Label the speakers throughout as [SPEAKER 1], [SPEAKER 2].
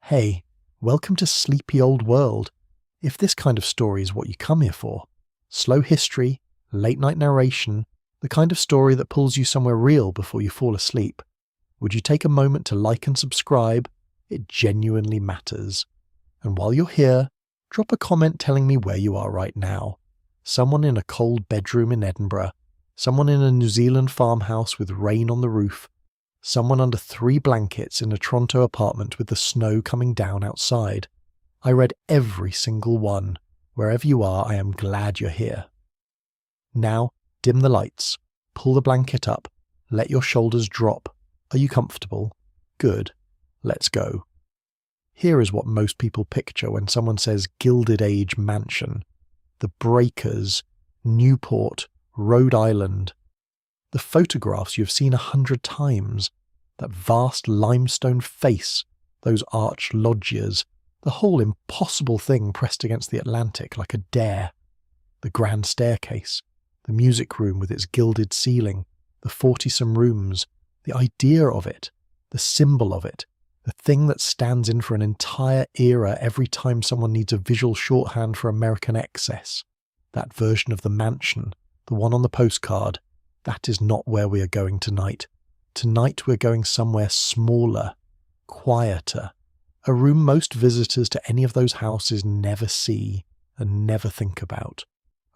[SPEAKER 1] Hey, welcome to Sleepy Old World. If this kind of story is what you come here for, slow history, late night narration, the kind of story that pulls you somewhere real before you fall asleep, would you take a moment to like and subscribe? It genuinely matters. And while you're here, drop a comment telling me where you are right now. Someone in a cold bedroom in Edinburgh, someone in a New Zealand farmhouse with rain on the roof, someone under 3 blankets in a Toronto apartment with the snow coming down outside. I read every single one. Wherever you are, I am glad you're here. Now, dim the lights, pull the blanket up, let your shoulders drop. Are you comfortable? Good. Let's go. Here is what most people picture when someone says Gilded Age mansion. The breakers, Newport, Rhode Island. The photographs you've seen 100 times, that vast limestone face, those arched loggias, the whole impossible thing pressed against the Atlantic like a dare. The grand staircase, the music room with its gilded ceiling, the 40-some rooms, the idea of it, the symbol of it, the thing that stands in for an entire era every time someone needs a visual shorthand for American excess. That version of the mansion, the one on the postcard, that is not where we are going tonight. Tonight we're going somewhere smaller, quieter, a room most visitors to any of those houses never see and never think about.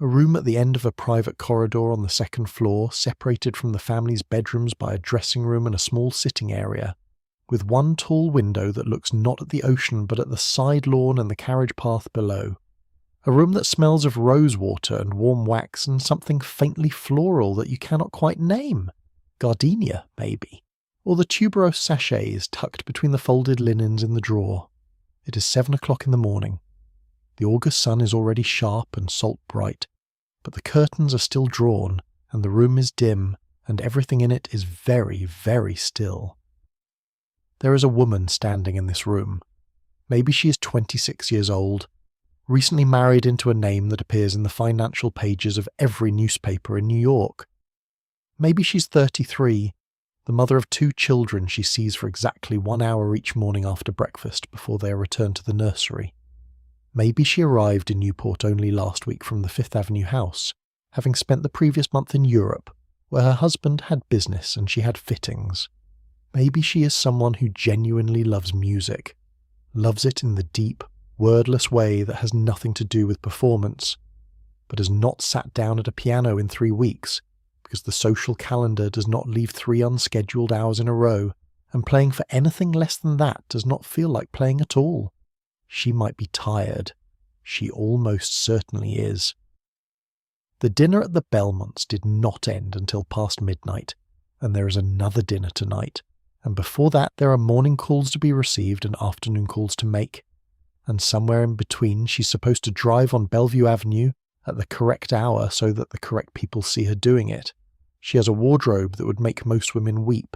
[SPEAKER 1] A room at the end of a private corridor on the 2nd floor, separated from the family's bedrooms by a dressing room and a small sitting area, with one tall window that looks not at the ocean but at the side lawn and the carriage path below. A room that smells of rose water and warm wax and something faintly floral that you cannot quite name. Gardenia, maybe. Or the tuberose sachets tucked between the folded linens in the drawer. It is 7 o'clock in the morning. The August sun is already sharp and salt bright, but the curtains are still drawn, and the room is dim, and everything in it is very, very still. There is a woman standing in this room. Maybe she is 26 years old, recently married into a name that appears in the financial pages of every newspaper in New York. Maybe she's 33, the mother of 2 children she sees for exactly 1 hour each morning after breakfast before they are returned to the nursery. Maybe she arrived in Newport only last week from the 5th Avenue house, having spent the previous month in Europe, where her husband had business and she had fittings. Maybe she is someone who genuinely loves music, loves it in the deep, wordless way that has nothing to do with performance, but has not sat down at a piano in 3 weeks because the social calendar does not leave 3 unscheduled hours in a row, and playing for anything less than that does not feel like playing at all. She might be tired. She almost certainly is. The dinner at the Belmonts did not end until past midnight, and there is another dinner tonight, and before that there are morning calls to be received and afternoon calls to make. And somewhere in between she's supposed to drive on Bellevue Avenue at the correct hour so that the correct people see her doing it. She has a wardrobe that would make most women weep.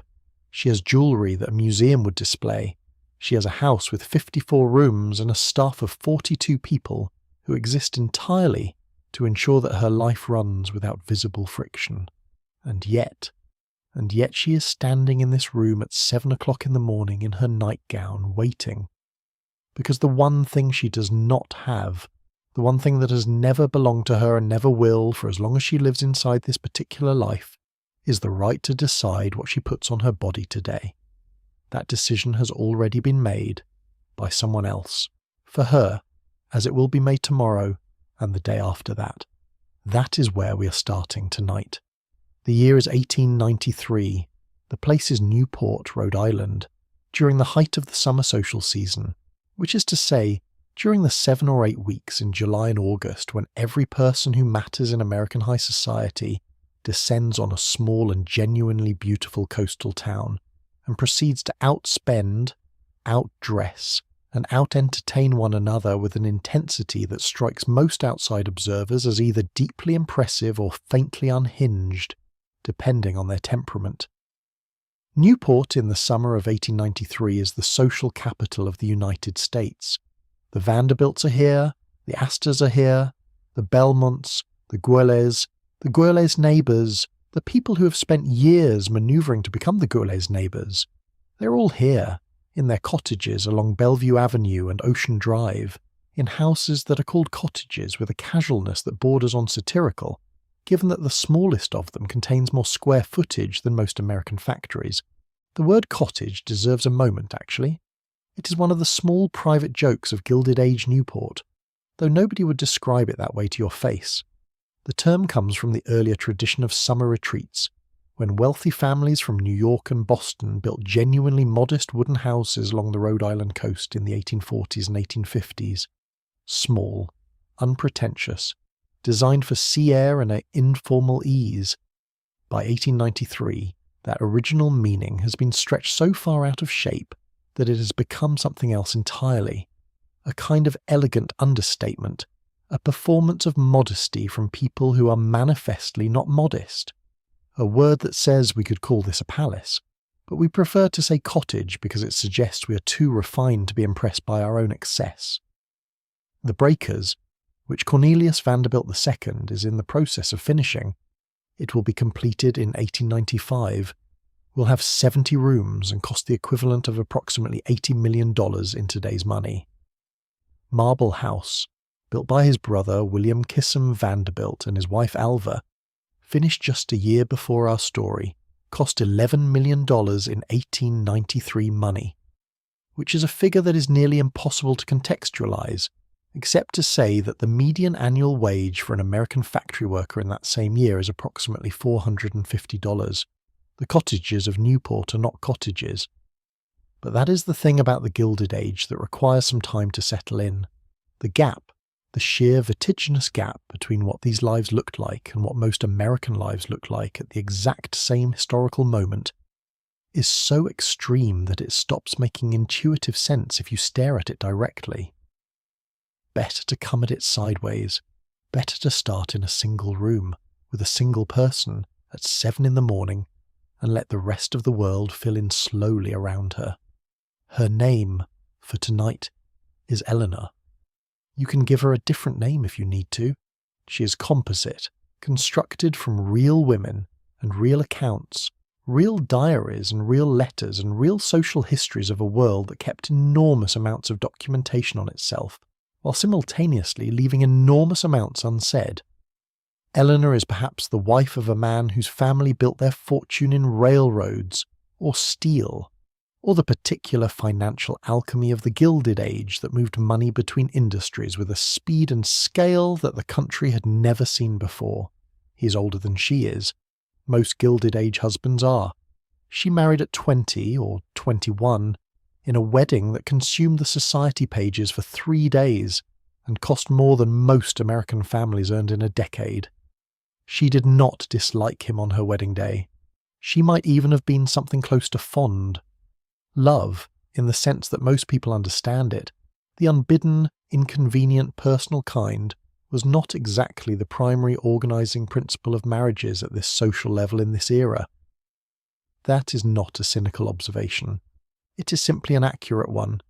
[SPEAKER 1] She has jewellery that a museum would display. She has a house with 54 rooms and a staff of 42 people who exist entirely to ensure that her life runs without visible friction. And yet she is standing in this room at 7 o'clock in the morning in her nightgown, waiting. Because the one thing she does not have, the one thing that has never belonged to her and never will for as long as she lives inside this particular life, is the right to decide what she puts on her body today. That decision has already been made by someone else, for her, as it will be made tomorrow and the day after that. That is where we are starting tonight. The year is 1893. The place is Newport, Rhode Island, during the height of the summer social season, which is to say, during the 7 or 8 weeks in July and August when every person who matters in American high society descends on a small and genuinely beautiful coastal town and proceeds to outspend, outdress, and out-entertain one another with an intensity that strikes most outside observers as either deeply impressive or faintly unhinged, depending on their temperament. Newport in the summer of 1893 is the social capital of the United States. The Vanderbilts are here, the Astors are here, the Belmonts, the Gourlets' neighbours, the people who have spent years manoeuvring to become the Gourlets' neighbours. They're all here, in their cottages along Bellevue Avenue and Ocean Drive, in houses that are called cottages with a casualness that borders on satirical, given that the smallest of them contains more square footage than most American factories. The word cottage deserves a moment, actually. It is one of the small private jokes of Gilded Age Newport, though nobody would describe it that way to your face. The term comes from the earlier tradition of summer retreats, when wealthy families from New York and Boston built genuinely modest wooden houses along the Rhode Island coast in the 1840s and 1850s. Small, unpretentious, designed for sea air and an informal ease. By 1893, that original meaning has been stretched so far out of shape that it has become something else entirely, a kind of elegant understatement, a performance of modesty from people who are manifestly not modest. A word that says we could call this a palace, but we prefer to say cottage because it suggests we are too refined to be impressed by our own excess. The Breakers, which Cornelius Vanderbilt II is in the process of finishing, it will be completed in 1895, will have 70 rooms and cost the equivalent of approximately $80 million in today's money. Marble House, built by his brother William Kissam Vanderbilt and his wife Alva, finished just a year before our story, cost $11 million in 1893 money, which is a figure that is nearly impossible to contextualize, except to say that the median annual wage for an American factory worker in that same year is approximately $450. The cottages of Newport are not cottages. But that is the thing about the Gilded Age that requires some time to settle in. The gap, the sheer vertiginous gap between what these lives looked like and what most American lives look like at the exact same historical moment, is so extreme that it stops making intuitive sense if you stare at it directly. Better to come at it sideways, better to start in a single room, with a single person, at 7 in the morning, and let the rest of the world fill in slowly around her. Her name, for tonight, is Eleanor. You can give her a different name if you need to. She is composite, constructed from real women and real accounts, real diaries and real letters and real social histories of a world that kept enormous amounts of documentation on itself, while simultaneously leaving enormous amounts unsaid. Eleanor is perhaps the wife of a man whose family built their fortune in railroads, or steel, or the particular financial alchemy of the Gilded Age that moved money between industries with a speed and scale that the country had never seen before. He is older than she is. Most Gilded Age husbands are. She married at 20 or 21, in a wedding that consumed the society pages for 3 days and cost more than most American families earned in a decade. She did not dislike him on her wedding day. She might even have been something close to fond. Love, in the sense that most people understand it, the unbidden, inconvenient, personal kind, was not exactly the primary organizing principle of marriages at this social level in this era. That is not a cynical observation. It is simply an accurate one,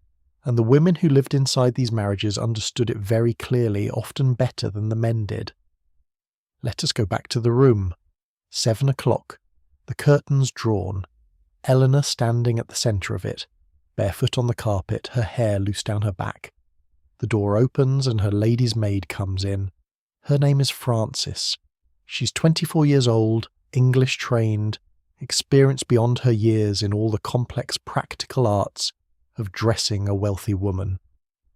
[SPEAKER 1] and the women who lived inside these marriages understood it very clearly, often better than the men did. Let us go back to the room. 7 o'clock, the curtains drawn, Eleanor standing at the centre of it, barefoot on the carpet, her hair loose down her back. The door opens and her lady's maid comes in. Her name is Frances. She's 24 years old, English trained, experienced beyond her years in all the complex practical arts of dressing a wealthy woman.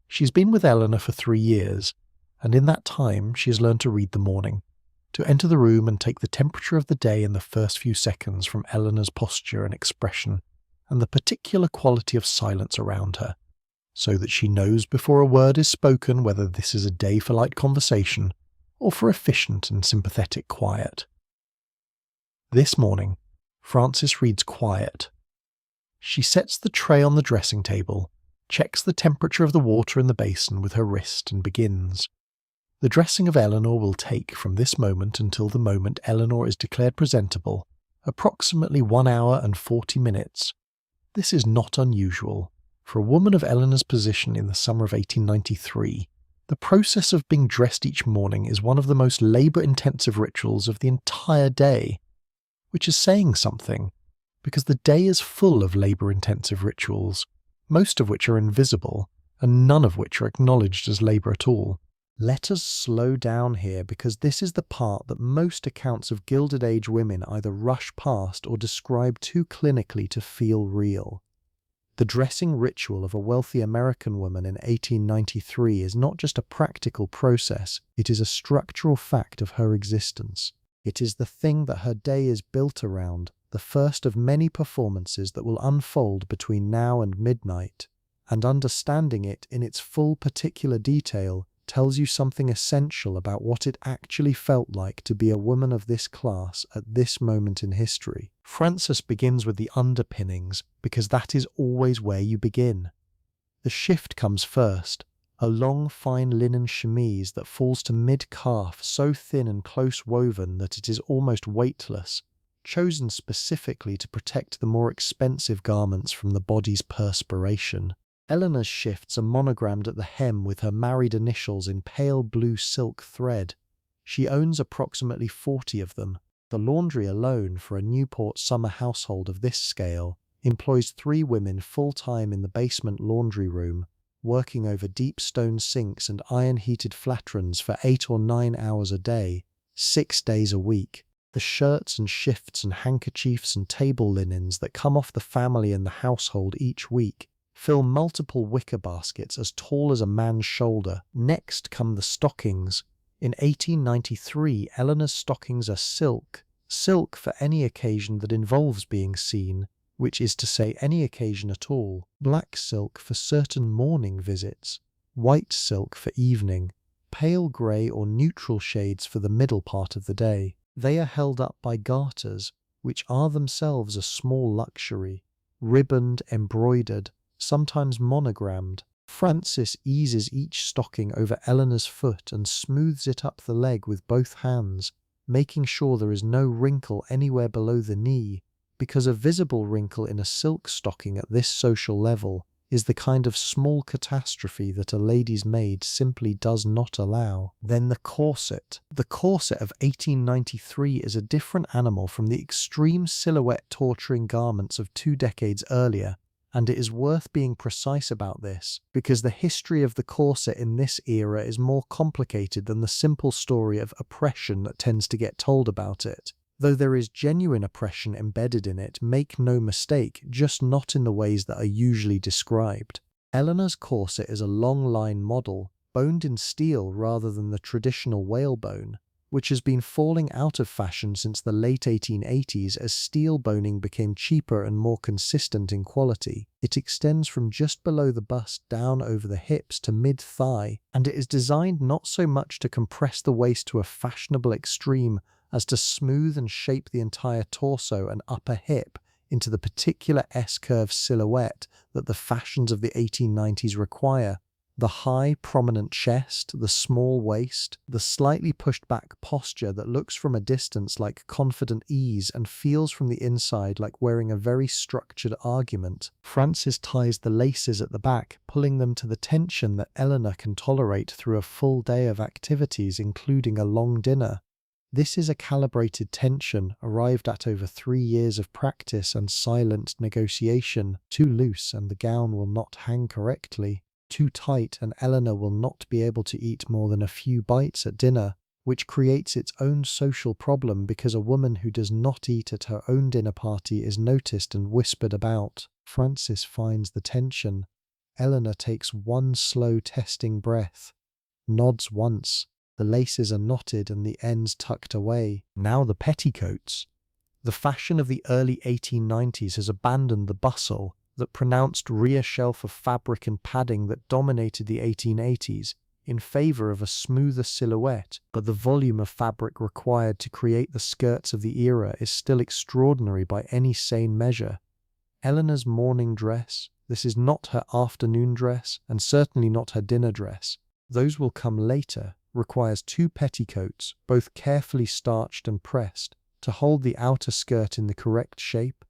[SPEAKER 1] She's been with Eleanor for 3 years, and in that time she has learned to read the morning, to enter the room and take the temperature of the day in the first few seconds from Eleanor's posture and expression, and the particular quality of silence around her, so that she knows before a word is spoken whether this is a day for light conversation or for efficient and sympathetic quiet. This morning, Frances reads quiet. She sets the tray on the dressing table, checks the temperature of the water in the basin with her wrist and begins. The dressing of Eleanor will take, from this moment until the moment Eleanor is declared presentable, approximately 1 hour and 40 minutes. This is not unusual. For a woman of Eleanor's position in the summer of 1893, the process of being dressed each morning is one of the most labour-intensive rituals of the entire day, which is saying something, because the day is full of labour-intensive rituals, most of which are invisible, and none of which are acknowledged as labour at all. Let us slow down here, because this is the part that most accounts of Gilded Age women either rush past or describe too clinically to feel real. The dressing ritual of a wealthy American woman in 1893 is not just a practical process, it is a structural fact of her existence. It is the thing that her day is built around, the first of many performances that will unfold between now and midnight, and understanding it in its full particular detail tells you something essential about what it actually felt like to be a woman of this class at this moment in history. Frances begins with the underpinnings, because that is always where you begin. The shift comes first, a long fine linen chemise that falls to mid-calf, so thin and close woven that it is almost weightless, chosen specifically to protect the more expensive garments from the body's perspiration. Eleanor's shifts are monogrammed at the hem with her married initials in pale blue silk thread. She owns approximately 40 of them. The laundry alone, for a Newport summer household of this scale, employs 3 women full-time in the basement laundry room, working over deep stone sinks and iron-heated flatirons for 8 or 9 hours a day, 6 days a week. The shirts and shifts and handkerchiefs and table linens that come off the family and the household each week fill multiple wicker baskets as tall as a man's shoulder. Next come the stockings. In 1893, Eleanor's stockings are silk for any occasion that involves being seen, which is to say any occasion at all, black silk for certain morning visits, white silk for evening, pale grey or neutral shades for the middle part of the day. They are held up by garters, which are themselves a small luxury, ribboned, embroidered, sometimes monogrammed. Frances eases each stocking over Eleanor's foot and smooths it up the leg with both hands, making sure there is no wrinkle anywhere below the knee, because a visible wrinkle in a silk stocking at this social level is the kind of small catastrophe that a lady's maid simply does not allow. Then the corset. The corset of 1893 is a different animal from the extreme silhouette torturing garments of 2 decades earlier, and it is worth being precise about this, because the history of the corset in this era is more complicated than the simple story of oppression that tends to get told about it. Though there is genuine oppression embedded in it, make no mistake, just not in the ways that are usually described. Eleanor's corset is a long line model, boned in steel rather than the traditional whalebone, which has been falling out of fashion since the late 1880s as steel boning became cheaper and more consistent in quality. It extends from just below the bust down over the hips to mid-thigh, and it is designed not so much to compress the waist to a fashionable extreme as to smooth and shape the entire torso and upper hip into the particular S-curve silhouette that the fashions of the 1890s require. The high, prominent chest, the small waist, the slightly pushed back posture that looks from a distance like confident ease and feels from the inside like wearing a very structured argument. Frances ties the laces at the back, pulling them to the tension that Eleanor can tolerate through a full day of activities, including a long dinner. This is a calibrated tension arrived at over 3 years of practice and silent negotiation. Too loose and the gown will not hang correctly. Too tight and Eleanor will not be able to eat more than a few bites at dinner, which creates its own social problem because a woman who does not eat at her own dinner party is noticed and whispered about. Frances finds the tension. Eleanor takes one slow testing breath, nods once. The laces are knotted and the ends tucked away. Now the petticoats. The fashion of the early 1890s has abandoned the bustle, that pronounced rear shelf of fabric and padding that dominated the 1880s, in favour of a smoother silhouette, but the volume of fabric required to create the skirts of the era is still extraordinary by any sane measure. Eleanor's morning dress, this is not her afternoon dress, and certainly not her dinner dress. Those will come later, requires 2 petticoats, both carefully starched and pressed, to hold the outer skirt in the correct shape.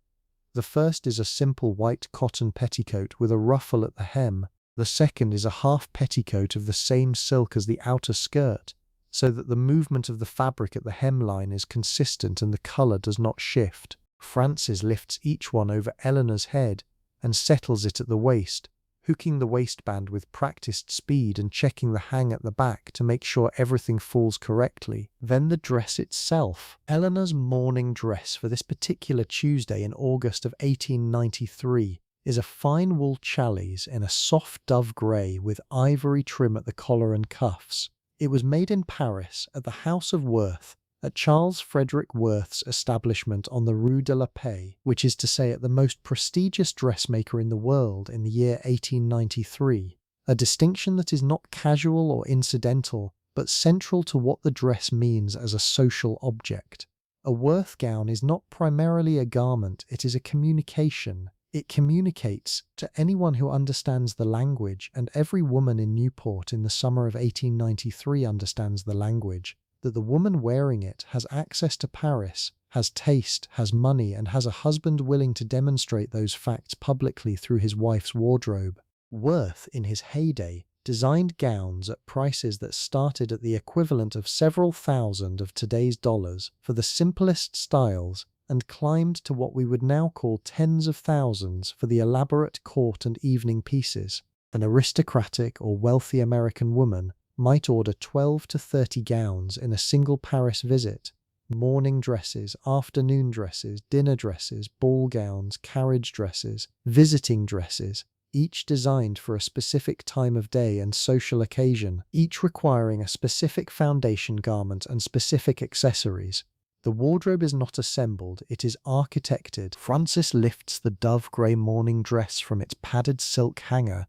[SPEAKER 1] The first is a simple white cotton petticoat with a ruffle at the hem. The second is a half petticoat of the same silk as the outer skirt, so that the movement of the fabric at the hemline is consistent and the colour does not shift. Frances lifts each one over Eleanor's head and settles it at the waist, hooking the waistband with practiced speed and checking the hang at the back to make sure everything falls correctly. Then the dress itself. Eleanor's morning dress for this particular Tuesday in August of 1893 is a fine wool challis in a soft dove grey with ivory trim at the collar and cuffs. It was made in Paris at the House of Worth, at Charles Frederick Worth's establishment on the Rue de la Paix, which is to say at the most prestigious dressmaker in the world in the year 1893, a distinction that is not casual or incidental, but central to what the dress means as a social object. A Worth gown is not primarily a garment, it is a communication. It communicates to anyone who understands the language, and every woman in Newport in the summer of 1893 understands the language, that the woman wearing it has access to Paris, has taste, has money, and has a husband willing to demonstrate those facts publicly through his wife's wardrobe. Worth, in his heyday, designed gowns at prices that started at the equivalent of several thousand of today's dollars for the simplest styles, and climbed to what we would now call tens of thousands for the elaborate court and evening pieces. An aristocratic or wealthy American woman might order 12 to 30 gowns in a single Paris visit. Morning dresses, afternoon dresses, dinner dresses, ball gowns, carriage dresses, visiting dresses, each designed for a specific time of day and social occasion, each requiring a specific foundation garment and specific accessories. The wardrobe is not assembled, it is architected. Frances lifts the dove grey morning dress from its padded silk hanger.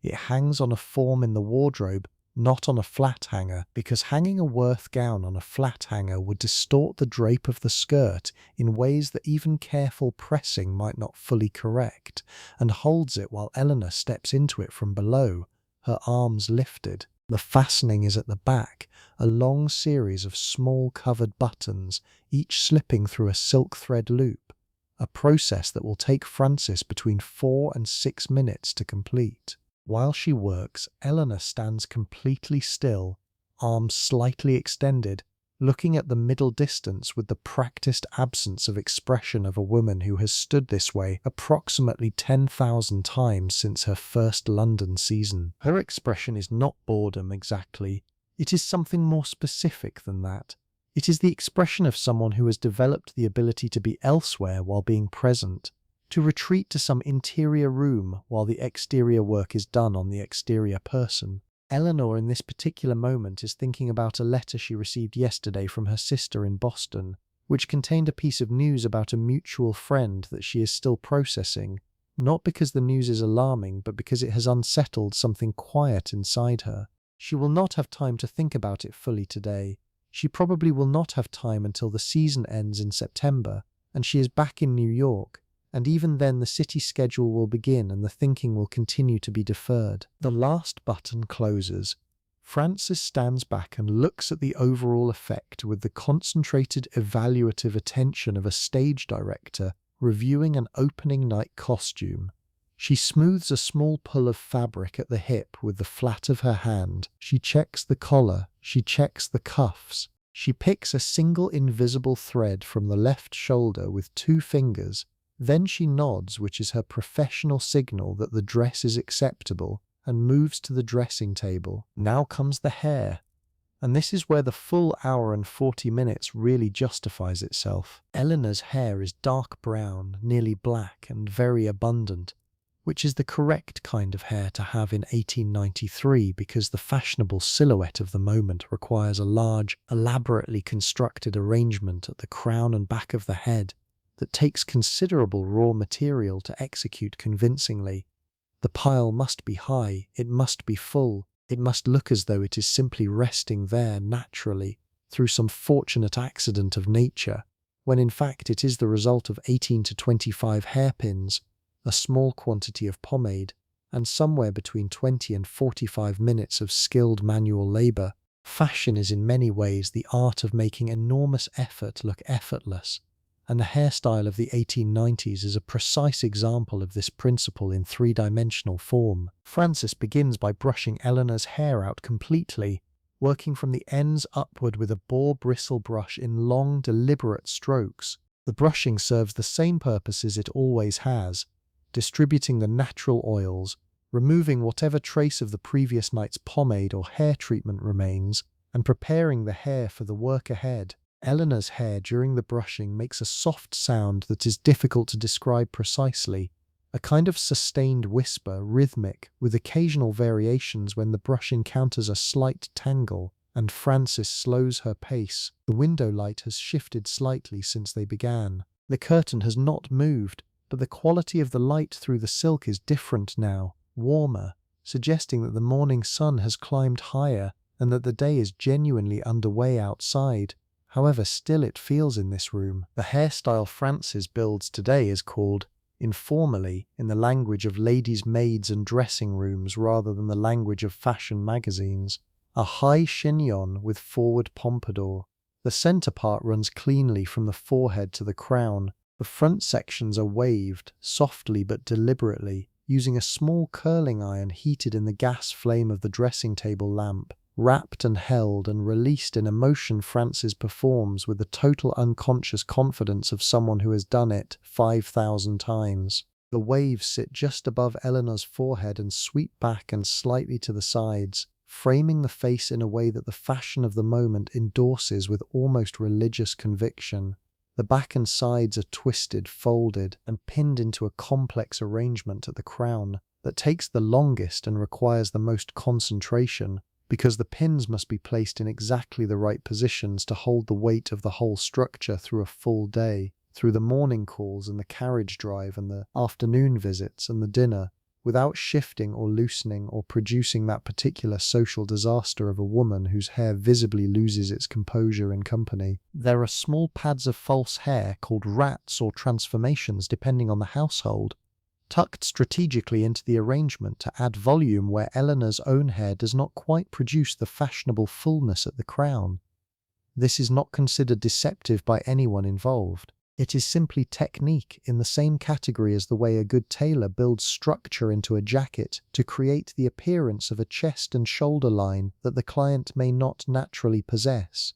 [SPEAKER 1] It hangs on a form in the wardrobe, not on a flat hanger, because hanging a Worth gown on a flat hanger would distort the drape of the skirt in ways that even careful pressing might not fully correct, and holds it while Eleanor steps into it from below, her arms lifted. The fastening is at the back, a long series of small covered buttons, each slipping through a silk thread loop, a process that will take Frances between 4 and 6 minutes to complete. While she works, Eleanor stands completely still, arms slightly extended, looking at the middle distance with the practiced absence of expression of a woman who has stood this way approximately 10,000 times since her first London season. Her expression is not boredom exactly, it is something more specific than that. It is the expression of someone who has developed the ability to be elsewhere while being present, to retreat to some interior room while the exterior work is done on the exterior person. Eleanor in this particular moment is thinking about a letter she received yesterday from her sister in Boston, which contained a piece of news about a mutual friend that she is still processing, not because the news is alarming, but because it has unsettled something quiet inside her. She will not have time to think about it fully today. She probably will not have time until the season ends in September, and she is back in New York, and even then the city schedule will begin and the thinking will continue to be deferred. The last button closes. Frances stands back and looks at the overall effect with the concentrated evaluative attention of a stage director reviewing an opening night costume. She smooths a small pull of fabric at the hip with the flat of her hand. She checks the collar. She checks the cuffs. She picks a single invisible thread from the left shoulder with 2 fingers. Then she nods, which is her professional signal that the dress is acceptable, and moves to the dressing table. Now comes the hair, and this is where the full hour and 40 minutes really justifies itself. Eleanor's hair is dark brown, nearly black, and very abundant, which is the correct kind of hair to have in 1893 because the fashionable silhouette of the moment requires a large, elaborately constructed arrangement at the crown and back of the head that takes considerable raw material to execute convincingly. The pile must be high, it must be full, it must look as though it is simply resting there naturally through some fortunate accident of nature, when in fact it is the result of 18 to 25 hairpins, a small quantity of pomade, and somewhere between 20 and 45 minutes of skilled manual labor. Fashion is in many ways the art of making enormous effort look effortless, and the hairstyle of the 1890s is a precise example of this principle in 3-dimensional form. Frances begins by brushing Eleanor's hair out completely, working from the ends upward with a boar bristle brush in long, deliberate strokes. The brushing serves the same purposes it always has, distributing the natural oils, removing whatever trace of the previous night's pomade or hair treatment remains, and preparing the hair for the work ahead. Eleanor's hair during the brushing makes a soft sound that is difficult to describe precisely, a kind of sustained whisper, rhythmic, with occasional variations when the brush encounters a slight tangle, and Frances slows her pace. The window light has shifted slightly since they began. The curtain has not moved, but the quality of the light through the silk is different now, warmer, suggesting that the morning sun has climbed higher and that the day is genuinely underway outside. However still it feels in this room. The hairstyle Frances builds today is called, informally, in the language of ladies' maids and dressing rooms rather than the language of fashion magazines, a high chignon with forward pompadour. The centre part runs cleanly from the forehead to the crown. The front sections are waved, softly but deliberately, using a small curling iron heated in the gas flame of the dressing table lamp. Wrapped and held and released in a motion Frances performs with the total unconscious confidence of someone who has done it 5,000 times. The waves sit just above Eleanor's forehead and sweep back and slightly to the sides, framing the face in a way that the fashion of the moment endorses with almost religious conviction. The back and sides are twisted, folded, and pinned into a complex arrangement at the crown that takes the longest and requires the most concentration, because the pins must be placed in exactly the right positions to hold the weight of the whole structure through a full day, through the morning calls and the carriage drive and the afternoon visits and the dinner, without shifting or loosening or producing that particular social disaster of a woman whose hair visibly loses its composure in company. There are small pads of false hair called rats or transformations depending on the household, tucked strategically into the arrangement to add volume where Eleanor's own hair does not quite produce the fashionable fullness at the crown. This is not considered deceptive by anyone involved. It is simply technique in the same category as the way a good tailor builds structure into a jacket to create the appearance of a chest and shoulder line that the client may not naturally possess.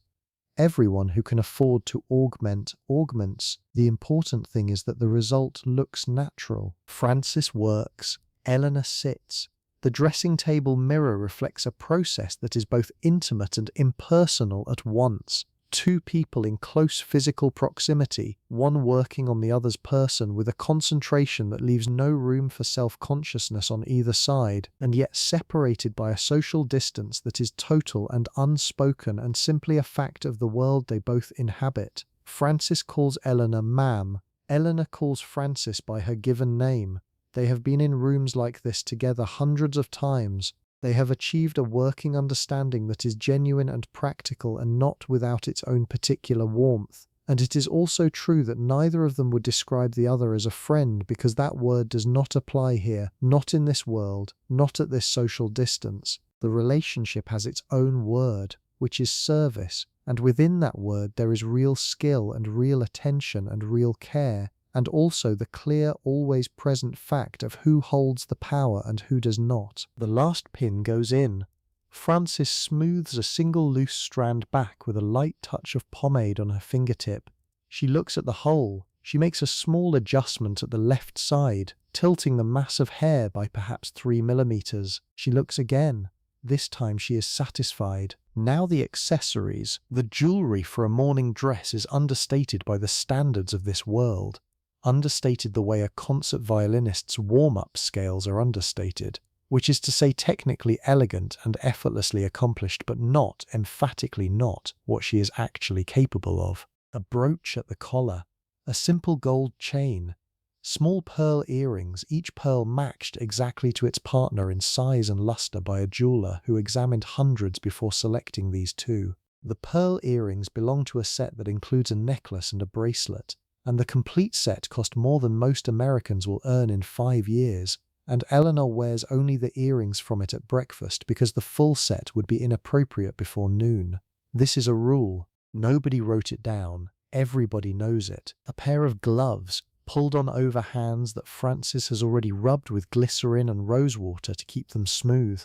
[SPEAKER 1] Everyone who can afford to augments. The important thing is that the result looks natural. Frances works, Eleanor sits. The dressing table mirror reflects a process that is both intimate and impersonal at once. Two people in close physical proximity, one working on the other's person with a concentration that leaves no room for self-consciousness on either side, and yet separated by a social distance that is total and unspoken and simply a fact of the world they both inhabit. Frances calls Eleanor ma'am. Eleanor calls Frances by her given name. They have been in rooms like this together hundreds of times. They have achieved a working understanding that is genuine and practical and not without its own particular warmth. And it is also true that neither of them would describe the other as a friend because that word does not apply here, not in this world, not at this social distance. The relationship has its own word, which is service, and within that word there is real skill and real attention and real care, and also the clear, always present fact of who holds the power and who does not. The last pin goes in. Frances smooths a single loose strand back with a light touch of pomade on her fingertip. She looks at the hole. She makes a small adjustment at the left side, tilting the mass of hair by perhaps 3 millimeters. She looks again. This time she is satisfied. Now the accessories, the jewelry for a morning dress is understated by the standards of this world. Understated the way a concert violinist's warm-up scales are understated, which is to say technically elegant and effortlessly accomplished, but not, emphatically not, what she is actually capable of. A brooch at the collar, a simple gold chain, small pearl earrings, each pearl matched exactly to its partner in size and luster by a jeweler who examined hundreds before selecting these two. The pearl earrings belong to a set that includes a necklace and a bracelet, and the complete set cost more than most Americans will earn in 5 years, and Eleanor wears only the earrings from it at breakfast because the full set would be inappropriate before noon. This is a rule. Nobody wrote it down. Everybody knows it. A pair of gloves, pulled on over hands that Frances has already rubbed with glycerin and rosewater to keep them smooth.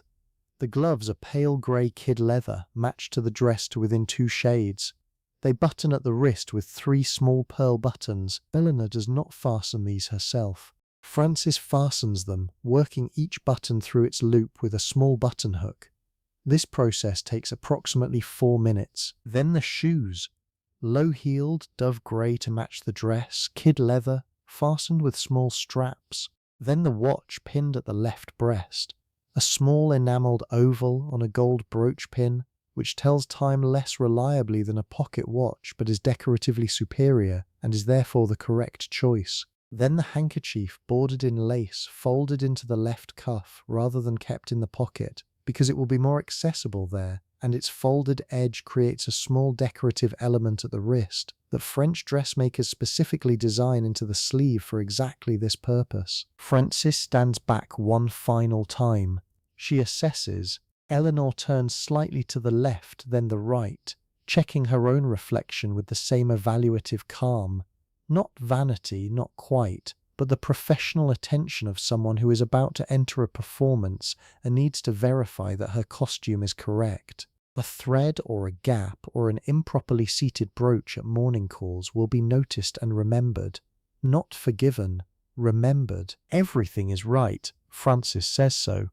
[SPEAKER 1] The gloves are pale grey kid leather, matched to the dress to within 2 shades. They button at the wrist with 3 small pearl buttons. Eleanor does not fasten these herself. Francis fastens them, working each button through its loop with a small button hook. This process takes approximately 4 minutes. Then the shoes. Low-heeled, dove grey to match the dress, kid leather, fastened with small straps. Then the watch pinned at the left breast. A small enamelled oval on a gold brooch pin, which tells time less reliably than a pocket watch but is decoratively superior and is therefore the correct choice. Then the handkerchief bordered in lace folded into the left cuff rather than kept in the pocket, because it will be more accessible there, and its folded edge creates a small decorative element at the wrist that French dressmakers specifically design into the sleeve for exactly this purpose. Frances stands back one final time. She assesses. Eleanor turns slightly to the left, then the right, checking her own reflection with the same evaluative calm. Not vanity, not quite, but the professional attention of someone who is about to enter a performance and needs to verify that her costume is correct. A thread or a gap or an improperly seated brooch at morning calls will be noticed and remembered. Not forgiven, remembered. Everything is right, Frances says so.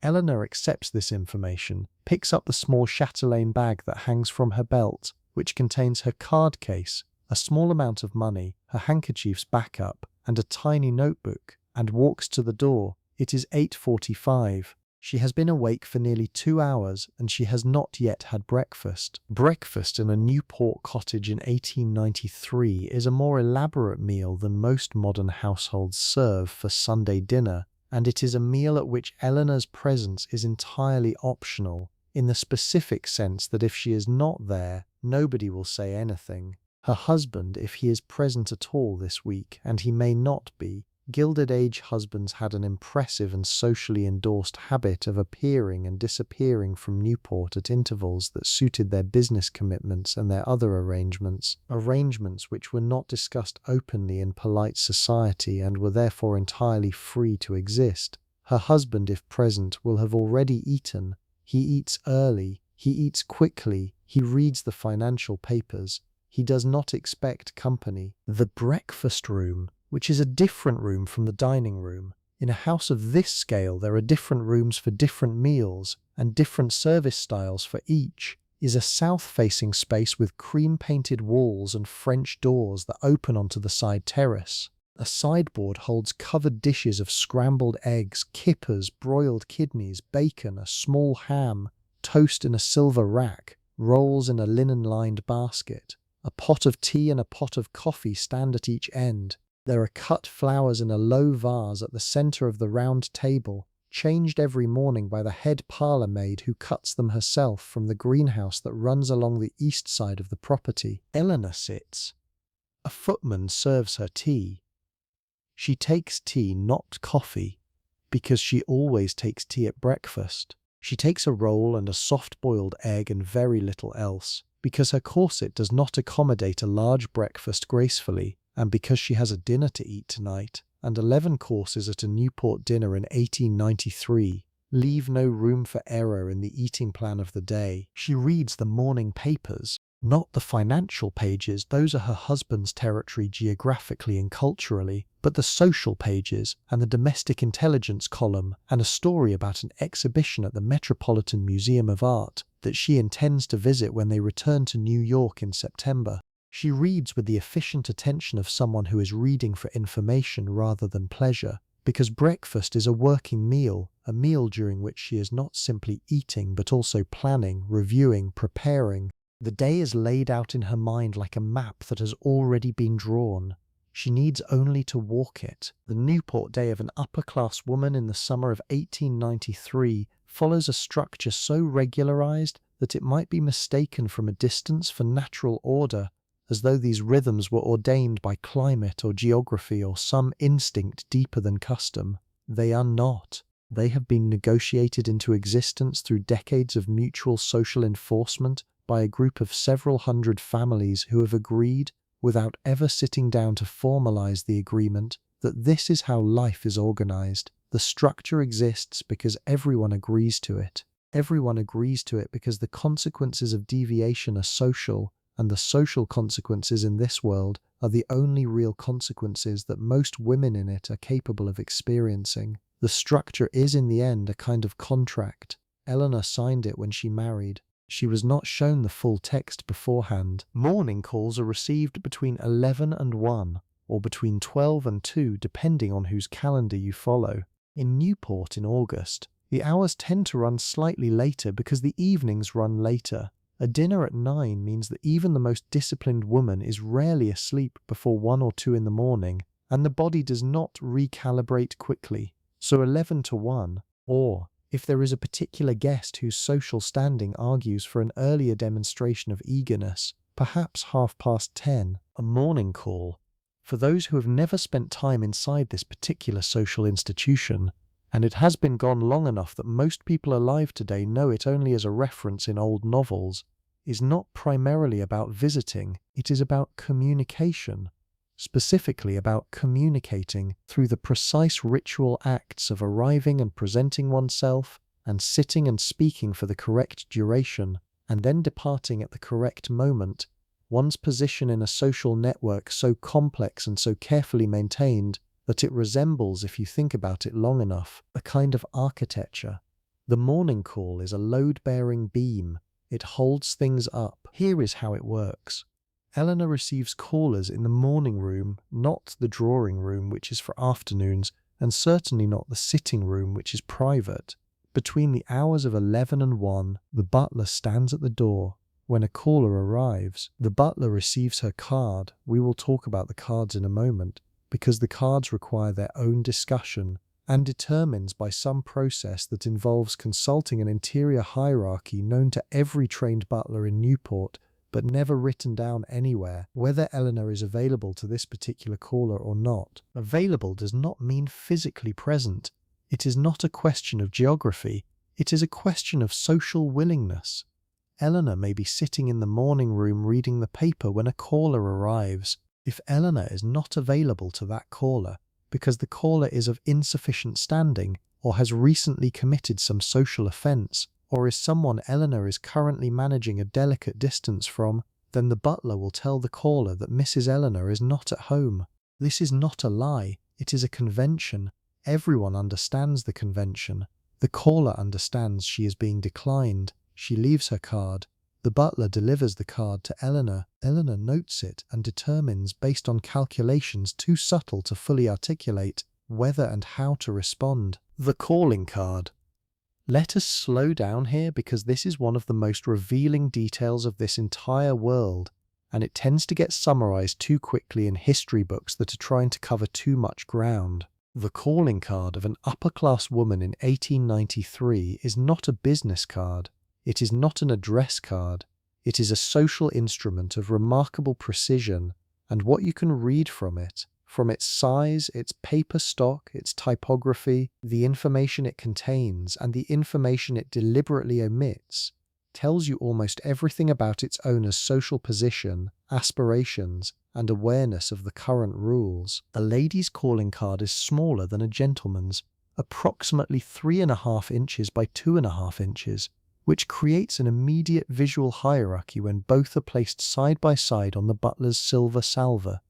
[SPEAKER 1] Eleanor accepts this information, picks up the small chatelaine bag that hangs from her belt, which contains her card case, a small amount of money, her handkerchief's backup, and a tiny notebook, and walks to the door. It is 8:45. She has been awake for nearly 2 hours, and she has not yet had breakfast. Breakfast in a Newport cottage in 1893 is a more elaborate meal than most modern households serve for Sunday dinner, and it is a meal at which Eleanor's presence is entirely optional, in the specific sense that if she is not there, nobody will say anything. Her husband, if he is present at all this week, and he may not be. Gilded Age husbands had an impressive and socially endorsed habit of appearing and disappearing from Newport at intervals that suited their business commitments and their other arrangements which were not discussed openly in polite society and were therefore entirely free to exist. Her husband, if present, will have already eaten. He eats early, he eats quickly, he reads the financial papers. He does not expect company. The breakfast room, which is a different room from the dining room. In a house of this scale, there are different rooms for different meals and different service styles for each, is a south-facing space with cream-painted walls and French doors that open onto the side terrace. A sideboard holds covered dishes of scrambled eggs, kippers, broiled kidneys, bacon, a small ham, toast in a silver rack, rolls in a linen-lined basket. A pot of tea and a pot of coffee stand at each end. There are cut flowers in a low vase at the centre of the round table, changed every morning by the head parlour maid who cuts them herself from the greenhouse that runs along the east side of the property. Eleanor sits. A footman serves her tea. She takes tea, not coffee, because she always takes tea at breakfast. She takes a roll and a soft-boiled egg and very little else, because her corset does not accommodate a large breakfast gracefully, and because she has a dinner to eat tonight, and 11 courses at a Newport dinner in 1893 leave no room for error in the eating plan of the day. She reads the morning papers, not the financial pages, those are her husband's territory geographically and culturally, but the social pages and the domestic intelligence column and a story about an exhibition at the Metropolitan Museum of Art that she intends to visit when they return to New York in September. She reads with the efficient attention of someone who is reading for information rather than pleasure, because breakfast is a working meal, a meal during which she is not simply eating but also planning, reviewing, preparing. The day is laid out in her mind like a map that has already been drawn. She needs only to walk it. The Newport day of an upper-class woman in the summer of 1893 follows a structure so regularized that it might be mistaken from a distance for natural order, as though these rhythms were ordained by climate or geography or some instinct deeper than custom. They are not. They have been negotiated into existence through decades of mutual social enforcement by a group of several hundred families who have agreed, without ever sitting down to formalize the agreement, that this is how life is organized. The structure exists because everyone agrees to it. Everyone agrees to it because the consequences of deviation are social, and the social consequences in this world are the only real consequences that most women in it are capable of experiencing. The structure is in the end a kind of contract. Eleanor signed it when she married. She was not shown the full text beforehand. Morning calls are received between 11 and 1, or between 12 and 2, depending on whose calendar you follow. In Newport in August, the hours tend to run slightly later because the evenings run later. A dinner at 9 means that even the most disciplined woman is rarely asleep before 1 or 2 in the morning, and the body does not recalibrate quickly. So 11 to 1, or if there is a particular guest whose social standing argues for an earlier demonstration of eagerness, perhaps 10:30, a morning call. For those who have never spent time inside this particular social institution, and it has been gone long enough that most people alive today know it only as a reference in old novels, is not primarily about visiting, it is about communication. Specifically about communicating through the precise ritual acts of arriving and presenting oneself, and sitting and speaking for the correct duration, and then departing at the correct moment. One's position in a social network so complex and so carefully maintained that it resembles, if you think about it long enough, a kind of architecture. The morning call is a load-bearing beam. It holds things up. Here is how it works. Eleanor receives callers in the morning room, not the drawing room, which is for afternoons, and certainly not the sitting room, which is private. Between the hours of 11 and 1, the butler stands at the door. When a caller arrives, the butler receives her card. We will talk about the cards in a moment, because the cards require their own discussion, and determines by some process that involves consulting an interior hierarchy known to every trained butler in Newport, but never written down anywhere, whether Eleanor is available to this particular caller or not. Available does not mean physically present. It is not a question of geography. It is a question of social willingness. Eleanor may be sitting in the morning room reading the paper when a caller arrives. If Eleanor is not available to that caller, because the caller is of insufficient standing, or has recently committed some social offence, or is someone Eleanor is currently managing a delicate distance from, then the butler will tell the caller that Mrs. Eleanor is not at home. This is not a lie, it is a convention. Everyone understands the convention. The caller understands she is being declined. She leaves her card. The butler delivers the card to Eleanor. Eleanor notes it and determines, based on calculations too subtle to fully articulate, whether and how to respond. The calling card. Let us slow down here because this is one of the most revealing details of this entire world, and it tends to get summarized too quickly in history books that are trying to cover too much ground. The calling card of an upper-class woman in 1893 is not a business card. It is not an address card. It is a social instrument of remarkable precision, and what you can read from it, from its size, its paper stock, its typography, the information it contains, and the information it deliberately omits, tells you almost everything about its owner's social position, aspirations, and awareness of the current rules. A lady's calling card is smaller than a gentleman's, approximately 3.5 inches by 2.5 inches, which creates an immediate visual hierarchy when both are placed side by side on the butler's silver salver.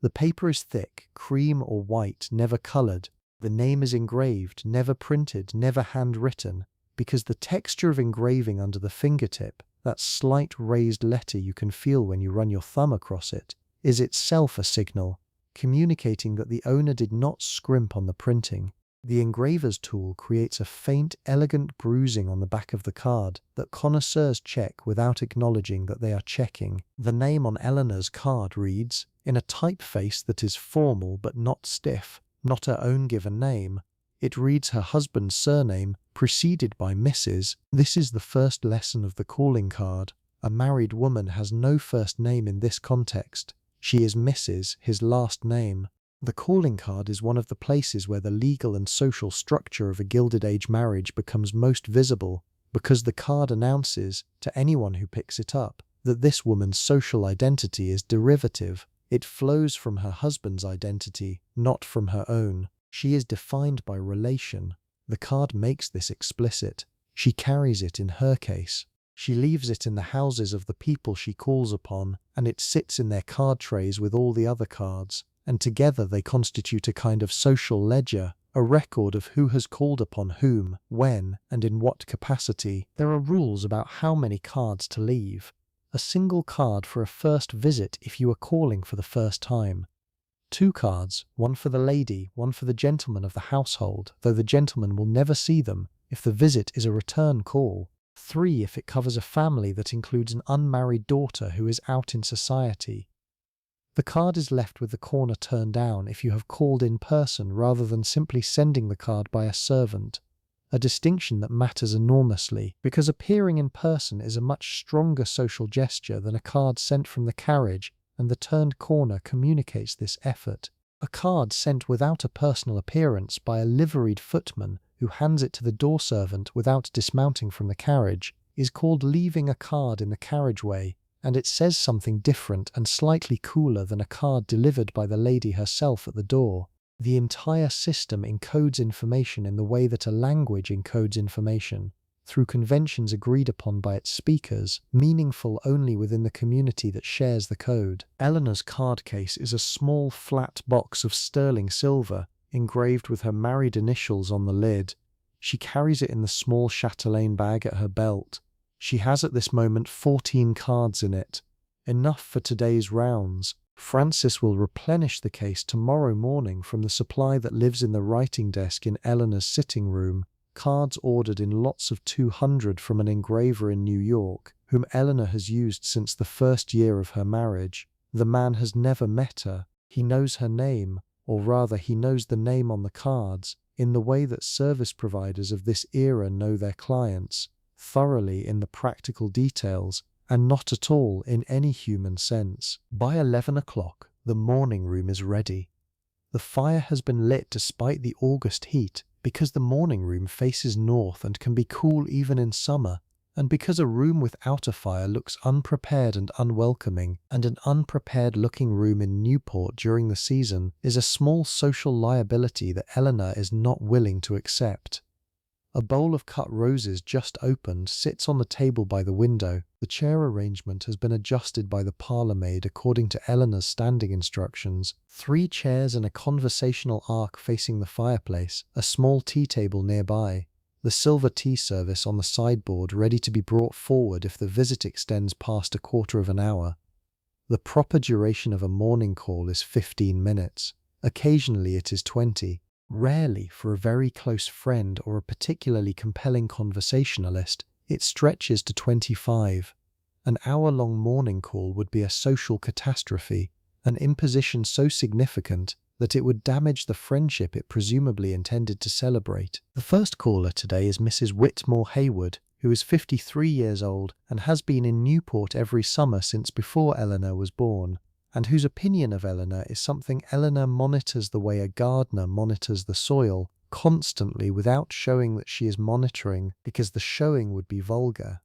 [SPEAKER 1] The paper is thick, cream or white, never coloured. The name is engraved, never printed, never handwritten, because the texture of engraving under the fingertip, that slight raised letter you can feel when you run your thumb across it, is itself a signal, communicating that the owner did not scrimp on the printing. The engraver's tool creates a faint, elegant bruising on the back of the card that connoisseurs check without acknowledging that they are checking. The name on Eleanor's card reads, in a typeface that is formal but not stiff, not her own given name. It reads her husband's surname, preceded by Mrs. This is the first lesson of the calling card. A married woman has no first name in this context. She is Mrs., his last name. The calling card is one of the places where the legal and social structure of a Gilded Age marriage becomes most visible, because the card announces, to anyone who picks it up, that this woman's social identity is derivative. It flows from her husband's identity, not from her own. She is defined by relation. The card makes this explicit. She carries it in her case. She leaves it in the houses of the people she calls upon, and it sits in their card trays with all the other cards, and together they constitute a kind of social ledger, a record of who has called upon whom, when, and in what capacity. There are rules about how many cards to leave. A single card for a first visit if you are calling for the first time. 2 cards, one for the lady, one for the gentleman of the household, though the gentleman will never see them if the visit is a return call. 3 if it covers a family that includes an unmarried daughter who is out in society. The card is left with the corner turned down if you have called in person rather than simply sending the card by a servant, a distinction that matters enormously because appearing in person is a much stronger social gesture than a card sent from the carriage, and the turned corner communicates this effort. A card sent without a personal appearance by a liveried footman who hands it to the door servant without dismounting from the carriage is called leaving a card in the carriageway, and it says something different and slightly cooler than a card delivered by the lady herself at the door. The entire system encodes information in the way that a language encodes information, through conventions agreed upon by its speakers, meaningful only within the community that shares the code. Eleanor's card case is a small flat box of sterling silver, engraved with her married initials on the lid. She carries it in the small chatelaine bag at her belt. She has at this moment 14 cards in it, enough for today's rounds. Francis will replenish the case tomorrow morning from the supply that lives in the writing desk in Eleanor's sitting room, cards ordered in lots of 200 from an engraver in New York, whom Eleanor has used since the first year of her marriage. The man has never met her. He knows her name, or rather he knows the name on the cards, in the way that service providers of this era know their clients, thoroughly in the practical details, and not at all in any human sense. By 11 o'clock, the morning room is ready. The fire has been lit despite the August heat, because the morning room faces north and can be cool even in summer, and because a room without a fire looks unprepared and unwelcoming, and an unprepared-looking room in Newport during the season is a small social liability that Eleanor is not willing to accept. A bowl of cut roses just opened sits on the table by the window. The chair arrangement has been adjusted by the parlour maid according to Eleanor's standing instructions. 3 chairs and a conversational arc facing the fireplace, a small tea table nearby, the silver tea service on the sideboard ready to be brought forward if the visit extends past a quarter of an hour. The proper duration of a morning call is 15 minutes. Occasionally it is 20. Rarely, for a very close friend or a particularly compelling conversationalist, it stretches to 25. An hour-long morning call would be a social catastrophe, an imposition so significant that it would damage the friendship it presumably intended to celebrate. The first caller today is Mrs. Whitmore Hayward, who is 53 years old and has been in Newport every summer since before Eleanor was born, and whose opinion of Eleanor is something Eleanor monitors the way a gardener monitors the soil, constantly without showing that she is monitoring, because the showing would be vulgar.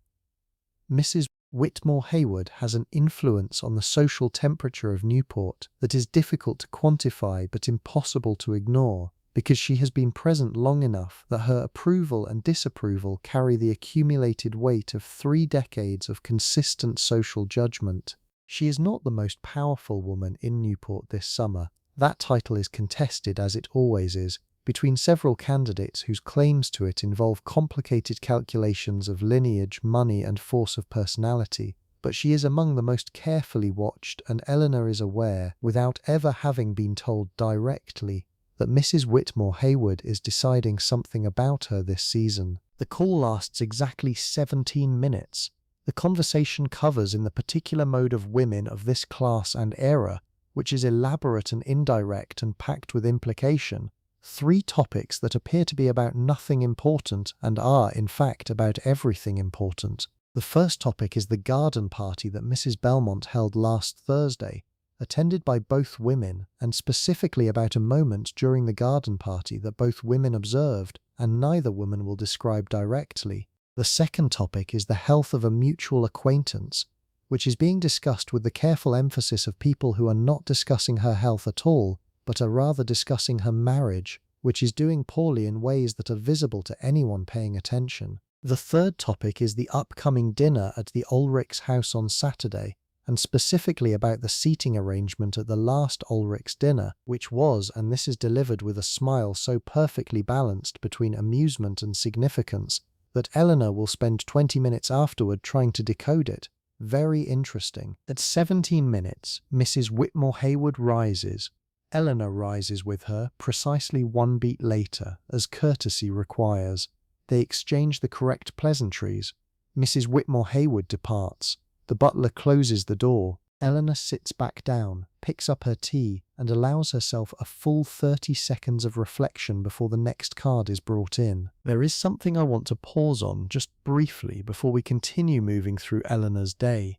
[SPEAKER 1] Mrs. Whitmore Hayward has an influence on the social temperature of Newport that is difficult to quantify but impossible to ignore, because she has been present long enough that her approval and disapproval carry the accumulated weight of 3 decades of consistent social judgment. She is not the most powerful woman in Newport this summer. That title is contested, as it always is, between several candidates whose claims to it involve complicated calculations of lineage, money, and force of personality. But she is among the most carefully watched, and Eleanor is aware, without ever having been told directly, that Mrs. Whitmore Hayward is deciding something about her this season. The call lasts exactly 17 minutes. The conversation covers in the particular mode of women of this class and era, which is elaborate and indirect and packed with implication, 3 topics that appear to be about nothing important and are, in fact, about everything important. The first topic is the garden party that Mrs. Belmont held last Thursday, attended by both women, and specifically about a moment during the garden party that both women observed, and neither woman will describe directly. The second topic is the health of a mutual acquaintance, which is being discussed with the careful emphasis of people who are not discussing her health at all, but are rather discussing her marriage, which is doing poorly in ways that are visible to anyone paying attention. The third topic is the upcoming dinner at the Ulrichs' house on Saturday, and specifically about the seating arrangement at the last Ulrichs' dinner, which was, and this is delivered with a smile so perfectly balanced between amusement and significance, that Eleanor will spend 20 minutes afterward trying to decode it. Very interesting. At 17 minutes, Mrs. Whitmore Hayward rises. Eleanor rises with her precisely one beat later, as courtesy requires. They exchange the correct pleasantries. Mrs. Whitmore Hayward departs. The butler closes the door. Eleanor sits back down, picks up her tea, and allows herself a full 30 seconds of reflection before the next card is brought in. There is something I want to pause on just briefly before we continue moving through Eleanor's day.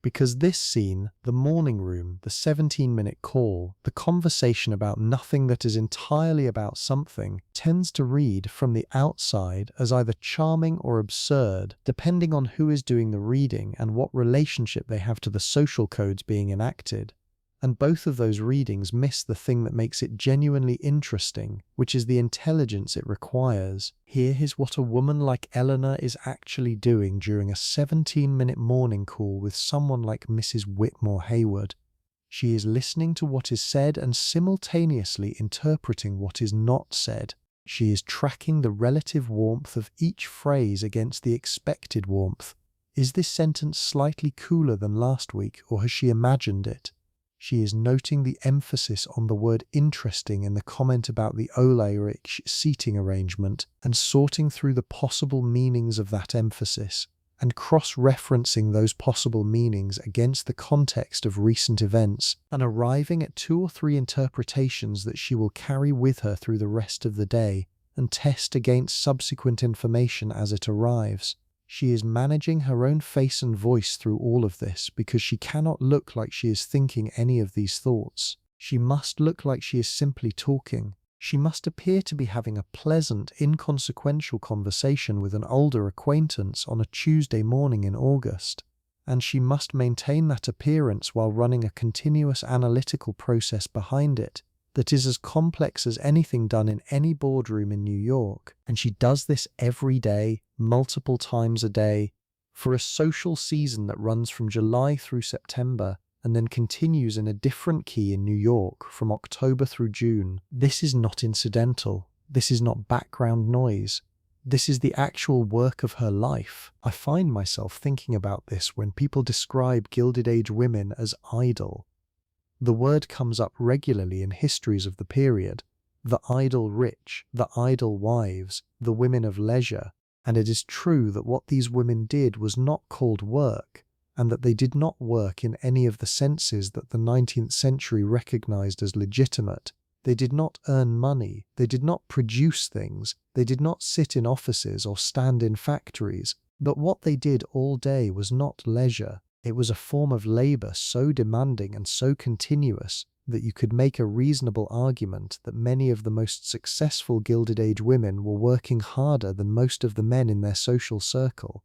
[SPEAKER 1] Because this scene, the morning room, the 17-minute call, the conversation about nothing that is entirely about something, tends to read from the outside as either charming or absurd, depending on who is doing the reading and what relationship they have to the social codes being enacted. And both of those readings miss the thing that makes it genuinely interesting, which is the intelligence it requires. Here is what a woman like Eleanor is actually doing during a 17-minute morning call with someone like Mrs. Whitmore Hayward. She is listening to what is said and simultaneously interpreting what is not said. She is tracking the relative warmth of each phrase against the expected warmth. Is this sentence slightly cooler than last week, or has she imagined it? She is noting the emphasis on the word interesting in the comment about the Ulrich seating arrangement and sorting through the possible meanings of that emphasis and cross-referencing those possible meanings against the context of recent events and arriving at 2 or 3 interpretations that she will carry with her through the rest of the day and test against subsequent information as it arrives. She is managing her own face and voice through all of this because she cannot look like she is thinking any of these thoughts. She must look like she is simply talking. She must appear to be having a pleasant, inconsequential conversation with an older acquaintance on a Tuesday morning in August. And she must maintain that appearance while running a continuous analytical process behind it that is as complex as anything done in any boardroom in New York. And she does this every day, multiple times a day, for a social season that runs from July through September and then continues in a different key in New York from October through June. This is not incidental. This is not background noise. This is the actual work of her life. I find myself thinking about this when people describe Gilded Age women as idle. The word comes up regularly in histories of the period. The idle rich, the idle wives, the women of leisure. And it is true that what these women did was not called work, and that they did not work in any of the senses that the 19th century recognized as legitimate. They did not earn money, they did not produce things, they did not sit in offices or stand in factories, but what they did all day was not leisure. It was a form of labor so demanding and so continuous that you could make a reasonable argument that many of the most successful Gilded Age women were working harder than most of the men in their social circle.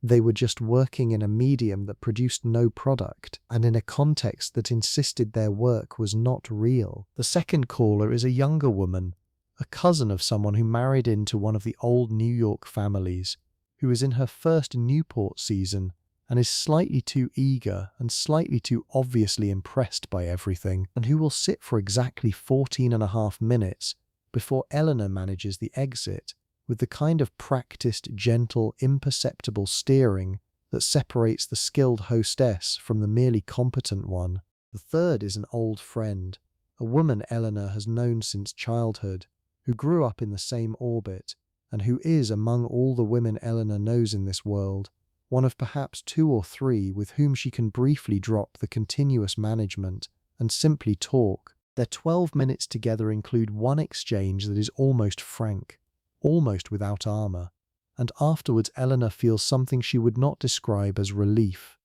[SPEAKER 1] They were just working in a medium that produced no product, and in a context that insisted their work was not real. The second caller is a younger woman, a cousin of someone who married into one of the old New York families, who is in her first Newport season, and is slightly too eager and slightly too obviously impressed by everything, and who will sit for exactly 14.5 minutes before Eleanor manages the exit, with the kind of practiced, gentle, imperceptible steering that separates the skilled hostess from the merely competent one. The third is an old friend, a woman Eleanor has known since childhood, who grew up in the same orbit, and who is, among all the women Eleanor knows in this world, one of perhaps 2 or 3 with whom she can briefly drop the continuous management and simply talk. Their 12 minutes together include one exchange that is almost frank, almost without armor, and afterwards Eleanor feels something she would not describe as relief.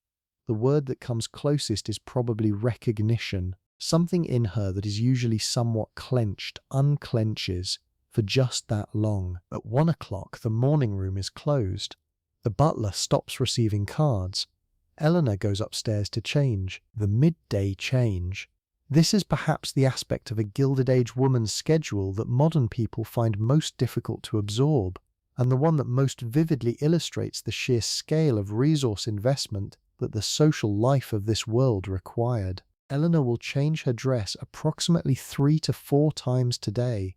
[SPEAKER 1] The word that comes closest is probably recognition. Something in her that is usually somewhat clenched unclenches for just that long. At 1 o'clock, the morning room is closed. The butler stops receiving cards. Eleanor goes upstairs to change. The midday change. This is perhaps the aspect of a Gilded Age woman's schedule that modern people find most difficult to absorb. and the one that most vividly illustrates the sheer scale of resource investment that the social life of this world required. Eleanor will change her dress approximately 3 to 4 times today.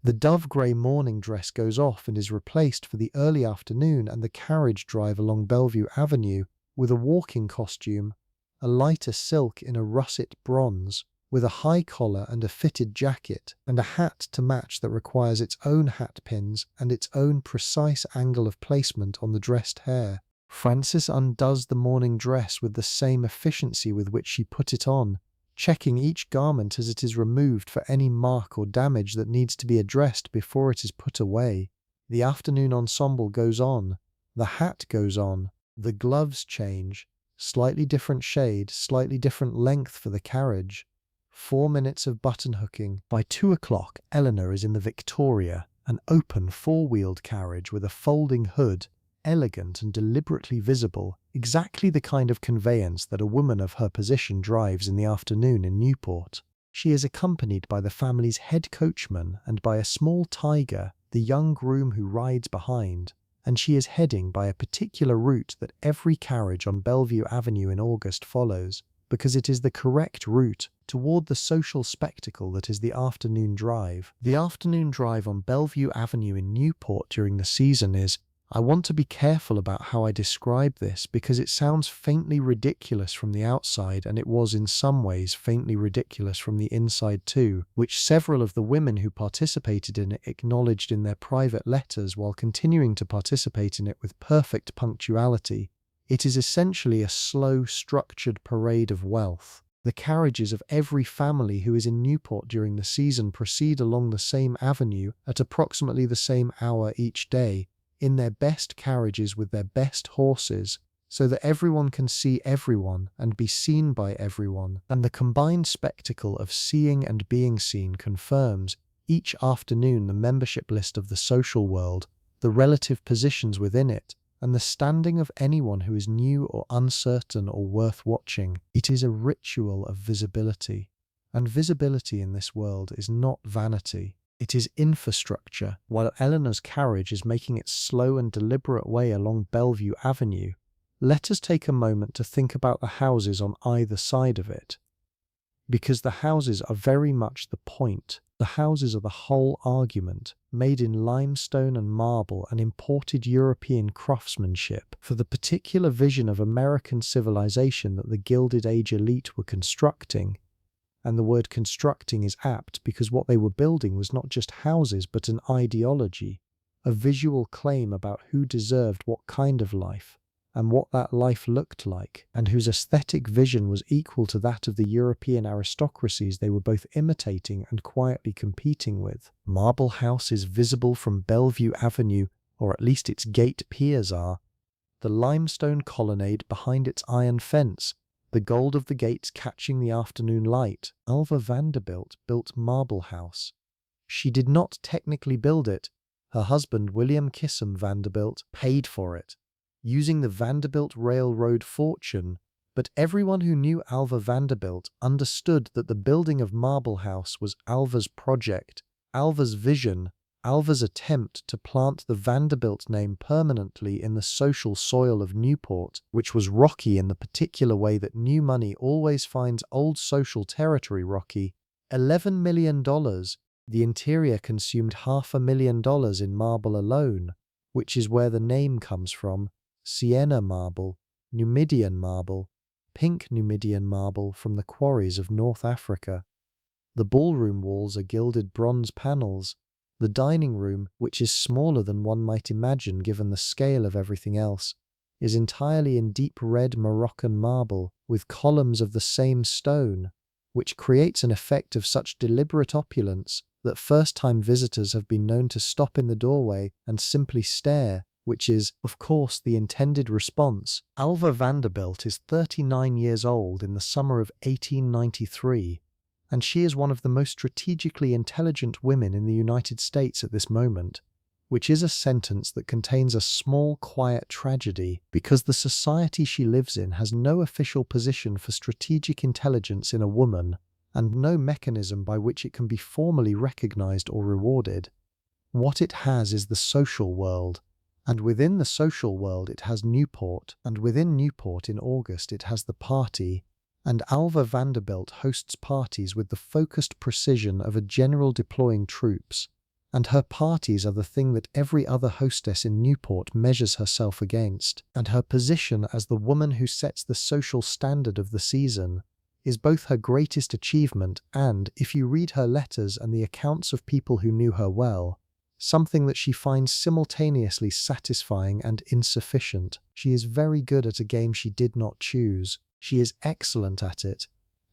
[SPEAKER 1] The dove-grey morning dress goes off and is replaced for the early afternoon and the carriage drive along Bellevue Avenue with a walking costume, a lighter silk in a russet bronze, with a high collar and a fitted jacket, and a hat to match that requires its own hat pins and its own precise angle of placement on the dressed hair. Frances undoes the morning dress with the same efficiency with which she put it on, checking each garment as it is removed for any mark or damage that needs to be addressed before it is put away. The afternoon ensemble goes on, the hat goes on, the gloves change, slightly different shade, slightly different length for the carriage. 4 minutes of button hooking. By 2 o'clock, Eleanor is in the Victoria, an open four-wheeled carriage with a folding hood, elegant and deliberately visible, exactly the kind of conveyance that a woman of her position drives in the afternoon in Newport. She is accompanied by the family's head coachman and by a small tiger, the young groom who rides behind, and she is heading by a particular route that every carriage on Bellevue Avenue in August follows, because it is the correct route toward the social spectacle that is the afternoon drive. The afternoon drive on Bellevue Avenue in Newport during the season is, I want to be careful about how I describe this because it sounds faintly ridiculous from the outside, and it was in some ways faintly ridiculous from the inside too, which several of the women who participated in it acknowledged in their private letters while continuing to participate in it with perfect punctuality. It is essentially a slow, structured parade of wealth. The carriages of every family who is in Newport during the season proceed along the same avenue at approximately the same hour each day, in their best carriages with their best horses, so that everyone can see everyone and be seen by everyone, and the combined spectacle of seeing and being seen confirms, each afternoon, the membership list of the social world, the relative positions within it, and the standing of anyone who is new or uncertain or worth watching. It is a ritual of visibility, and visibility in this world is not vanity. It is infrastructure. While Eleanor's carriage is making its slow and deliberate way along Bellevue Avenue, let us take a moment to think about the houses on either side of it. Because the houses are very much the point. The houses are the whole argument, made in limestone and marble and imported European craftsmanship for the particular vision of American civilization that the Gilded Age elite were constructing. And the word constructing is apt because what they were building was not just houses but an ideology, a visual claim about who deserved what kind of life, and what that life looked like, and whose aesthetic vision was equal to that of the European aristocracies they were both imitating and quietly competing with. Marble House is visible from Bellevue Avenue, or at least its gate piers are. The limestone colonnade behind its iron fence, the gold of the gates catching the afternoon light. Alva Vanderbilt built Marble House. She did not technically build it. Her husband, William Kissam Vanderbilt, paid for it, using the Vanderbilt Railroad fortune, but everyone who knew Alva Vanderbilt understood that the building of Marble House was Alva's project, Alva's vision, Alva's attempt to plant the Vanderbilt name permanently in the social soil of Newport, which was rocky in the particular way that new money always finds old social territory rocky. $11 million. The interior consumed $500,000 in marble alone, which is where the name comes from. Sienna marble, Numidian marble, pink Numidian marble from the quarries of North Africa. The ballroom walls are gilded bronze panels. The dining room, which is smaller than one might imagine given the scale of everything else, is entirely in deep red Moroccan marble, with columns of the same stone, which creates an effect of such deliberate opulence that first-time visitors have been known to stop in the doorway and simply stare, which is, of course, the intended response. Alva Vanderbilt is 39 years old in the summer of 1893, and she is one of the most strategically intelligent women in the United States at this moment, which is a sentence that contains a small, quiet tragedy, because the society she lives in has no official position for strategic intelligence in a woman, and no mechanism by which it can be formally recognized or rewarded. What it has is the social world, and within the social world it has Newport, and within Newport in August it has the party, and Alva Vanderbilt hosts parties with the focused precision of a general deploying troops, and her parties are the thing that every other hostess in Newport measures herself against, and her position as the woman who sets the social standard of the season is both her greatest achievement and, if you read her letters and the accounts of people who knew her well, something that she finds simultaneously satisfying and insufficient. She is very good at a game she did not choose. She is excellent at it,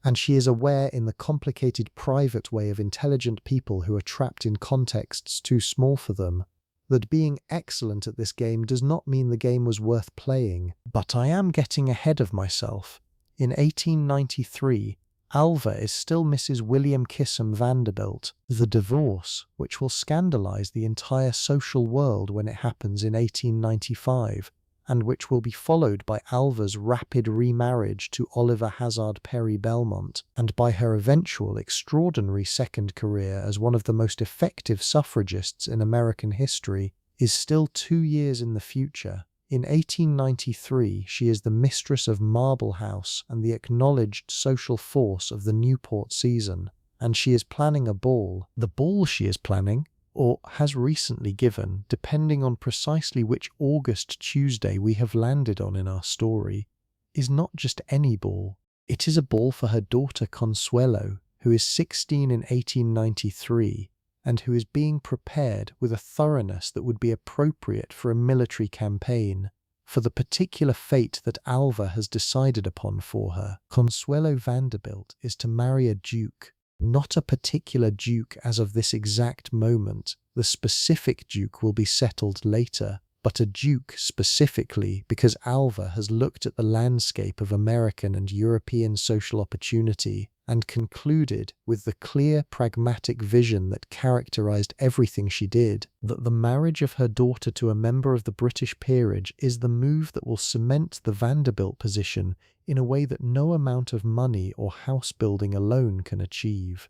[SPEAKER 1] and she is aware in the complicated private way of intelligent people who are trapped in contexts too small for them, that being excellent at this game does not mean the game was worth playing. But I am getting ahead of myself. In 1893, Alva is still Mrs. William Kissam Vanderbilt. The divorce, which will scandalize the entire social world when it happens in 1895, and which will be followed by Alva's rapid remarriage to Oliver Hazard Perry Belmont, and by her eventual extraordinary second career as one of the most effective suffragists in American history, is still 2 years in the future. In 1893, she is the mistress of Marble House and the acknowledged social force of the Newport season, and she is planning a ball. The ball she is planning, or has recently given, depending on precisely which August Tuesday we have landed on in our story, is not just any ball. It is a ball for her daughter Consuelo, who is 16 in 1893, and who is being prepared with a thoroughness that would be appropriate for a military campaign, for the particular fate that Alva has decided upon for her. Consuelo Vanderbilt is to marry a duke, not a particular duke as of this exact moment. The specific duke will be settled later, but a duke specifically because Alva has looked at the landscape of American and European social opportunity and concluded, with the clear, pragmatic vision that characterized everything she did, that the marriage of her daughter to a member of the British peerage is the move that will cement the Vanderbilt position in a way that no amount of money or house building alone can achieve.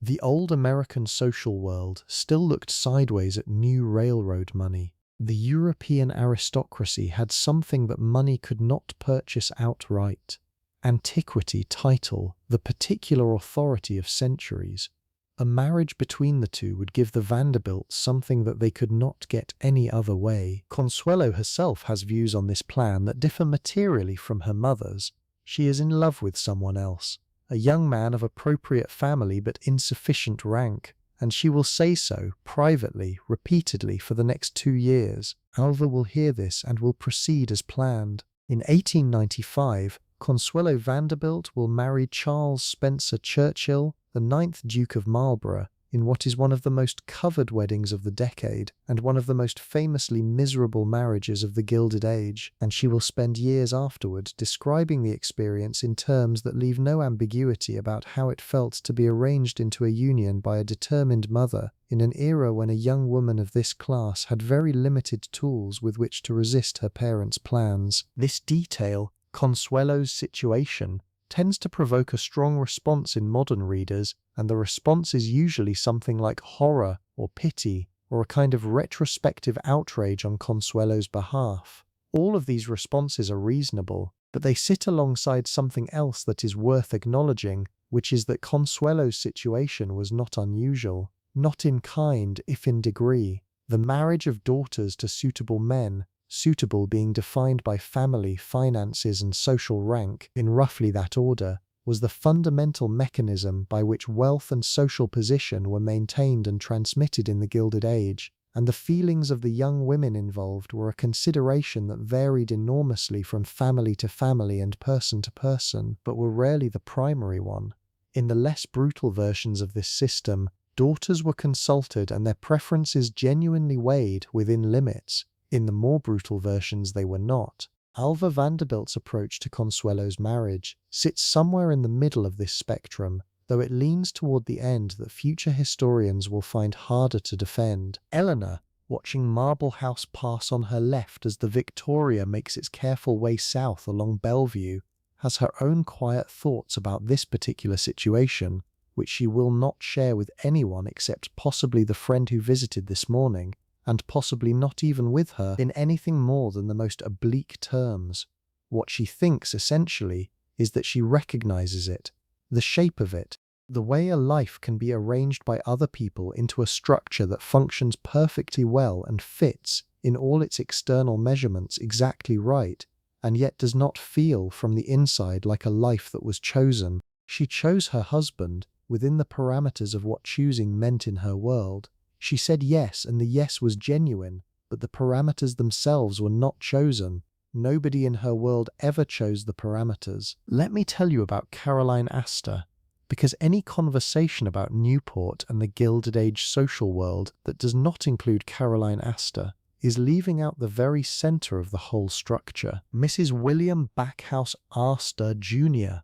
[SPEAKER 1] The old American social world still looked sideways at new railroad money. The European aristocracy had something that money could not purchase outright: antiquity, title, the particular authority of centuries. A marriage between the two would give the Vanderbilts something that they could not get any other way. Consuelo herself has views on this plan that differ materially from her mother's. She is in love with someone else, a young man of appropriate family but insufficient rank, and she will say so, privately, repeatedly, for the next 2 years. Alva will hear this and will proceed as planned. In 1895, Consuelo Vanderbilt will marry Charles Spencer Churchill, the 9th Duke of Marlborough, in what is one of the most covered weddings of the decade and one of the most famously miserable marriages of the Gilded Age, and she will spend years afterward describing the experience in terms that leave no ambiguity about how it felt to be arranged into a union by a determined mother in an era when a young woman of this class had very limited tools with which to resist her parents' plans. This detail, Consuelo's situation, tends to provoke a strong response in modern readers, and the response is usually something like horror or pity or a kind of retrospective outrage on Consuelo's behalf. All of these responses are reasonable, but they sit alongside something else that is worth acknowledging, which is that Consuelo's situation was not unusual, not in kind if in degree. The marriage of daughters to suitable men, suitable being defined by family, finances, and social rank, in roughly that order, was the fundamental mechanism by which wealth and social position were maintained and transmitted in the Gilded Age, and the feelings of the young women involved were a consideration that varied enormously from family to family and person to person, but were rarely the primary one. In the less brutal versions of this system, daughters were consulted and their preferences genuinely weighed within limits. In the more brutal versions they were not. Alva Vanderbilt's approach to Consuelo's marriage sits somewhere in the middle of this spectrum, though it leans toward the end that future historians will find harder to defend. Eleanor, watching Marble House pass on her left as the Victoria makes its careful way south along Bellevue, has her own quiet thoughts about this particular situation, which she will not share with anyone except possibly the friend who visited this morning, and possibly not even with her in anything more than the most oblique terms. What she thinks, essentially, is that she recognizes it, the shape of it, the way a life can be arranged by other people into a structure that functions perfectly well and fits, in all its external measurements, exactly right, and yet does not feel from the inside like a life that was chosen. She chose her husband within the parameters of what choosing meant in her world. She said yes, and the yes was genuine, but the parameters themselves were not chosen. Nobody in her world ever chose the parameters. Let me tell you about Caroline Astor, because any conversation about Newport and the Gilded Age social world that does not include Caroline Astor is leaving out the very center of the whole structure. Mrs. William Backhouse Astor Jr.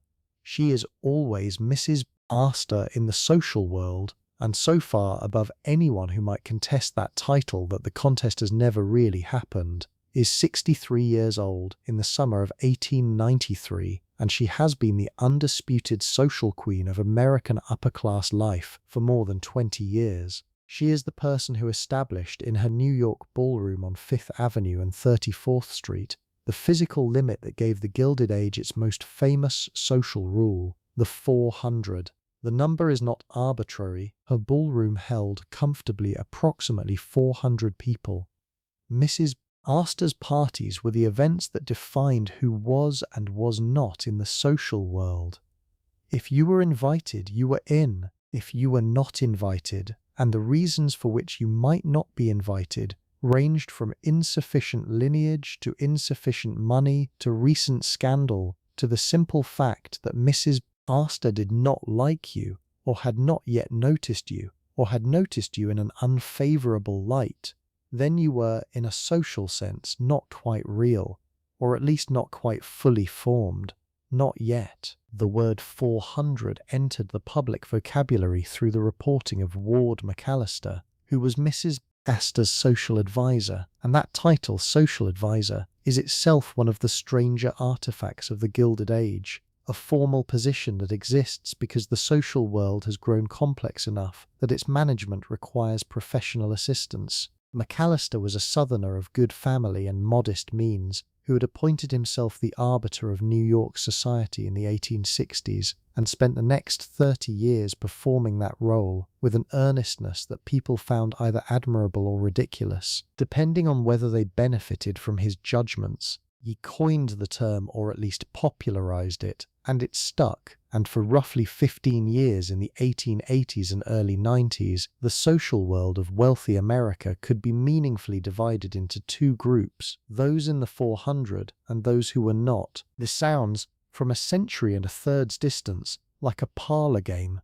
[SPEAKER 1] She is always Mrs. Astor in the social world, and so far above anyone who might contest that title that the contest has never really happened, is 63 years old in the summer of 1893, and she has been the undisputed social queen of American upper-class life for more than 20 years. She is the person who established in her New York ballroom on 5th Avenue and 34th Street the physical limit that gave the Gilded Age its most famous social rule, the 400. The number is not arbitrary. Her ballroom held comfortably approximately 400 people. Mrs. Astor's parties were the events that defined who was and was not in the social world. If you were invited, you were in. If you were not invited, and the reasons for which you might not be invited, ranged from insufficient lineage to insufficient money to recent scandal to the simple fact that Mrs. Astor did not like you, or had not yet noticed you, or had noticed you in an unfavorable light, then you were, in a social sense, not quite real, or at least not quite fully formed. Not yet. The word 400 entered the public vocabulary through the reporting of Ward McAllister, who was Mrs. Astor's social advisor, and that title, social advisor, is itself one of the stranger artifacts of the Gilded Age, a formal position that exists because the social world has grown complex enough that its management requires professional assistance. McAllister was a Southerner of good family and modest means, who had appointed himself the arbiter of New York society in the 1860s and spent the next 30 years performing that role with an earnestness that people found either admirable or ridiculous, depending on whether they benefited from his judgments. He coined the term, or at least popularized it, and it stuck, and for roughly 15 years in the 1880s and early 90s, the social world of wealthy America could be meaningfully divided into two groups, those in the 400 and those who were not. This sounds, from a century and a third's distance, like a parlor game.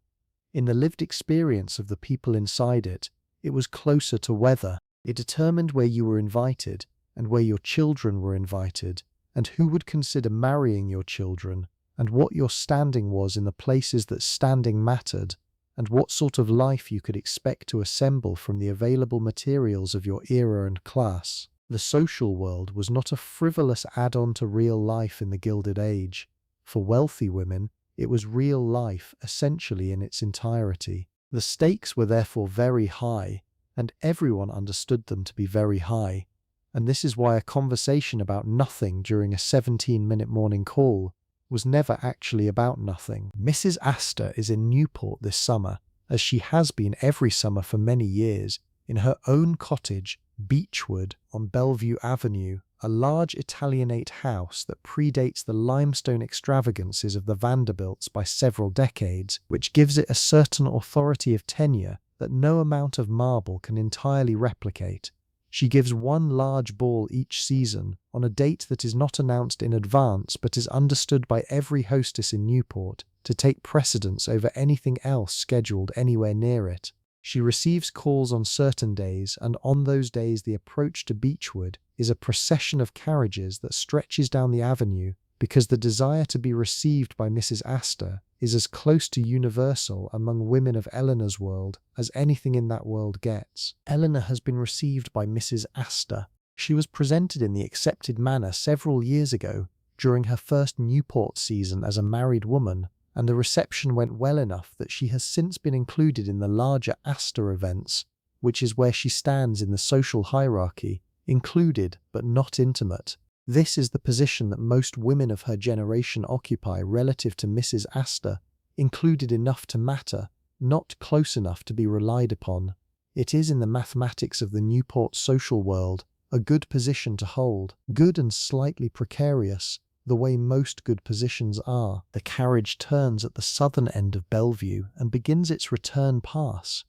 [SPEAKER 1] In the lived experience of the people inside it, it was closer to weather. It determined where you were invited, and where your children were invited, and who would consider marrying your children, and what your standing was in the places that standing mattered, and what sort of life you could expect to assemble from the available materials of your era and class. The social world was not a frivolous add-on to real life in the Gilded Age. For wealthy women, it was real life essentially in its entirety. The stakes were therefore very high, and everyone understood them to be very high. And this is why a conversation about nothing during a 17-minute morning call was never actually about nothing. Mrs. Astor is in Newport this summer, as she has been every summer for many years, in her own cottage, Beechwood, on Bellevue Avenue, a large Italianate house that predates the limestone extravagances of the Vanderbilts by several decades, which gives it a certain authority of tenure that no amount of marble can entirely replicate. She gives one large ball each season on a date that is not announced in advance but is understood by every hostess in Newport to take precedence over anything else scheduled anywhere near it. She receives calls on certain days, and on those days the approach to Beechwood is a procession of carriages that stretches down the avenue because the desire to be received by Mrs. Astor is as close to universal among women of Eleanor's world as anything in that world gets. Eleanor has been received by Mrs. Astor. She was presented in the accepted manner several years ago during her first Newport season as a married woman, and the reception went well enough that she has since been included in the larger Astor events, which is where she stands in the social hierarchy, included but not intimate. This is the position that most women of her generation occupy relative to Mrs. Astor, included enough to matter, not close enough to be relied upon. It is in the mathematics of the Newport social world a good position to hold, good and slightly precarious, the way most good positions are. The carriage turns at the southern end of Bellevue and begins its return pass.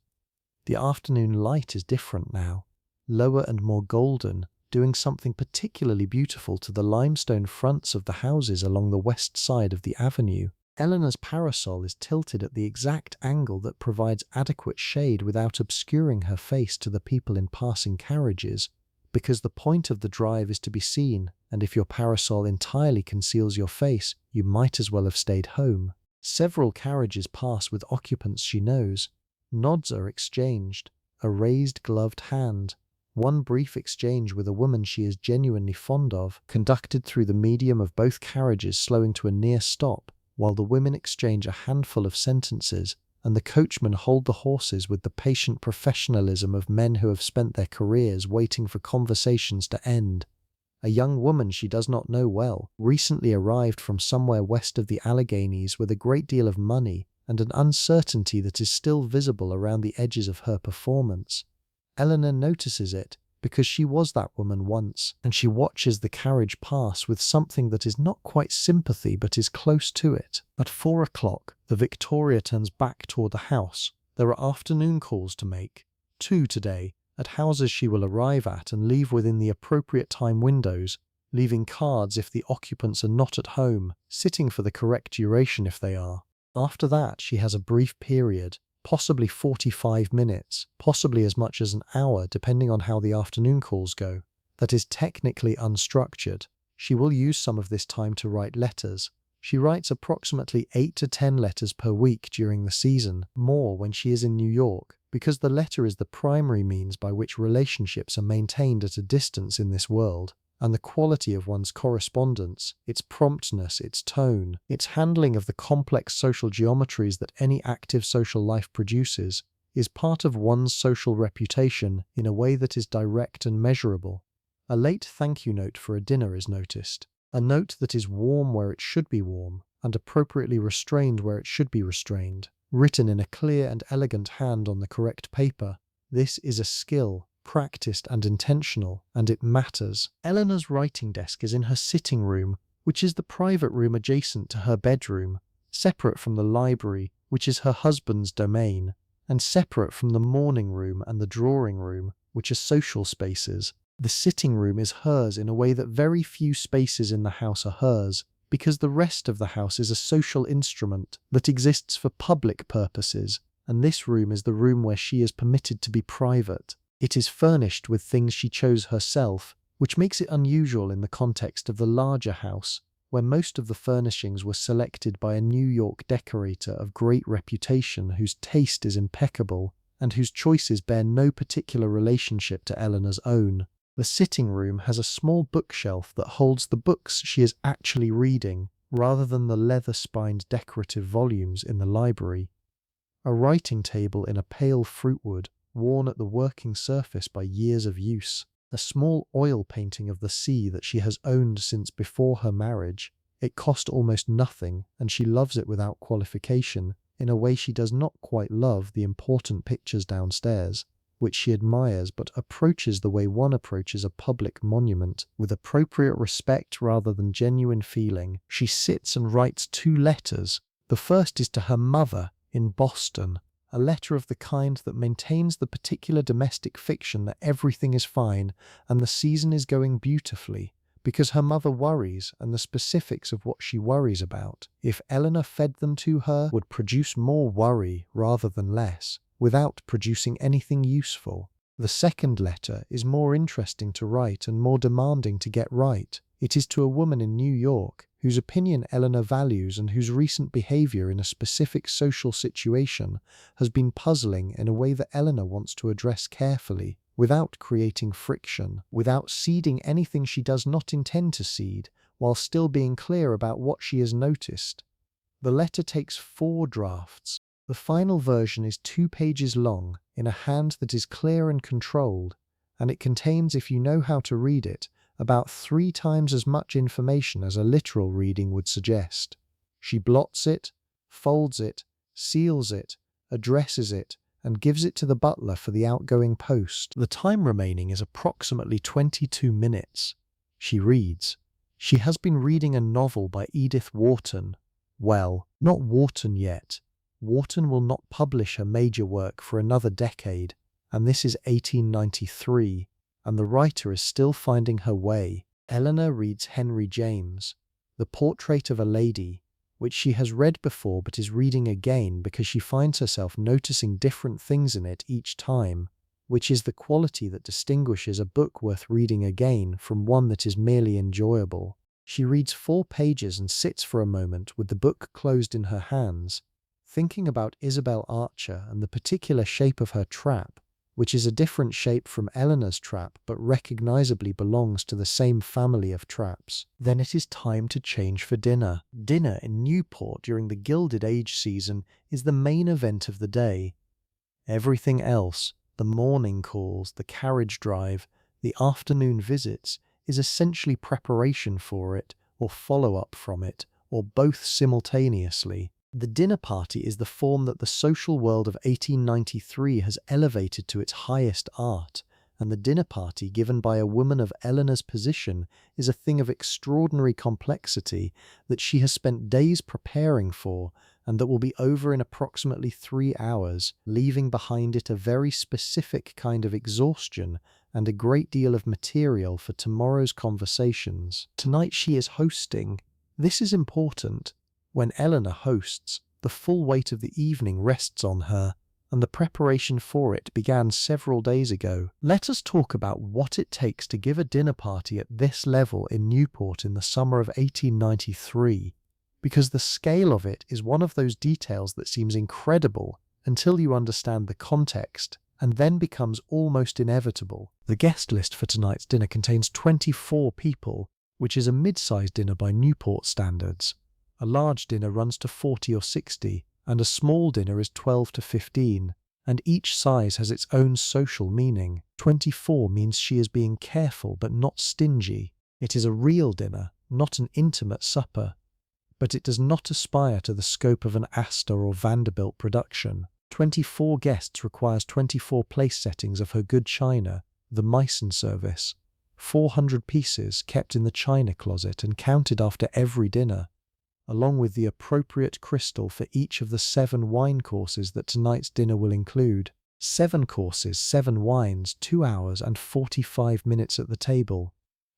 [SPEAKER 1] The afternoon light is different now, lower and more golden, doing something particularly beautiful to the limestone fronts of the houses along the west side of the avenue. Eleanor's parasol is tilted at the exact angle that provides adequate shade without obscuring her face to the people in passing carriages, because the point of the drive is to be seen, and if your parasol entirely conceals your face, you might as well have stayed home. Several carriages pass with occupants she knows. Nods are exchanged, a raised gloved hand, one brief exchange with a woman she is genuinely fond of, conducted through the medium of both carriages slowing to a near stop, while the women exchange a handful of sentences, and the coachmen hold the horses with the patient professionalism of men who have spent their careers waiting for conversations to end. A young woman she does not know well, recently arrived from somewhere west of the Alleghenies with a great deal of money and an uncertainty that is still visible around the edges of her performance. Eleanor notices it because she was that woman once, and she watches the carriage pass with something that is not quite sympathy but is close to it. At 4 o'clock, the Victoria turns back toward the house. There are afternoon calls to make, 2 today, at houses she will arrive at and leave within the appropriate time windows, leaving cards if the occupants are not at home, sitting for the correct duration if they are. After that, she has a brief period, possibly 45 minutes, possibly as much as an hour depending on how the afternoon calls go, that is technically unstructured. She will use some of this time to write letters. She writes approximately 8 to 10 letters per week during the season, more when she is in New York, because the letter is the primary means by which relationships are maintained at a distance in this world, and the quality of one's correspondence, its promptness, its tone, its handling of the complex social geometries that any active social life produces, is part of one's social reputation in a way that is direct and measurable. A late thank you note for a dinner is noticed, a note that is warm where it should be warm, and appropriately restrained where it should be restrained, written in a clear and elegant hand on the correct paper. This is a skill, practiced and intentional, and it matters. Eleanor's writing desk is in her sitting room, which is the private room adjacent to her bedroom, separate from the library, which is her husband's domain, and separate from the morning room and the drawing room, which are social spaces. The sitting room is hers in a way that very few spaces in the house are hers, because the rest of the house is a social instrument that exists for public purposes, and this room is the room where she is permitted to be private. It is furnished with things she chose herself, which makes it unusual in the context of the larger house, where most of the furnishings were selected by a New York decorator of great reputation whose taste is impeccable, and whose choices bear no particular relationship to Eleanor's own. The sitting room has a small bookshelf that holds the books she is actually reading, rather than the leather-spined decorative volumes in the library. A writing table in a pale fruitwood, worn at the working surface by years of use, a small oil painting of the sea that she has owned since before her marriage. It cost almost nothing, and she loves it without qualification, in a way she does not quite love the important pictures downstairs, which she admires but approaches the way one approaches a public monument, with appropriate respect rather than genuine feeling. She sits and writes 2 letters. The first is to her mother in Boston, a letter of the kind that maintains the particular domestic fiction that everything is fine and the season is going beautifully, because her mother worries, and the specifics of what she worries about, if Eleanor fed them to her, would produce more worry rather than less, without producing anything useful. The second letter is more interesting to write and more demanding to get right. It is to a woman in New York, whose opinion Eleanor values and whose recent behavior in a specific social situation has been puzzling in a way that Eleanor wants to address carefully, without creating friction, without ceding anything she does not intend to cede, while still being clear about what she has noticed. The letter takes 4 drafts. The final version is 2 pages long, in a hand that is clear and controlled, and it contains, if you know how to read it, about 3 times as much information as a literal reading would suggest. She blots it, folds it, seals it, addresses it, and gives it to the butler for the outgoing post. The time remaining is approximately 22 minutes. She reads. She has been reading a novel by Edith Wharton. Well, not Wharton yet. Wharton will not publish her major work for another decade, and this is 1893, and the writer is still finding her way. Eleanor reads Henry James, The Portrait of a Lady, which she has read before but is reading again because she finds herself noticing different things in it each time, which is the quality that distinguishes a book worth reading again from one that is merely enjoyable. She reads 4 pages and sits for a moment with the book closed in her hands, thinking about Isabel Archer and the particular shape of her trap, which is a different shape from Eleanor's trap but recognizably belongs to the same family of traps. Then it is time to change for dinner. Dinner in Newport during the Gilded Age season is the main event of the day. Everything else, the morning calls, the carriage drive, the afternoon visits, is essentially preparation for it, or follow-up from it, or both simultaneously. The dinner party is the form that the social world of 1893 has elevated to its highest art, and the dinner party given by a woman of Eleanor's position is a thing of extraordinary complexity that she has spent days preparing for, and that will be over in approximately 3 hours, leaving behind it a very specific kind of exhaustion and a great deal of material for tomorrow's conversations. Tonight she is hosting. This is important. When Eleanor hosts, the full weight of the evening rests on her, and the preparation for it began several days ago. Let us talk about what it takes to give a dinner party at this level in Newport in the summer of 1893, because the scale of it is one of those details that seems incredible until you understand the context, and then becomes almost inevitable. The guest list for tonight's dinner contains 24 people, which is a mid-sized dinner by Newport standards. A large dinner runs to 40 or 60, and a small dinner is 12 to 15, and each size has its own social meaning. 24 means she is being careful but not stingy. It is a real dinner, not an intimate supper, but it does not aspire to the scope of an Astor or Vanderbilt production. 24 guests requires 24 place settings of her good china, the Meissen service, 400 pieces kept in the china closet and counted after every dinner, along with the appropriate crystal for each of the 7 wine courses that tonight's dinner will include. 7 courses, 7 wines, 2 hours and 45 minutes at the table.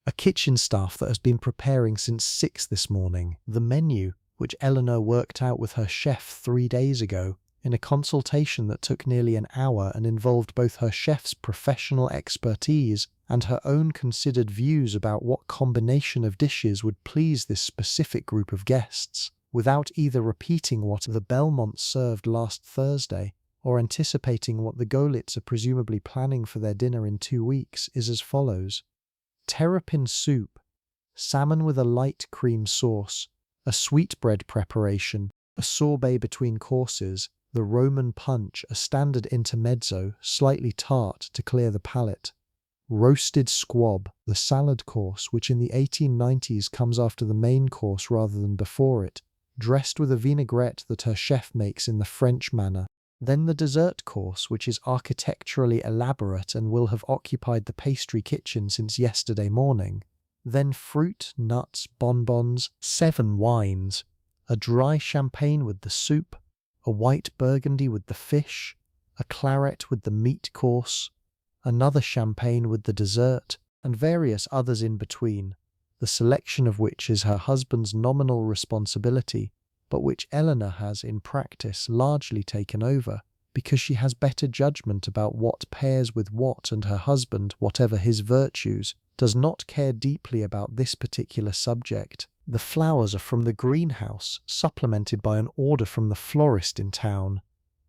[SPEAKER 1] A kitchen staff that has been preparing since 6 this morning. The menu, which Eleanor worked out with her chef 3 days ago, in a consultation that took nearly an hour and involved both her chef's professional expertise and her own considered views about what combination of dishes would please this specific group of guests, without either repeating what the Belmonts served last Thursday or anticipating what the Golitz are presumably planning for their dinner in 2 weeks, is as follows. Terrapin soup, salmon with a light cream sauce, a sweetbread preparation, a sorbet between courses, the Roman punch, a standard intermezzo, slightly tart to clear the palate. Roasted squab, the salad course, which in the 1890s comes after the main course rather than before it, dressed with a vinaigrette that her chef makes in the French manner. Then the dessert course, which is architecturally elaborate and will have occupied the pastry kitchen since yesterday morning. Then fruit, nuts, bonbons, 7 wines, a dry champagne with the soup, a white burgundy with the fish, a claret with the meat course, another champagne with the dessert, and various others in between, the selection of which is her husband's nominal responsibility, but which Eleanor has, in practice, largely taken over, because she has better judgment about what pairs with what, and her husband, whatever his virtues, does not care deeply about this particular subject. The flowers are from the greenhouse, supplemented by an order from the florist in town.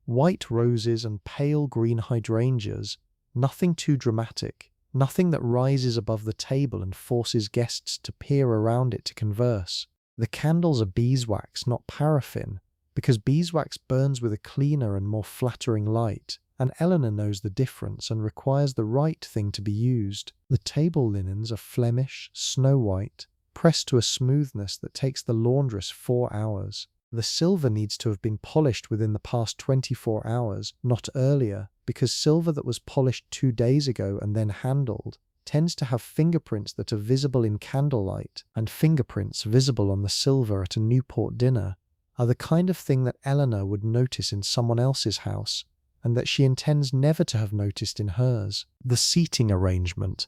[SPEAKER 1] White roses and pale green hydrangeas, nothing too dramatic, nothing that rises above the table and forces guests to peer around it to converse. The candles are beeswax, not paraffin, because beeswax burns with a cleaner and more flattering light, and Eleanor knows the difference and requires the right thing to be used. The table linens are Flemish, snow white, pressed to a smoothness that takes the laundress 4 hours. The silver needs to have been polished within the past 24 hours, not earlier, because silver that was polished 2 days ago and then handled tends to have fingerprints that are visible in candlelight, and fingerprints visible on the silver at a Newport dinner are the kind of thing that Eleanor would notice in someone else's house, and that she intends never to have noticed in hers. The seating arrangement.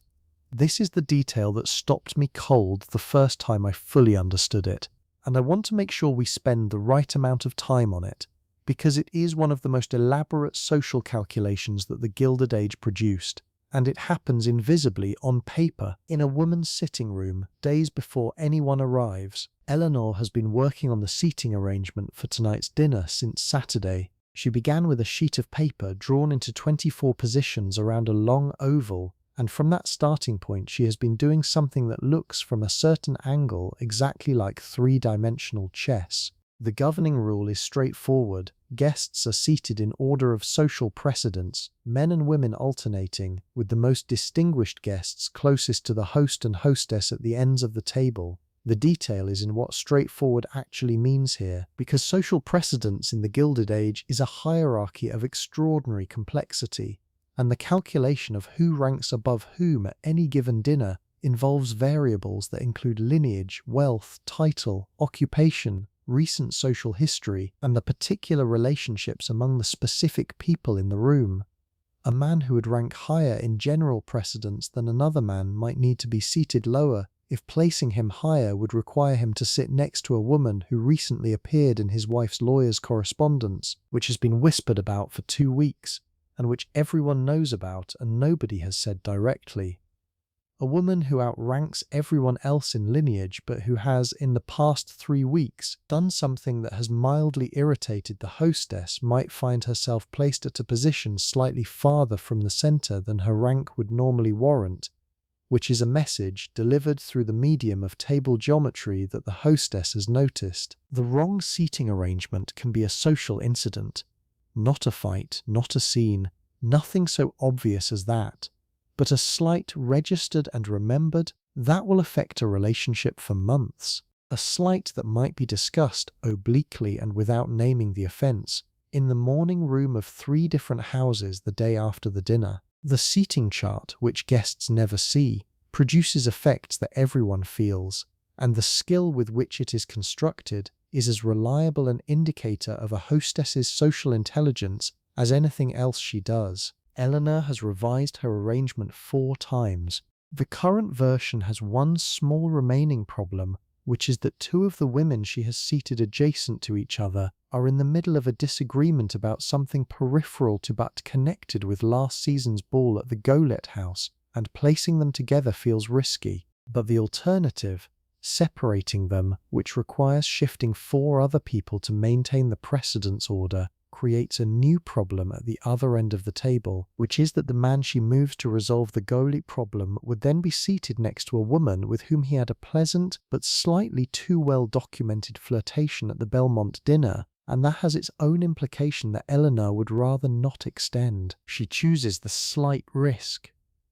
[SPEAKER 1] This is the detail that stopped me cold the first time I fully understood it, and I want to make sure we spend the right amount of time on it, because it is one of the most elaborate social calculations that the Gilded Age produced, and it happens invisibly on paper in a woman's sitting room days before anyone arrives. Eleanor has been working on the seating arrangement for tonight's dinner since Saturday. She began with a sheet of paper drawn into 24 positions around a long oval, and from that starting point she has been doing something that looks from a certain angle exactly like three-dimensional chess. The governing rule is straightforward. Guests are seated in order of social precedence, men and women alternating, with the most distinguished guests closest to the host and hostess at the ends of the table. The detail is in what straightforward actually means here, because social precedence in the Gilded Age is a hierarchy of extraordinary complexity, and the calculation of who ranks above whom at any given dinner involves variables that include lineage, wealth, title, occupation, recent social history, and the particular relationships among the specific people in the room. A man who would rank higher in general precedence than another man might need to be seated lower if placing him higher would require him to sit next to a woman who recently appeared in his wife's lawyer's correspondence, which has been whispered about for 2 weeks, and which everyone knows about and nobody has said directly. A woman who outranks everyone else in lineage but who has, in the past 3 weeks, done something that has mildly irritated the hostess might find herself placed at a position slightly farther from the center than her rank would normally warrant, which is a message delivered through the medium of table geometry that the hostess has noticed. The wrong seating arrangement can be a social incident, not a fight, not a scene, nothing so obvious as that. But a slight registered and remembered, that will affect a relationship for months. A slight that might be discussed obliquely and without naming the offence in the morning room of 3 different houses the day after the dinner. The seating chart, which guests never see, produces effects that everyone feels, and the skill with which it is constructed is as reliable an indicator of a hostess's social intelligence as anything else she does. Eleanor has revised her arrangement 4 times. The current version has one small remaining problem, which is that 2 of the women she has seated adjacent to each other are in the middle of a disagreement about something peripheral to but connected with last season's ball at the Gilded house, and placing them together feels risky. But the alternative, separating them, which requires shifting 4 other people to maintain the precedence order, creates a new problem at the other end of the table, which is that the man she moves to resolve the Gilded problem would then be seated next to a woman with whom he had a pleasant but slightly too well documented flirtation at the Belmont dinner, and that has its own implication that Eleanor would rather not extend. She chooses the slight risk.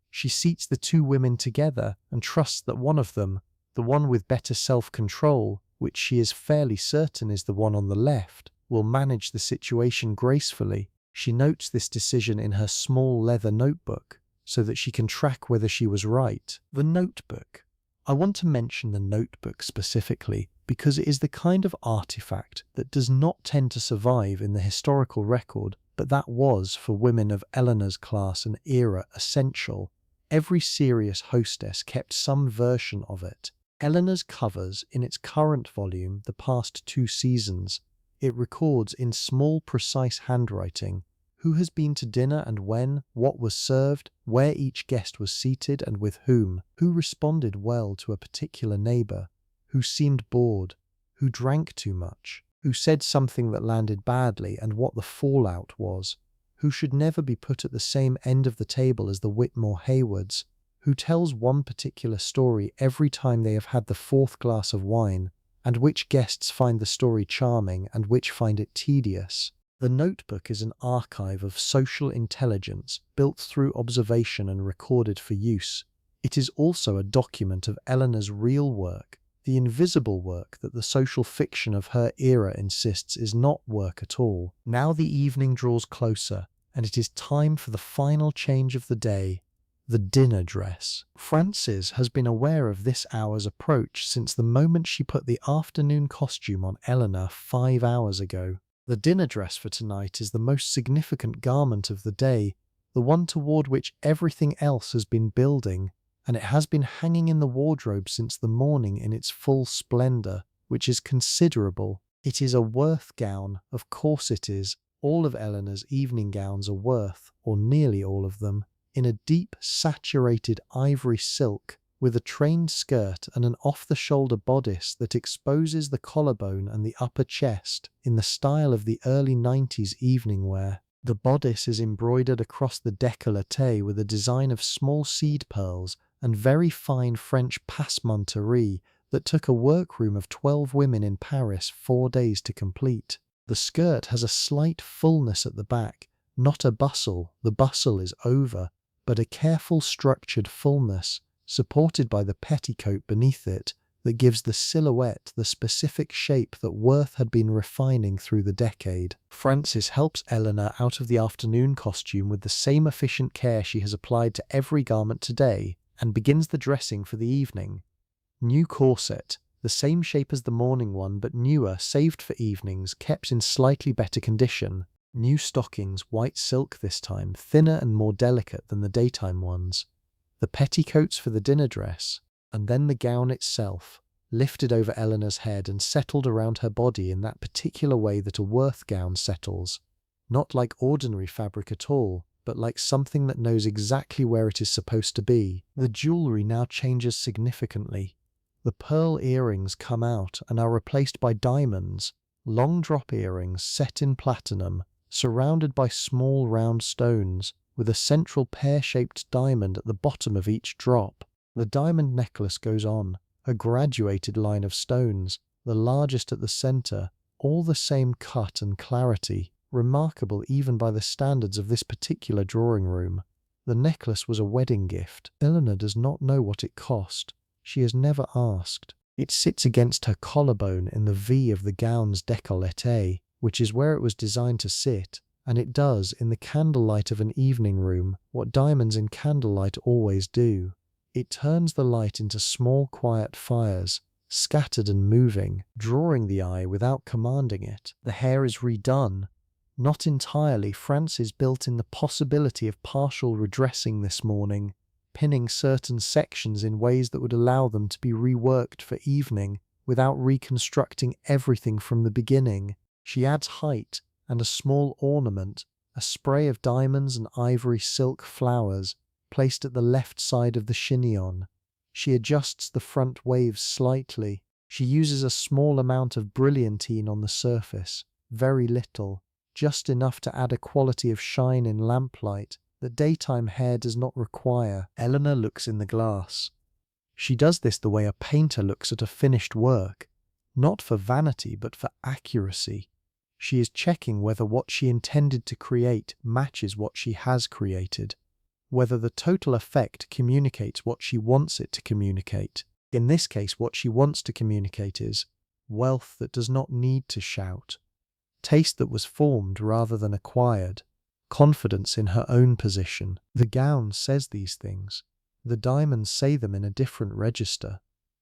[SPEAKER 1] She seats the 2 women together and trusts that one of them, the one with better self-control, which she is fairly certain is the one on the left, will manage the situation gracefully. She notes this decision in her small leather notebook, so that she can track whether she was right. The notebook. I want to mention the notebook specifically, because it is the kind of artifact that does not tend to survive in the historical record, but that was, for women of Eleanor's class and era, essential. Every serious hostess kept some version of it. Eleanor's covers, in its current volume, the past 2 seasons. It records in small, precise handwriting who has been to dinner and when, what was served, where each guest was seated and with whom, who responded well to a particular neighbour, who seemed bored, who drank too much, who said something that landed badly and what the fallout was, who should never be put at the same end of the table as the Whitmore Haywards, who tells one particular story every time they have had the 4th glass of wine, and which guests find the story charming and which find it tedious. The notebook is an archive of social intelligence built through observation and recorded for use. It is also a document of Eleanor's real work, the invisible work that the social fiction of her era insists is not work at all. Now the evening draws closer, and it is time for the final change of the day, the dinner dress. Frances has been aware of this hour's approach since the moment she put the afternoon costume on Eleanor 5 hours ago. The dinner dress for tonight is the most significant garment of the day, the one toward which everything else has been building, and it has been hanging in the wardrobe since the morning in its full splendor, which is considerable. It is a Worth gown, of course it is. All of Eleanor's evening gowns are Worth, or nearly all of them, in a deep, saturated ivory silk, with a trained skirt and an off-the-shoulder bodice that exposes the collarbone and the upper chest in the style of the early 90s evening wear. The bodice is embroidered across the décolleté with a design of small seed pearls and very fine French passementerie that took a workroom of 12 women in Paris 4 days to complete. The skirt has a slight fullness at the back, not a bustle, the bustle is over, but a careful structured fullness, supported by the petticoat beneath it, that gives the silhouette the specific shape that Worth had been refining through the decade. Frances helps Eleanor out of the afternoon costume with the same efficient care she has applied to every garment today, and begins the dressing for the evening. New corset, the same shape as the morning one but newer, saved for evenings, kept in slightly better condition. New stockings, white silk this time, thinner and more delicate than the daytime ones. The petticoats for the dinner dress, and then the gown itself, lifted over Eleanor's head and settled around her body in that particular way that a Worth gown settles. Not like ordinary fabric at all, but like something that knows exactly where it is supposed to be. The jewellery now changes significantly. The pearl earrings come out and are replaced by diamonds, long drop earrings set in platinum, surrounded by small round stones, with a central pear-shaped diamond at the bottom of each drop. The diamond necklace goes on, a graduated line of stones, the largest at the centre, all the same cut and clarity, remarkable even by the standards of this particular drawing room. The necklace was a wedding gift. Eleanor does not know what it cost. She has never asked. It sits against her collarbone in the V of the gown's décolleté, which is where it was designed to sit, and it does, in the candlelight of an evening room, what diamonds in candlelight always do. It turns the light into small quiet fires, scattered and moving, drawing the eye without commanding it. The hair is redone. Not entirely. Frances built in the possibility of partial redressing this morning, pinning certain sections in ways that would allow them to be reworked for evening without reconstructing everything from the beginning. She adds height and a small ornament, a spray of diamonds and ivory silk flowers, placed at the left side of the chignon. She adjusts the front waves slightly. She uses a small amount of brilliantine on the surface, very little, just enough to add a quality of shine in lamplight that daytime hair does not require. Eleanor looks in the glass. She does this the way a painter looks at a finished work, not for vanity but for accuracy. She is checking whether what she intended to create matches what she has created, whether the total effect communicates what she wants it to communicate. In this case, what she wants to communicate is wealth that does not need to shout, taste that was formed rather than acquired, confidence in her own position. The gown says these things. The diamonds say them in a different register.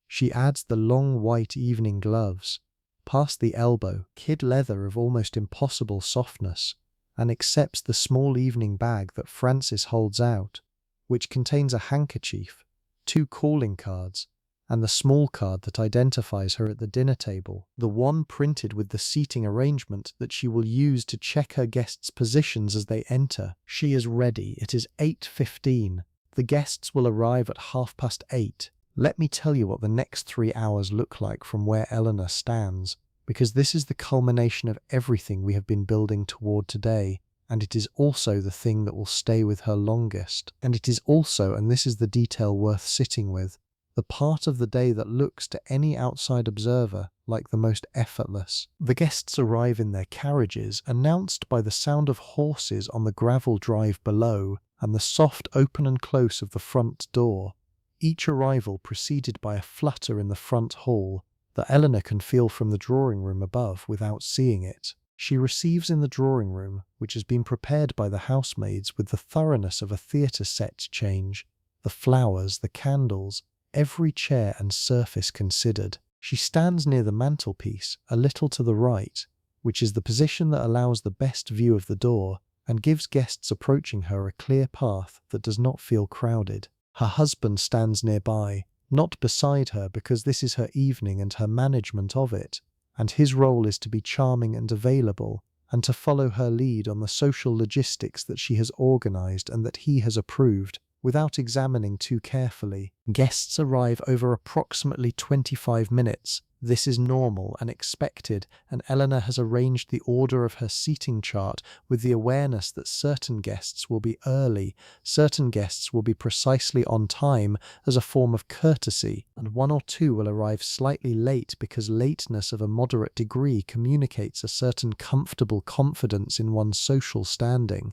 [SPEAKER 1] She adds the long white evening gloves, past the elbow, kid leather of almost impossible softness, and accepts the small evening bag that Frances holds out, which contains a handkerchief, 2 calling cards, and the small card that identifies her at the dinner table, the one printed with the seating arrangement that she will use to check her guests' positions as they enter. She is ready. It is 8:15. The guests will arrive at 8:30. Let me tell you what the next 3 hours look like from where Eleanor stands, because this is the culmination of everything we have been building toward today, and it is also the thing that will stay with her longest. And it is also, and this is the detail worth sitting with, the part of the day that looks to any outside observer like the most effortless. The guests arrive in their carriages, announced by the sound of horses on the gravel drive below and the soft open and close of the front door, each arrival preceded by a flutter in the front hall that Eleanor can feel from the drawing room above without seeing it. She receives in the drawing room, which has been prepared by the housemaids with the thoroughness of a theatre set change, the flowers, the candles, every chair and surface considered. She stands near the mantelpiece, a little to the right, which is the position that allows the best view of the door and gives guests approaching her a clear path that does not feel crowded. Her husband stands nearby, not beside her because this is her evening and her management of it, and his role is to be charming and available, and to follow her lead on the social logistics that she has organized and that he has approved, without examining too carefully. Guests arrive over approximately 25 minutes. This is normal and expected, and Eleanor has arranged the order of her seating chart with the awareness that certain guests will be early, certain guests will be precisely on time as a form of courtesy, and one or two will arrive slightly late because lateness of a moderate degree communicates a certain comfortable confidence in one's social standing.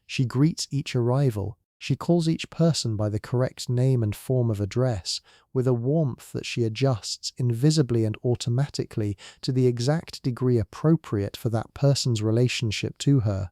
[SPEAKER 1] She greets each arrival. She calls each person by the correct name and form of address, with a warmth that she adjusts invisibly and automatically to the exact degree appropriate for that person's relationship to her.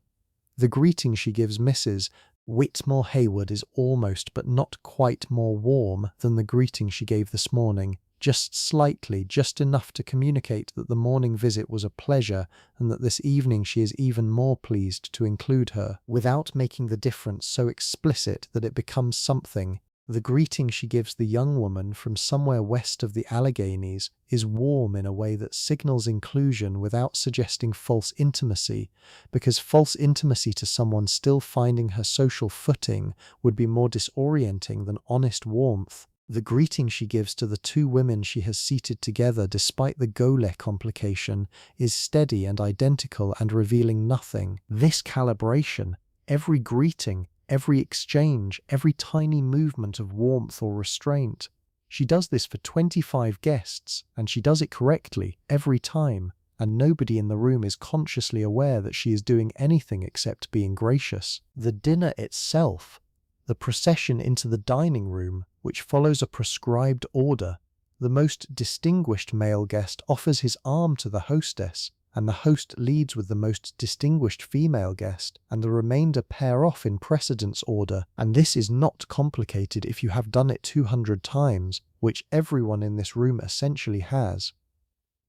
[SPEAKER 1] The greeting she gives Mrs. Whitmore Hayward is almost but not quite more warm than the greeting she gave this morning, just slightly, just enough to communicate that the morning visit was a pleasure and that this evening she is even more pleased to include her, without making the difference so explicit that it becomes something. The greeting she gives the young woman from somewhere west of the Alleghenies is warm in a way that signals inclusion without suggesting false intimacy, because false intimacy to someone still finding her social footing would be more disorienting than honest warmth. The greeting she gives to the two women she has seated together despite the Gole complication is steady and identical and revealing nothing. This calibration, every greeting, every exchange, every tiny movement of warmth or restraint. She does this for 25 guests, and she does it correctly every time, and nobody in the room is consciously aware that she is doing anything except being gracious. The dinner itself, the procession into the dining room, which follows a prescribed order. The most distinguished male guest offers his arm to the hostess, and the host leads with the most distinguished female guest, and the remainder pair off in precedence order, and this is not complicated if you have done it 200 times, which everyone in this room essentially has.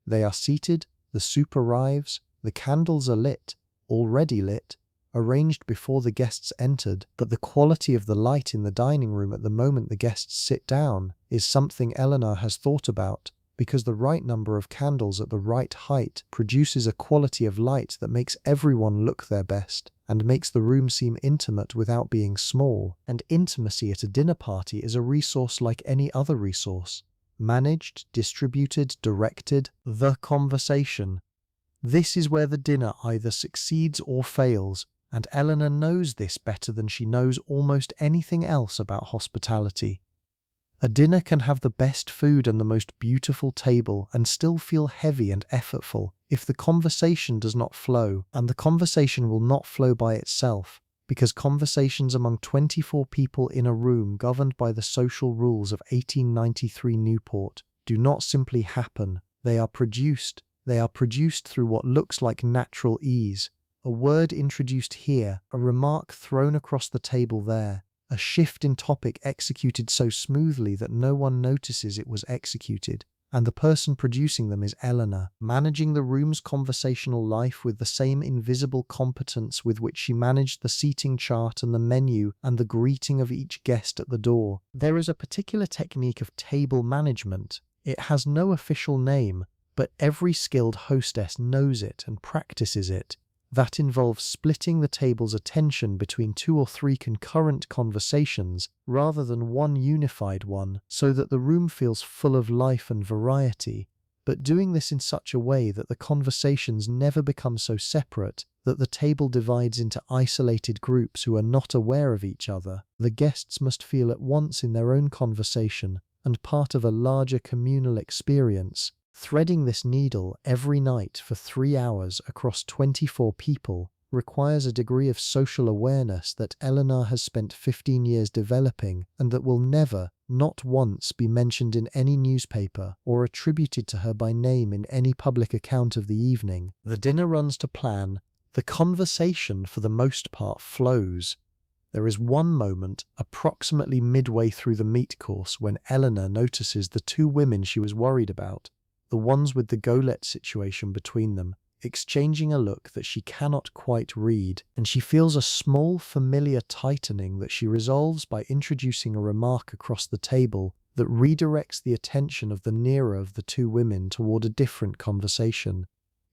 [SPEAKER 1] They are seated, the soup arrives, the candles are lit, already lit, arranged before the guests entered, but the quality of the light in the dining room at the moment the guests sit down is something Eleanor has thought about, because the right number of candles at the right height produces a quality of light that makes everyone look their best, and makes the room seem intimate without being small. And intimacy at a dinner party is a resource like any other resource. Managed, distributed, directed, the conversation. This is where the dinner either succeeds or fails, and Eleanor knows this better than she knows almost anything else about hospitality. A dinner can have the best food and the most beautiful table and still feel heavy and effortful if the conversation does not flow, and the conversation will not flow by itself, because conversations among 24 people in a room governed by the social rules of 1893 Newport do not simply happen. They are produced through what looks like natural ease. A word introduced here, a remark thrown across the table there, a shift in topic executed so smoothly that no one notices it was executed, and the person producing them is Eleanor, managing the room's conversational life with the same invisible competence with which she managed the seating chart and the menu and the greeting of each guest at the door. There is a particular technique of table management. It has no official name, but every skilled hostess knows it and practices it. That involves splitting the table's attention between 2 or 3 concurrent conversations rather than one unified one, so that the room feels full of life and variety, but doing this in such a way that the conversations never become so separate that the table divides into isolated groups who are not aware of each other. The guests must feel at once in their own conversation and part of a larger communal experience. Threading this needle every night for 3 hours across 24 people requires a degree of social awareness that Eleanor has spent 15 years developing and that will never, not once, be mentioned in any newspaper or attributed to her by name in any public account of the evening. The dinner runs to plan. The conversation, for the most part, flows. There is one moment, approximately midway through the meat course, when Eleanor notices the two women she was worried about, the ones with the Gilded situation between them, exchanging a look that she cannot quite read, and she feels a small, familiar tightening that she resolves by introducing a remark across the table that redirects the attention of the nearer of the two women toward a different conversation.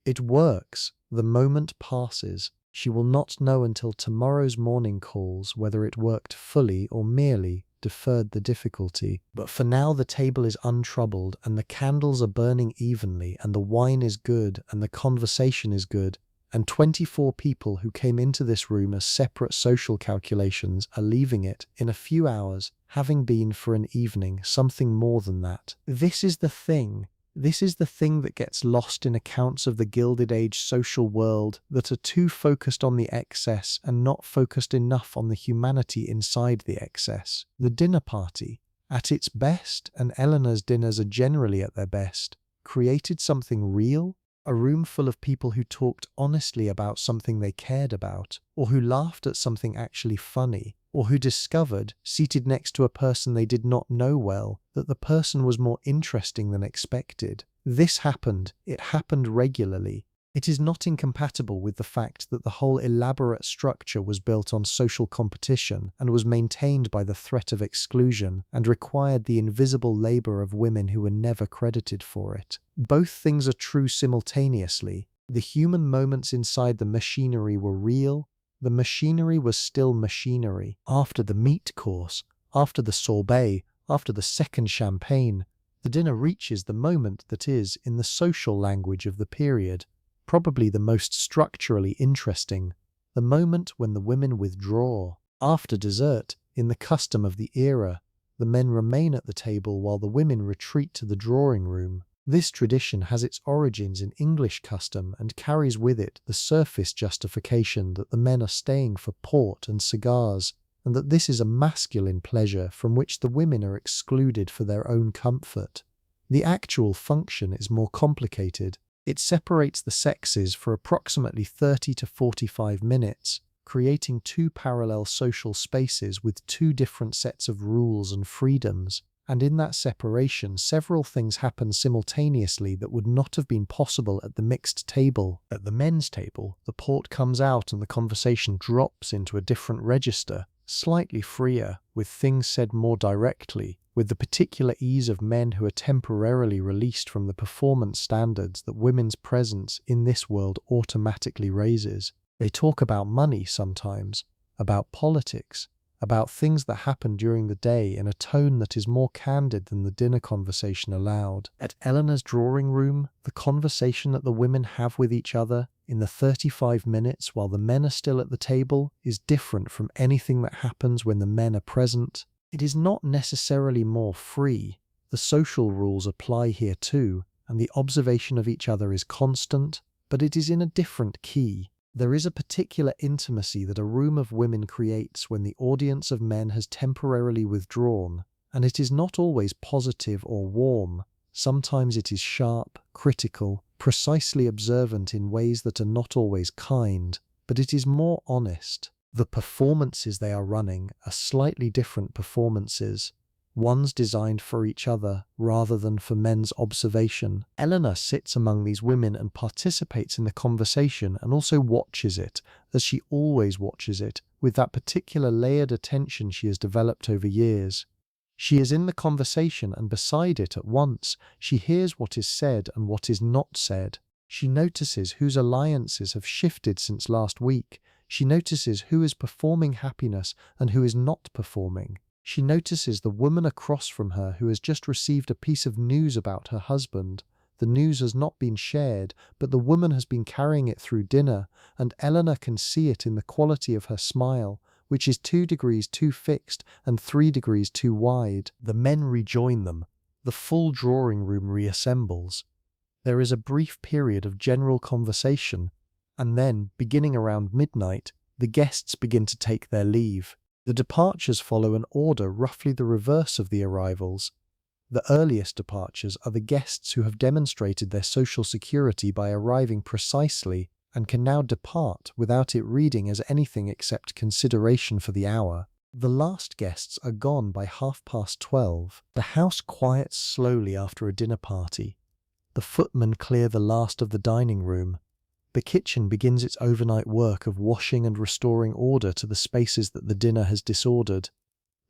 [SPEAKER 1] It works. The moment passes. She will not know until tomorrow's morning calls whether it worked fully or merely deferred the difficulty. But for now the table is untroubled, and the candles are burning evenly, and the wine is good, and the conversation is good, and 24 people who came into this room as separate social calculations are leaving it in a few hours, having been for an evening something more than that. This is the thing that gets lost in accounts of the Gilded Age social world that are too focused on the excess and not focused enough on the humanity inside the excess. The dinner party, at its best, and Eleanor's dinners are generally at their best, created something real, a room full of people who talked honestly about something they cared about, or who laughed at something actually funny, or who discovered, seated next to a person they did not know well, that the person was more interesting than expected. This happened. It happened regularly. It is not incompatible with the fact that the whole elaborate structure was built on social competition and was maintained by the threat of exclusion and required the invisible labor of women who were never credited for it. Both things are true simultaneously. The human moments inside the machinery were real. The machinery was still machinery. After the meat course, after the sorbet, after the second champagne, the dinner reaches the moment that is, in the social language of the period, probably the most structurally interesting, the moment when the women withdraw. After dessert, in the custom of the era, the men remain at the table while the women retreat to the drawing room. This tradition has its origins in English custom and carries with it the surface justification that the men are staying for port and cigars, and that this is a masculine pleasure from which the women are excluded for their own comfort. The actual function is more complicated. It separates the sexes for approximately 30 to 45 minutes, creating two parallel social spaces with two different sets of rules and freedoms. And in that separation, several things happen simultaneously that would not have been possible at the mixed table. At the men's table, the port comes out and the conversation drops into a different register, slightly freer, with things said more directly, with the particular ease of men who are temporarily released from the performance standards that women's presence in this world automatically raises. They talk about money sometimes, about politics, about things that happen during the day in a tone that is more candid than the dinner conversation allowed. At Eleanor's drawing room, the conversation that the women have with each other in the 35 minutes while the men are still at the table is different from anything that happens when the men are present. It is not necessarily more free. The social rules apply here too, and the observation of each other is constant, but it is in a different key. There is a particular intimacy that a room of women creates when the audience of men has temporarily withdrawn, and it is not always positive or warm. Sometimes it is sharp, critical, precisely observant in ways that are not always kind, but it is more honest. The performances they are running are slightly different performances, ones designed for each other rather than for men's observation. Eleanor sits among these women and participates in the conversation and also watches it, as she always watches it, with that particular layered attention she has developed over years. She is in the conversation, and beside it at once, she hears what is said and what is not said. She notices whose alliances have shifted since last week. She notices who is performing happiness and who is not performing. She notices the woman across from her who has just received a piece of news about her husband. The news has not been shared, but the woman has been carrying it through dinner, and Eleanor can see it in the quality of her smile, which is 2 degrees too fixed and 3 degrees too wide. The men rejoin them. The full drawing room reassembles. There is a brief period of general conversation, and then, beginning around midnight, the guests begin to take their leave. The departures follow an order roughly the reverse of the arrivals. The earliest departures are the guests who have demonstrated their social security by arriving precisely and can now depart without it reading as anything except consideration for the hour. The last guests are gone by 12:30. The house quiets slowly after a dinner party. The footmen clear the last of the dining room. The kitchen begins its overnight work of washing and restoring order to the spaces that the dinner has disordered.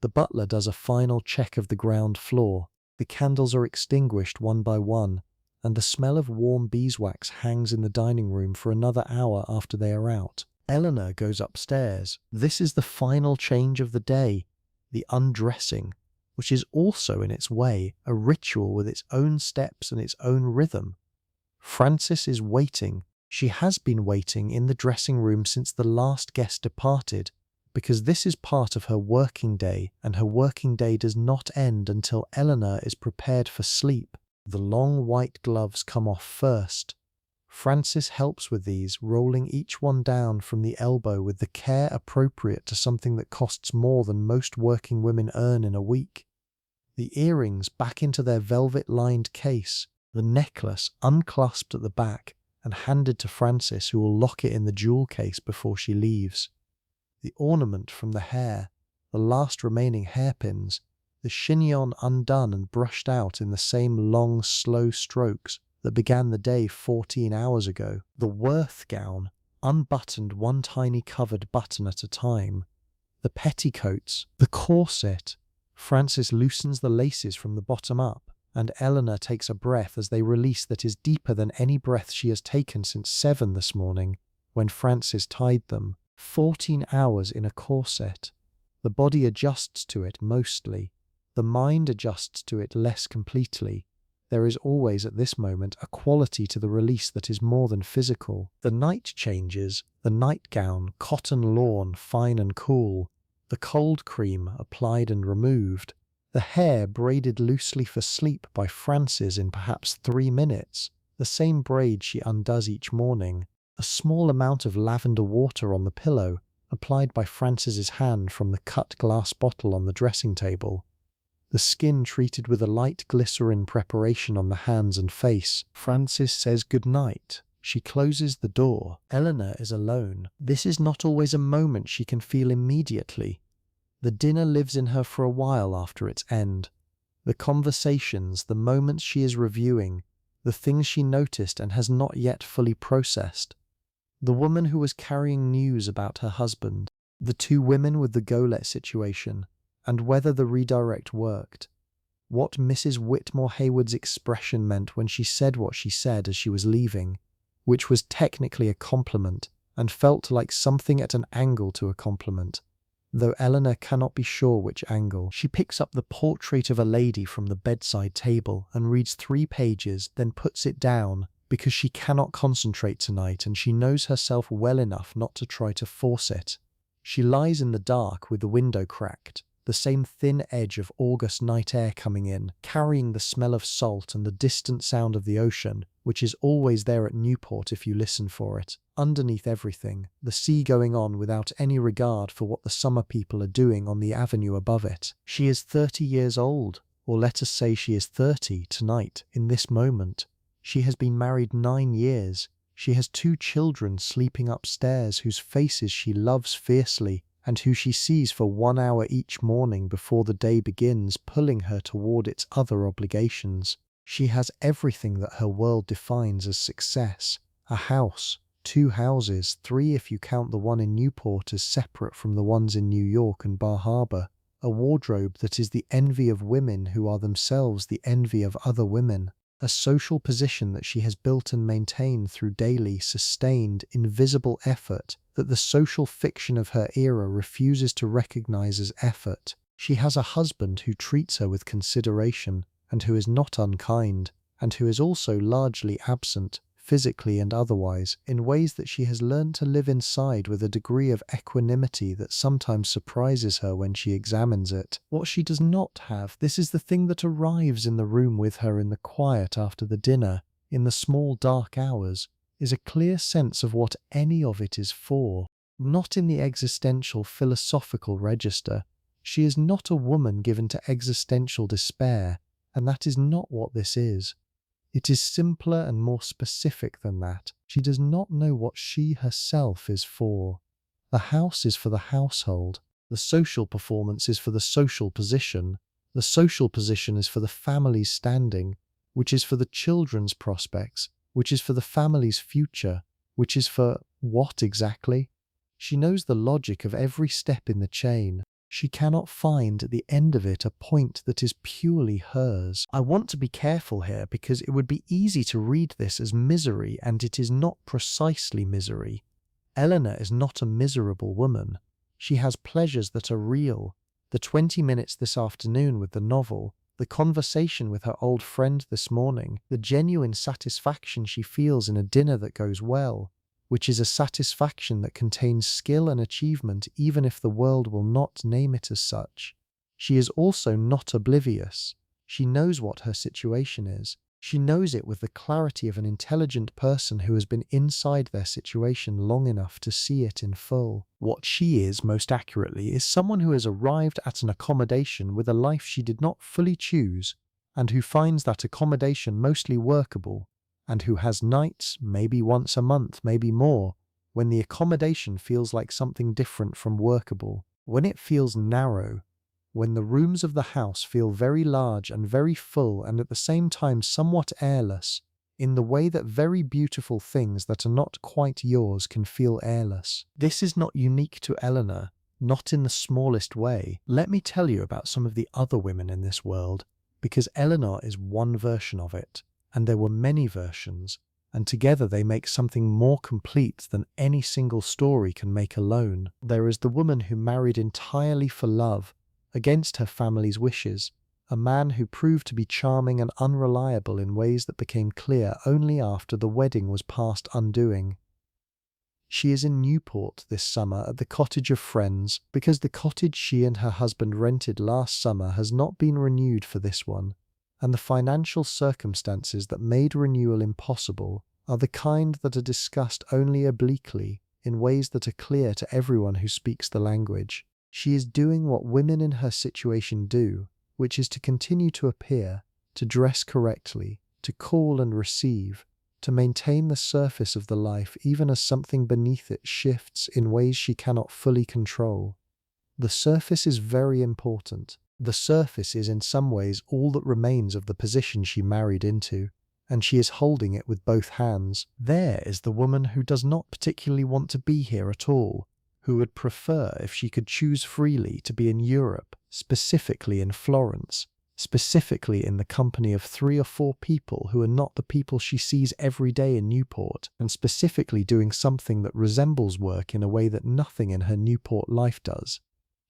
[SPEAKER 1] The butler does a final check of the ground floor. The candles are extinguished one by one, and the smell of warm beeswax hangs in the dining room for another hour after they are out. Eleanor goes upstairs. This is the final change of the day, the undressing, which is also in its way a ritual with its own steps and its own rhythm. Frances is waiting. She has been waiting in the dressing room since the last guest departed, because this is part of her working day, and her working day does not end until Eleanor is prepared for sleep. The long white gloves come off first. Frances helps with these, rolling each one down from the elbow with the care appropriate to something that costs more than most working women earn in a week. The earrings back into their velvet-lined case, the necklace unclasped at the back and handed to Frances, who will lock it in the jewel case before she leaves. The ornament from the hair, the last remaining hairpins, the chignon undone and brushed out in the same long, slow strokes that began the day 14 hours ago. The Worth gown, unbuttoned one tiny covered button at a time. The petticoats, the corset. Frances loosens the laces from the bottom up, and Eleanor takes a breath as they release that is deeper than any breath she has taken since 7 this morning, when Frances tied them. 14 hours in a corset. The body adjusts to it mostly. The mind adjusts to it less completely. There is always at this moment a quality to the release that is more than physical. The night changes, the nightgown, cotton lawn, fine and cool, the cold cream applied and removed, the hair braided loosely for sleep by Frances in perhaps 3 minutes, the same braid she undoes each morning, a small amount of lavender water on the pillow, applied by Frances's hand from the cut glass bottle on the dressing table, the skin treated with a light glycerin preparation on the hands and face. Frances says good night. She closes the door. Eleanor is alone. This is not always a moment she can feel immediately. The dinner lives in her for a while after its end. The conversations, the moments she is reviewing, the things she noticed and has not yet fully processed. The woman who was carrying news about her husband, the 2 women with the Golet situation, and whether the redirect worked. What Mrs. Whitmore Hayward's expression meant when she said what she said as she was leaving, which was technically a compliment and felt like something at an angle to a compliment, though Eleanor cannot be sure which angle. She picks up the portrait of a lady from the bedside table and reads 3 pages, then puts it down, because she cannot concentrate tonight and she knows herself well enough not to try to force it. She lies in the dark with the window cracked, the same thin edge of August night air coming in, carrying the smell of salt and the distant sound of the ocean, which is always there at Newport if you listen for it. Underneath everything, the sea going on without any regard for what the summer people are doing on the avenue above it. She is 30 years old, or let us say she is 30 tonight, in this moment. She has been married 9 years. She has 2 children sleeping upstairs whose faces she loves fiercely, and who she sees for 1 hour each morning before the day begins, pulling her toward its other obligations. She has everything that her world defines as success: a house, 2 houses, 3 if you count the one in Newport as separate from the ones in New York and Bar Harbor, a wardrobe that is the envy of women who are themselves the envy of other women, a social position that she has built and maintained through daily, sustained, invisible effort that the social fiction of her era refuses to recognize as effort. She has a husband who treats her with consideration, and who is not unkind, and who is also largely absent, physically and otherwise, in ways that she has learned to live inside with a degree of equanimity that sometimes surprises her when she examines it. What she does not have, this is the thing that arrives in the room with her in the quiet after the dinner, in the small dark hours, is a clear sense of what any of it is for. Not in the existential philosophical register. She is not a woman given to existential despair, and that is not what this is. It is simpler and more specific than that. She does not know what she herself is for. The house is for the household. The social performance is for the social position. The social position is for the family's standing, which is for the children's prospects, which is for the family's future, which is for what exactly? She knows the logic of every step in the chain. She cannot find at the end of it a point that is purely hers. I want to be careful here because it would be easy to read this as misery, and it is not precisely misery. Eleanor is not a miserable woman. She has pleasures that are real. The 20 minutes this afternoon with the novel, the conversation with her old friend this morning, the genuine satisfaction she feels in a dinner that goes well, which is a satisfaction that contains skill and achievement even if the world will not name it as such. She is also not oblivious. She knows what her situation is. She knows it with the clarity of an intelligent person who has been inside their situation long enough to see it in full. What she is, most accurately, is someone who has arrived at an accommodation with a life she did not fully choose, and who finds that accommodation mostly workable, and who has nights, maybe once a month, maybe more, when the accommodation feels like something different from workable, when it feels narrow, when the rooms of the house feel very large and very full and at the same time somewhat airless, in the way that very beautiful things that are not quite yours can feel airless. This is not unique to Eleanor, not in the smallest way. Let me tell you about some of the other women in this world, because Eleanor is one version of it, and there were many versions, and together they make something more complete than any single story can make alone. There is the woman who married entirely for love, against her family's wishes, a man who proved to be charming and unreliable in ways that became clear only after the wedding was past undoing. She is in Newport this summer at the cottage of friends, because the cottage she and her husband rented last summer has not been renewed for this one, and the financial circumstances that made renewal impossible are the kind that are discussed only obliquely, in ways that are clear to everyone who speaks the language. She is doing what women in her situation do, which is to continue to appear, to dress correctly, to call and receive, to maintain the surface of the life even as something beneath it shifts in ways she cannot fully control. The surface is very important. The surface is in some ways all that remains of the position she married into, and she is holding it with both hands. There is the woman who does not particularly want to be here at all, who would prefer, if she could choose freely, to be in Europe, specifically in Florence, specifically in the company of 3 or 4 people who are not the people she sees every day in Newport, and specifically doing something that resembles work in a way that nothing in her Newport life does.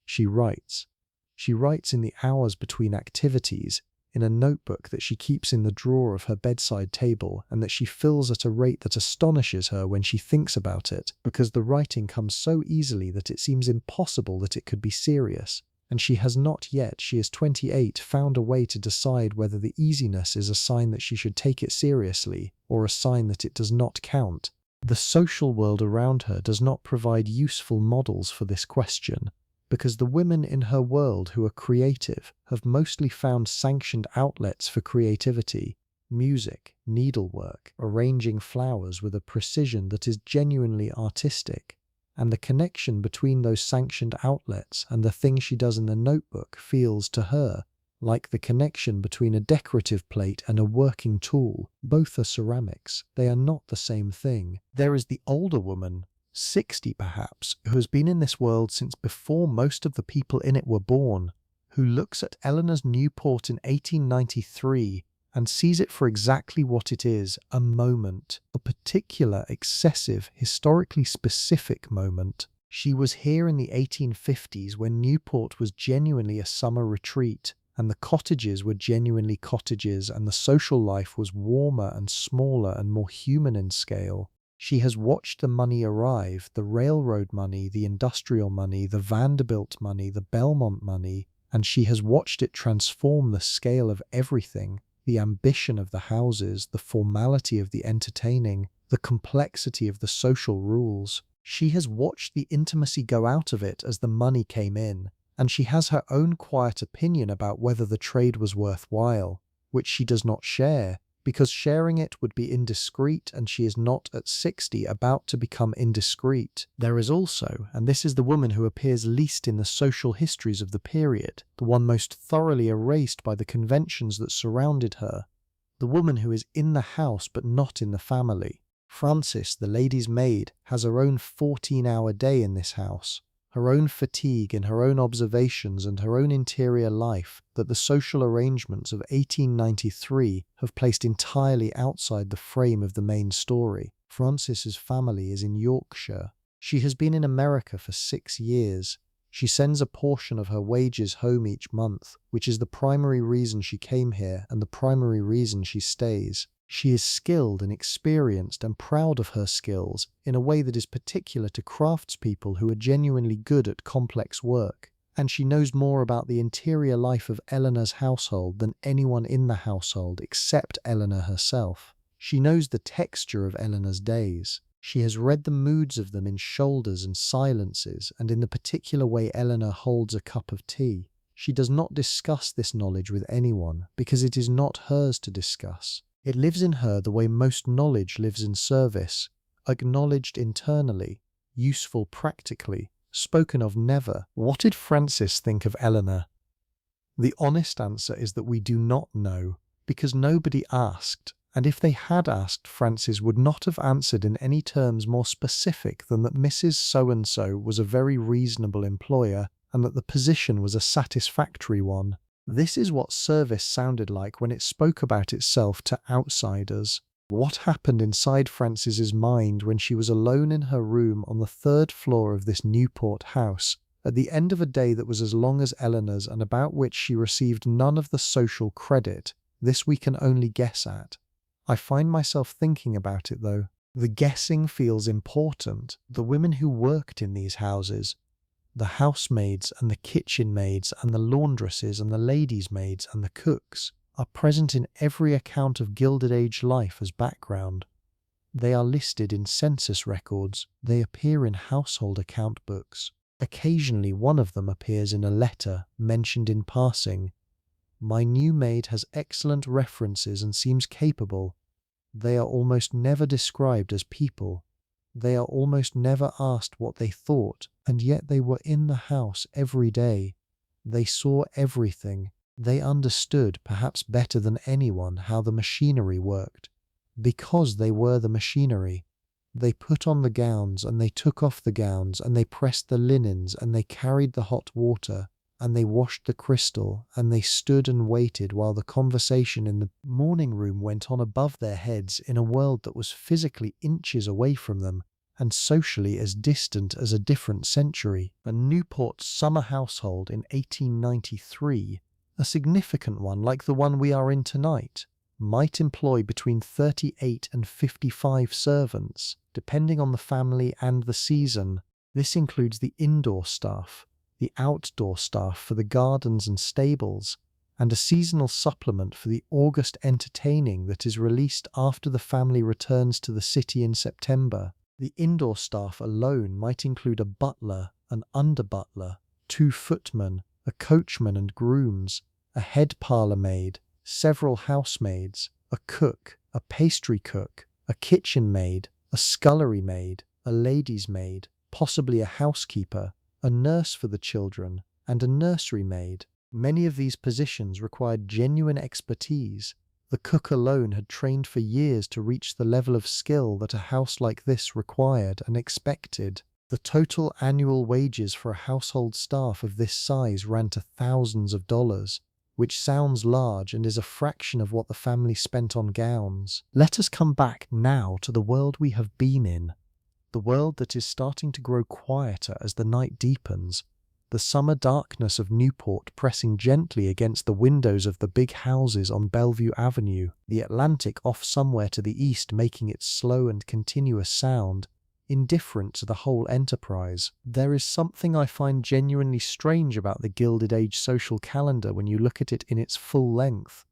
[SPEAKER 1] She writes. She writes in the hours between activities, in a notebook that she keeps in the drawer of her bedside table and that she fills at a rate that astonishes her when she thinks about it, because the writing comes so easily that it seems impossible that it could be serious, and she has not yet, she is 28, found a way to decide whether the easiness is a sign that she should take it seriously, or a sign that it does not count. The social world around her does not provide useful models for this question, because the women in her world who are creative have mostly found sanctioned outlets for creativity, music, needlework, arranging flowers with a precision that is genuinely artistic, and the connection between those sanctioned outlets and the thing she does in the notebook feels to her like the connection between a decorative plate and a working tool. Both are ceramics. They are not the same thing. There is the older woman, 60 perhaps, who has been in this world since before most of the people in it were born, who looks at Eleanor's Newport in 1893 and sees it for exactly what it is, a moment, a particular, excessive, historically specific moment. She was here in the 1850s when Newport was genuinely a summer retreat, and the cottages were genuinely cottages, and the social life was warmer and smaller and more human in scale. She has watched the money arrive, the railroad money, the industrial money, the Vanderbilt money, the Belmont money, and she has watched it transform the scale of everything, the ambition of the houses, the formality of the entertaining, the complexity of the social rules. She has watched the intimacy go out of it as the money came in, and she has her own quiet opinion about whether the trade was worthwhile, which she does not share, because sharing it would be indiscreet, and she is not at 60 about to become indiscreet. There is also, and this is the woman who appears least in the social histories of the period, the one most thoroughly erased by the conventions that surrounded her, the woman who is in the house but not in the family. Frances, the lady's maid, has her own 14-hour day in this house, her own fatigue and her own observations and her own interior life that the social arrangements of 1893 have placed entirely outside the frame of the main story. Frances's family is in Yorkshire. She has been in America for 6 years. She sends a portion of her wages home each month, which is the primary reason she came here and the primary reason she stays. She is skilled and experienced and proud of her skills in a way that is particular to craftspeople who are genuinely good at complex work, and she knows more about the interior life of Eleanor's household than anyone in the household except Eleanor herself. She knows the texture of Eleanor's days. She has read the moods of them in shoulders and silences and in the particular way Eleanor holds a cup of tea. She does not discuss this knowledge with anyone because it is not hers to discuss. It lives in her the way most knowledge lives in service, acknowledged internally, useful practically, spoken of never. What did Frances think of Eleanor? The honest answer is that we do not know, because nobody asked, and if they had asked, Frances would not have answered in any terms more specific than that Mrs. So-and-so was a very reasonable employer, and that the position was a satisfactory one. This is what service sounded like when it spoke about itself to outsiders. What happened inside Frances's mind when she was alone in her room on the 3rd floor of this Newport house, at the end of a day that was as long as Eleanor's and about which she received none of the social credit, this we can only guess at. I find myself thinking about it though. The guessing feels important. The women who worked in these houses, the housemaids and the kitchen maids and the laundresses and the ladies' maids and the cooks, are present in every account of Gilded Age life as background. They are listed in census records. They appear in household account books. Occasionally one of them appears in a letter mentioned in passing. My new maid has excellent references and seems capable. They are almost never described as people. They are almost never asked what they thought, and yet they were in the house every day. They saw everything. They understood, perhaps better than anyone, how the machinery worked. Because they were the machinery. They put on the gowns, and they took off the gowns, and they pressed the linens, and they carried the hot water, and they washed the crystal, and they stood and waited while the conversation in the morning room went on above their heads in a world that was physically inches away from them, and socially as distant as a different century. A Newport summer household in 1893, a significant one like the one we are in tonight, might employ between 38 and 55 servants, depending on the family and the season. This includes the indoor staff, the outdoor staff for the gardens and stables, and a seasonal supplement for the August entertaining that is released after the family returns to the city in September. The indoor staff alone might include a butler, an under-butler, 2 footmen, a coachman and grooms, a head parlour maid, several housemaids, a cook, a pastry cook, a kitchen maid, a scullery maid, a lady's maid, possibly a housekeeper, a nurse for the children, and a nursery maid. Many of these positions required genuine expertise. The cook alone had trained for years to reach the level of skill that a house like this required and expected. The total annual wages for a household staff of this size ran to thousands of dollars, which sounds large and is a fraction of what the family spent on gowns. Let us come back now to the world we have been in. The world that is starting to grow quieter as the night deepens, the summer darkness of Newport pressing gently against the windows of the big houses on Bellevue Avenue, the Atlantic off somewhere to the east making its slow and continuous sound, indifferent to the whole enterprise. There is something I find genuinely strange about the Gilded Age social calendar when you look at it in its full length.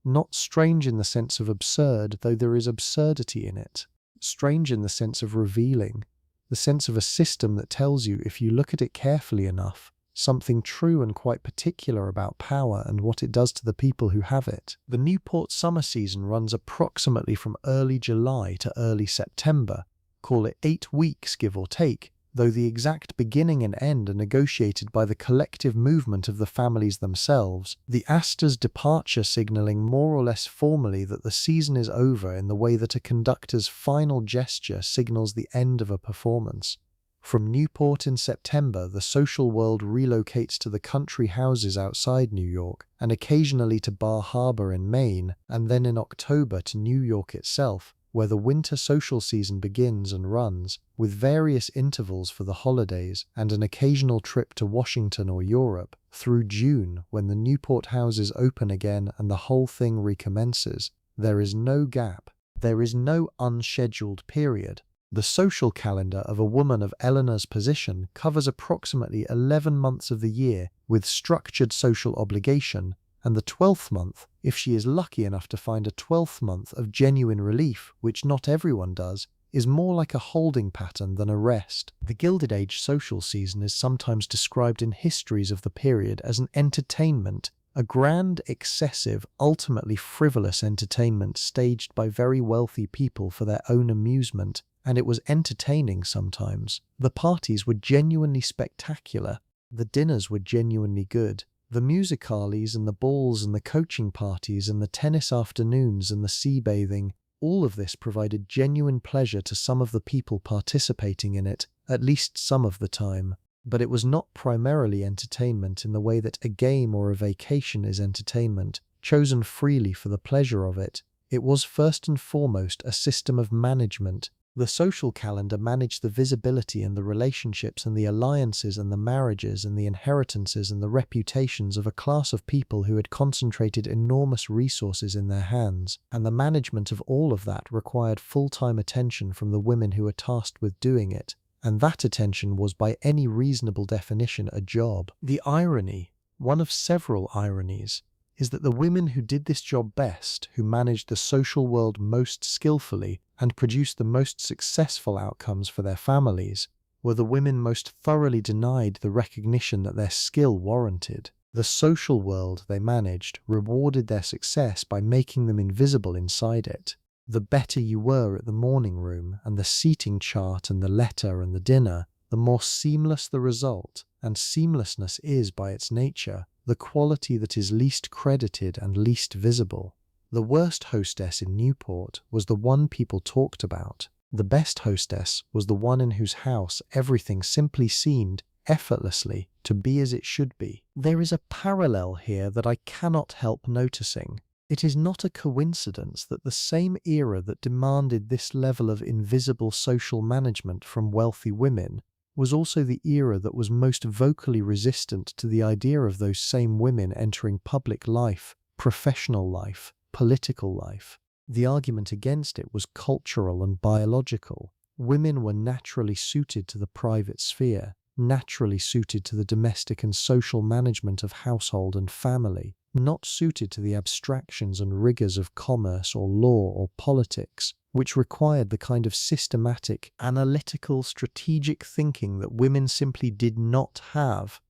[SPEAKER 1] Not strange in the sense of absurd, though there is absurdity in it. Strange in the sense of revealing. The sense of a system that tells you, if you look at it carefully enough, something true and quite particular about power and what it does to the people who have it. The Newport summer season runs approximately from early July to early September. Call it 8 weeks, give or take, though the exact beginning and end are negotiated by the collective movement of the families themselves, the Astor's departure signalling more or less formally that the season is over in the way that a conductor's final gesture signals the end of a performance. From Newport in September, the social world relocates to the country houses outside New York, and occasionally to Bar Harbor in Maine, and then in October to New York itself, where the winter social season begins and runs, with various intervals for the holidays and an occasional trip to Washington or Europe, through June, when the Newport houses open again and the whole thing recommences. There is no gap. There is no unscheduled period. The social calendar of a woman of Eleanor's position covers approximately 11 months of the year with structured social obligation, and the 12th month, if she is lucky enough to find a 12th month of genuine relief, which not everyone does, is more like a holding pattern than a rest. The Gilded Age social season is sometimes described in histories of the period as an entertainment, a grand, excessive, ultimately frivolous entertainment staged by very wealthy people for their own amusement, and it was entertaining sometimes. The parties were genuinely spectacular. The dinners were genuinely good. The musicales and the balls and the coaching parties and the tennis afternoons and the sea bathing, all of this provided genuine pleasure to some of the people participating in it, at least some of the time. But it was not primarily entertainment in the way that a game or a vacation is entertainment, chosen freely for the pleasure of it. It was first and foremost a system of management. The social calendar managed the visibility and the relationships and the alliances and the marriages and the inheritances and the reputations of a class of people who had concentrated enormous resources in their hands, and the management of all of that required full-time attention from the women who were tasked with doing it, and that attention was by any reasonable definition a job. The irony, one of several ironies, is that the women who did this job best, who managed the social world most skillfully and produced the most successful outcomes for their families, were the women most thoroughly denied the recognition that their skill warranted. The social world they managed rewarded their success by making them invisible inside it. The better you were at the morning room and the seating chart and the letter and the dinner, the more seamless the result, and seamlessness is, by its nature, the quality that is least credited and least visible. The worst hostess in Newport was the one people talked about. The best hostess was the one in whose house everything simply seemed, effortlessly, to be as it should be. There is a parallel here that I cannot help noticing. It is not a coincidence that the same era that demanded this level of invisible social management from wealthy women was also the era that was most vocally resistant to the idea of those same women entering public life, professional life, political life. The argument against it was cultural and biological. Women were naturally suited to the private sphere, naturally suited to the domestic and social management of household and family, not suited to the abstractions and rigors of commerce or law or politics, which required the kind of systematic, analytical, strategic thinking that women simply did not have.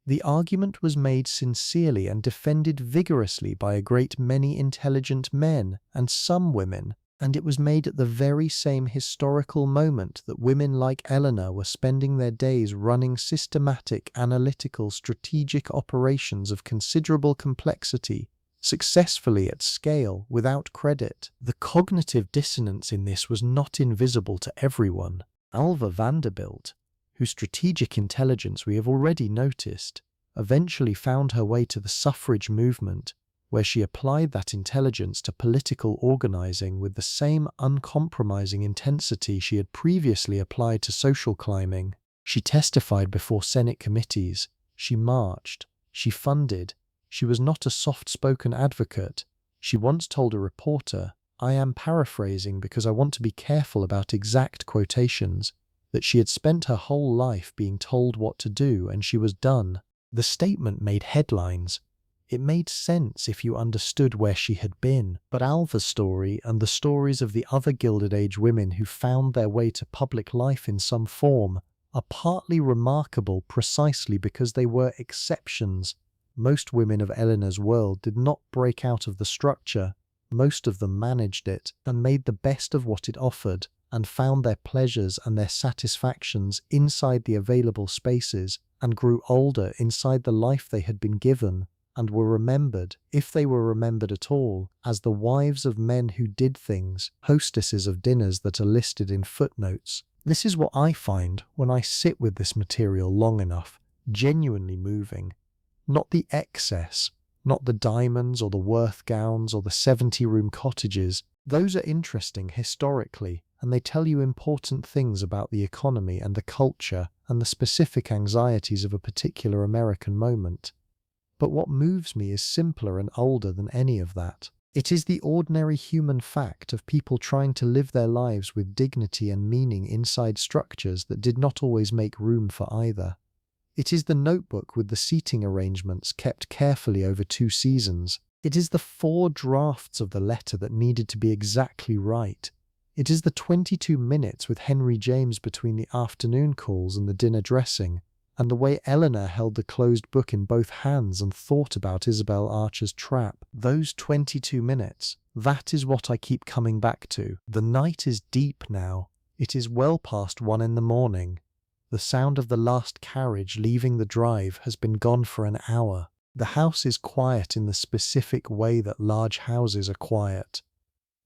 [SPEAKER 1] The argument was made sincerely and defended vigorously by a great many intelligent men and some women, and it was made at the very same historical moment that women like Eleanor were spending their days running systematic, analytical, strategic operations of considerable complexity, successfully at scale, without credit. The cognitive dissonance in this was not invisible to everyone. Alva Vanderbilt, whose strategic intelligence we have already noticed, eventually found her way to the suffrage movement, where she applied that intelligence to political organizing with the same uncompromising intensity she had previously applied to social climbing. She testified before Senate committees. She marched. She funded. She was not a soft-spoken advocate. She once told a reporter, I am paraphrasing because I want to be careful about exact quotations, that she had spent her whole life being told what to do and she was done. The statement made headlines. It made sense if you understood where she had been. But Alva's story and the stories of the other Gilded Age women who found their way to public life in some form are partly remarkable precisely because they were exceptions. Most women of Eleanor's world did not break out of the structure. Most of them managed it and made the best of what it offered and found their pleasures and their satisfactions inside the available spaces and grew older inside the life they had been given and were remembered, if they were remembered at all, as the wives of men who did things, hostesses of dinners that are listed in footnotes. This is what I find when I sit with this material long enough, genuinely moving. Not the excess, not the diamonds or the Worth gowns or the 70-room cottages. Those are interesting historically, and they tell you important things about the economy and the culture and the specific anxieties of a particular American moment. But what moves me is simpler and older than any of that. It is the ordinary human fact of people trying to live their lives with dignity and meaning inside structures that did not always make room for either. It is the notebook with the seating arrangements kept carefully over 2 seasons. It is the 4 drafts of the letter that needed to be exactly right. It is the 22 minutes with Henry James between the afternoon calls and the dinner dressing, and the way Eleanor held the closed book in both hands and thought about Isabel Archer's trap. Those 22 minutes, that is what I keep coming back to. The night is deep now. It is well past 1 in the morning. The sound of the last carriage leaving the drive has been gone for an hour. The house is quiet in the specific way that large houses are quiet.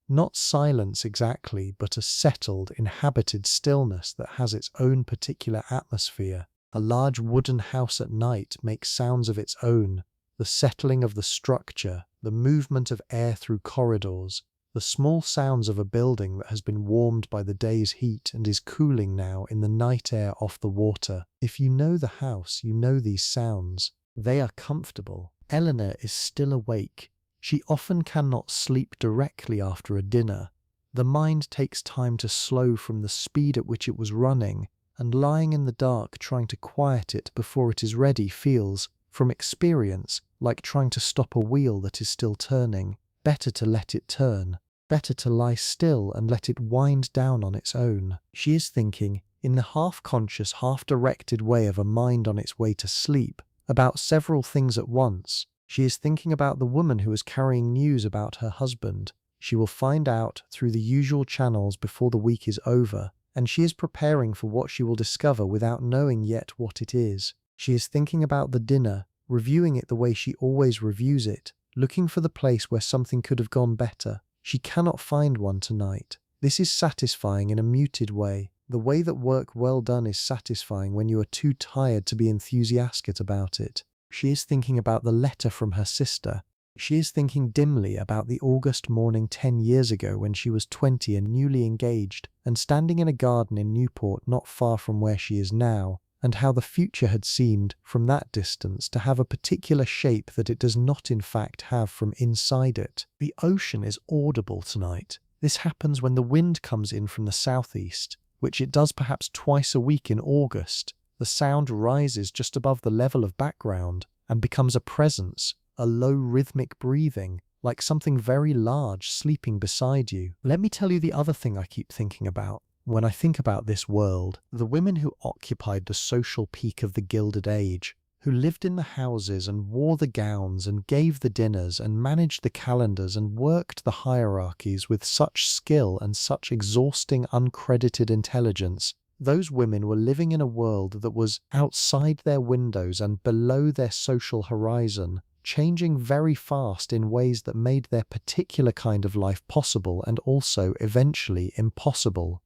[SPEAKER 1] Not silence exactly, but a settled, inhabited stillness that has its own particular atmosphere. A large wooden house at night makes sounds of its own, the settling of the structure, the movement of air through corridors, the small sounds of a building that has been warmed by the day's heat and is cooling now in the night air off the water. If you know the house, you know these sounds. They are comfortable. Eleanor is still awake. She often cannot sleep directly after a dinner. The mind takes time to slow from the speed at which it was running, and lying in the dark trying to quiet it before it is ready feels, from experience, like trying to stop a wheel that is still turning. Better to let it turn. Better to lie still and let it wind down on its own. She is thinking, in the half-conscious, half-directed way of a mind on its way to sleep, about several things at once. She is thinking about the woman who is carrying news about her husband. She will find out through the usual channels before the week is over, and she is preparing for what she will discover without knowing yet what it is. She is thinking about the dinner, reviewing it the way she always reviews it, looking for the place where something could have gone better. She cannot find one tonight. This is satisfying in a muted way. The way that work well done is satisfying when you are too tired to be enthusiastic about it. She is thinking about the letter from her sister. She is thinking dimly about the August morning 10 years ago when she was 20 and newly engaged, and standing in a garden in Newport not far from where she is now, and how the future had seemed, from that distance, to have a particular shape that it does not in fact have from inside it. The ocean is audible tonight. This happens when the wind comes in from the southeast, which it does perhaps twice a week in August. The sound rises just above the level of background and becomes a presence, a low rhythmic breathing, like something very large sleeping beside you. Let me tell you the other thing I keep thinking about. When I think about this world, the women who occupied the social peak of the Gilded Age, who lived in the houses and wore the gowns and gave the dinners and managed the calendars and worked the hierarchies with such skill and such exhausting uncredited intelligence, those women were living in a world that was outside their windows and below their social horizon, changing very fast in ways that made their particular kind of life possible and also, eventually, impossible.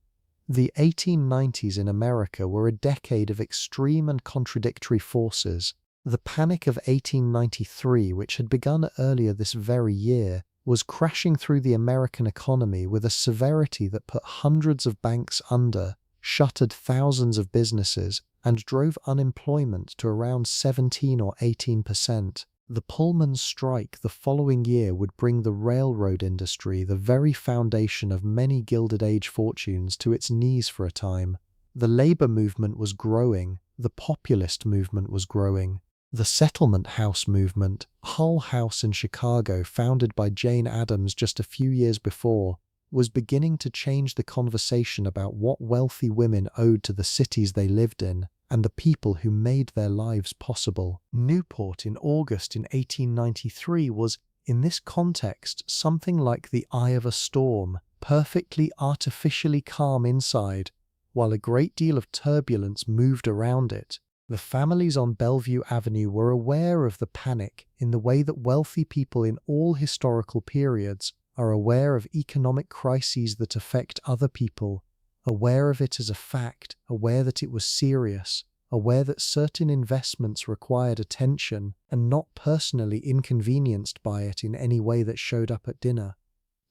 [SPEAKER 1] The 1890s in America were a decade of extreme and contradictory forces. The Panic of 1893, which had begun earlier this very year, was crashing through the American economy with a severity that put hundreds of banks under, shuttered thousands of businesses, and drove unemployment to around 17 or 18%. The Pullman strike the following year would bring the railroad industry, the very foundation of many Gilded Age fortunes, to its knees for a time. The labor movement was growing, the populist movement was growing. The settlement house movement, Hull House in Chicago, founded by Jane Addams just a few years before, was beginning to change the conversation about what wealthy women owed to the cities they lived in and the people who made their lives possible. Newport in August in 1893 was, in this context, something like the eye of a storm, perfectly artificially calm inside, while a great deal of turbulence moved around it. The families on Bellevue Avenue were aware of the panic in the way that wealthy people in all historical periods are aware of economic crises that affect other people, aware of it as a fact, aware that it was serious, aware that certain investments required attention, and not personally inconvenienced by it in any way that showed up at dinner.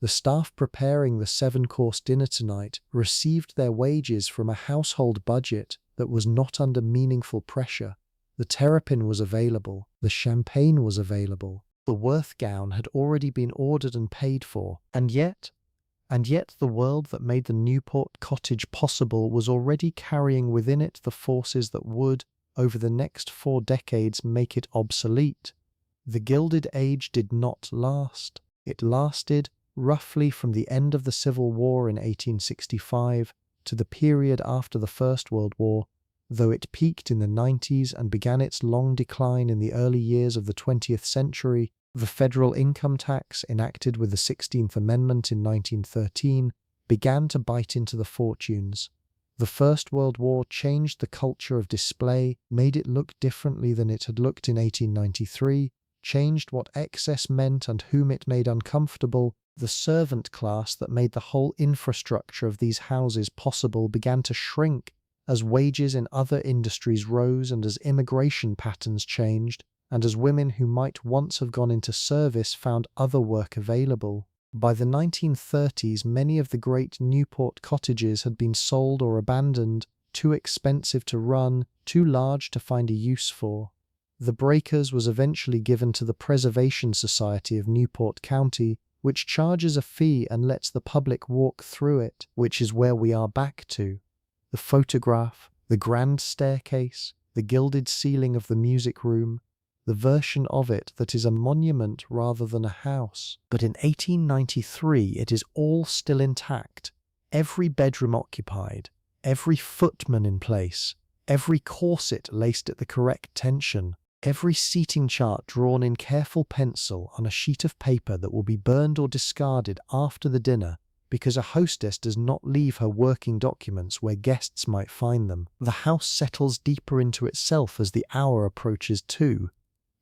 [SPEAKER 1] The staff preparing the 7-course dinner tonight received their wages from a household budget that was not under meaningful pressure. The terrapin was available, the champagne was available, the Worth gown had already been ordered and paid for, and yet the world that made the Newport cottage possible was already carrying within it the forces that would, over the next 4 decades, make it obsolete. The Gilded Age did not last. It lasted roughly from the end of the Civil War in 1865 to the period after the First World War, though it peaked in the 90s and began its long decline in the early years of the 20th century. The federal income tax, enacted with the 16th Amendment in 1913, began to bite into the fortunes. The First World War changed the culture of display, made it look differently than it had looked in 1893, changed what excess meant and whom it made uncomfortable. The servant class that made the whole infrastructure of these houses possible began to shrink as wages in other industries rose and as immigration patterns changed, and as women who might once have gone into service found other work available. By the 1930s, many of the great Newport cottages had been sold or abandoned, too expensive to run, too large to find a use for. The Breakers was eventually given to the Preservation Society of Newport County, which charges a fee and lets the public walk through it, which is where we are back to. The photograph, the grand staircase, the gilded ceiling of the music room, the version of it that is a monument rather than a house. But in 1893 it is all still intact, every bedroom occupied, every footman in place, every corset laced at the correct tension, every seating chart drawn in careful pencil on a sheet of paper that will be burned or discarded after the dinner because a hostess does not leave her working documents where guests might find them. The house settles deeper into itself as the hour approaches 2.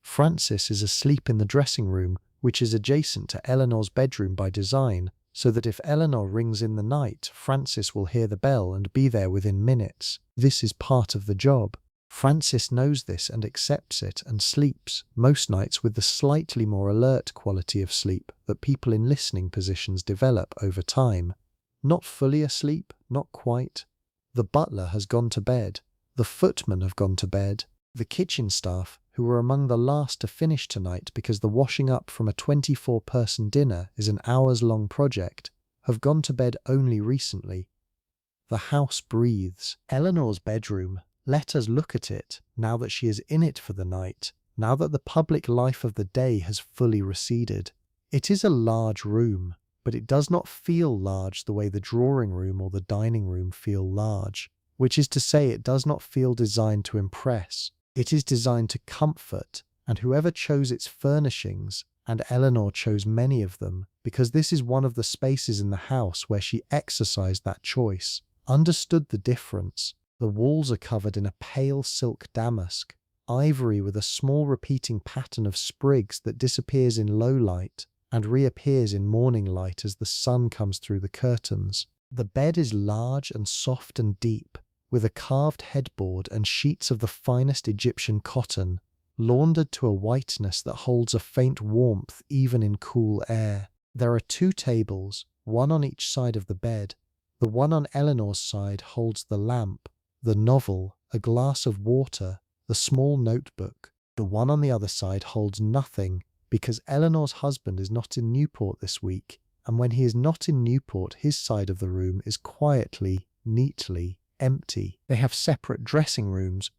[SPEAKER 1] Frances is asleep in the dressing room, which is adjacent to Eleanor's bedroom by design, so that if Eleanor rings in the night, Frances will hear the bell and be there within minutes. This is part of the job. Frances knows this and accepts it and sleeps, most nights with the slightly more alert quality of sleep that people in listening positions develop over time. Not fully asleep, not quite. The butler has gone to bed. The footmen have gone to bed. The kitchen staff, who were among the last to finish tonight because the washing up from a 24-person dinner is an hours-long project, have gone to bed only recently. The house breathes. Eleanor's bedroom. Let us look at it, now that she is in it for the night, now that the public life of the day has fully receded. It is a large room, but it does not feel large the way the drawing room or the dining room feel large, which is to say it does not feel designed to impress. It is designed to comfort, and whoever chose its furnishings, and Eleanor chose many of them, because this is one of the spaces in the house where she exercised that choice, understood the difference. The walls are covered in a pale silk damask, ivory with a small repeating pattern of sprigs that disappears in low light and reappears in morning light as the sun comes through the curtains. The bed is large and soft and deep, with a carved headboard and sheets of the finest Egyptian cotton, laundered to a whiteness that holds a faint warmth even in cool air. There are 2 tables, one on each side of the bed. The one on Eleanor's side holds the lamp. the novel, a glass of water, the small notebook. The one on the other side holds nothing because Eleanor's husband is not in Newport this week, and when he is not in Newport, his side of the room is quietly, neatly empty. They have separate dressing rooms.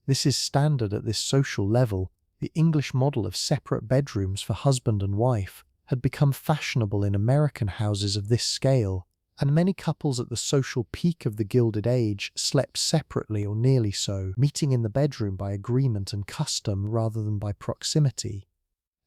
[SPEAKER 1] This is standard at this social level. The English model of separate bedrooms for husband and wife had become fashionable in American houses of this scale, and many couples at the social peak of the Gilded Age slept separately or nearly so, meeting in the bedroom by agreement and custom rather than by proximity.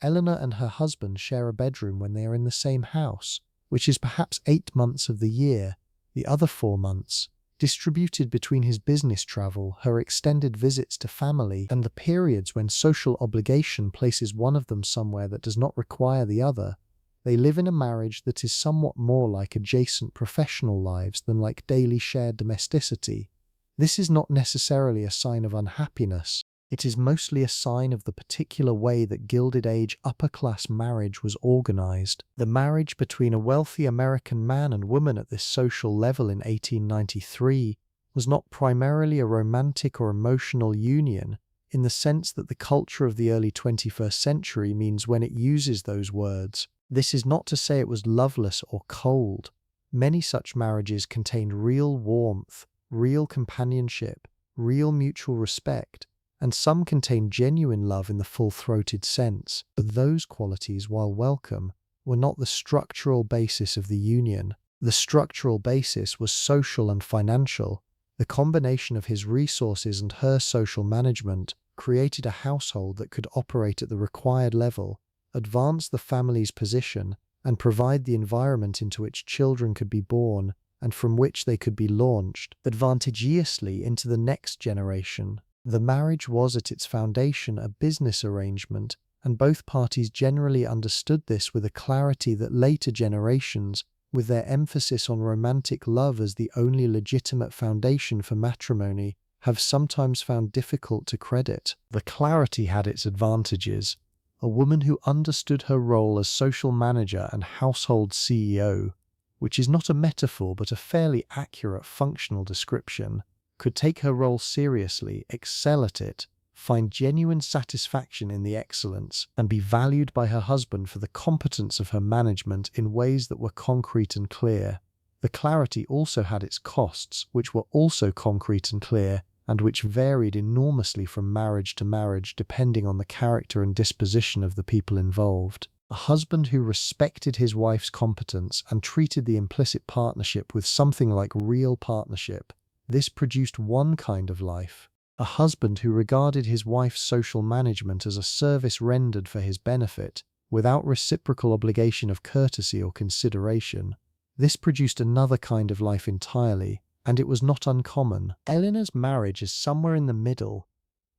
[SPEAKER 1] Eleanor and her husband share a bedroom when they are in the same house, which is perhaps 8 months of the year. The other 4 months, distributed between his business travel, her extended visits to family, and the periods when social obligation places one of them somewhere that does not require the other, they live in a marriage that is somewhat more like adjacent professional lives than like daily shared domesticity. This is not necessarily a sign of unhappiness. It is mostly a sign of the particular way that Gilded Age upper-class marriage was organized. The marriage between a wealthy American man and woman at this social level in 1893 was not primarily a romantic or emotional union, in the sense that the culture of the early 21st century means when it uses those words. This is not to say it was loveless or cold. Many such marriages contained real warmth, real companionship, real mutual respect, and some contain genuine love in the full-throated sense, but those qualities, while welcome, were not the structural basis of the union. The structural basis was social and financial. The combination of his resources and her social management created a household that could operate at the required level, advance the family's position, and provide the environment into which children could be born and from which they could be launched advantageously into the next generation. The marriage was at its foundation a business arrangement, and both parties generally understood this with a clarity that later generations, with their emphasis on romantic love as the only legitimate foundation for matrimony, have sometimes found difficult to credit. The clarity had its advantages. A woman who understood her role as social manager and household CEO, which is not a metaphor but a fairly accurate functional description, could take her role seriously, excel at it, find genuine satisfaction in the excellence, and be valued by her husband for the competence of her management in ways that were concrete and clear. The clarity also had its costs, which were also concrete and clear, and which varied enormously from marriage to marriage depending on the character and disposition of the people involved. A husband who respected his wife's competence and treated the implicit partnership with something like real partnership, this produced one kind of life. A husband who regarded his wife's social management as a service rendered for his benefit, without reciprocal obligation of courtesy or consideration. This produced another kind of life entirely, and it was not uncommon. Eleanor's marriage is somewhere in the middle.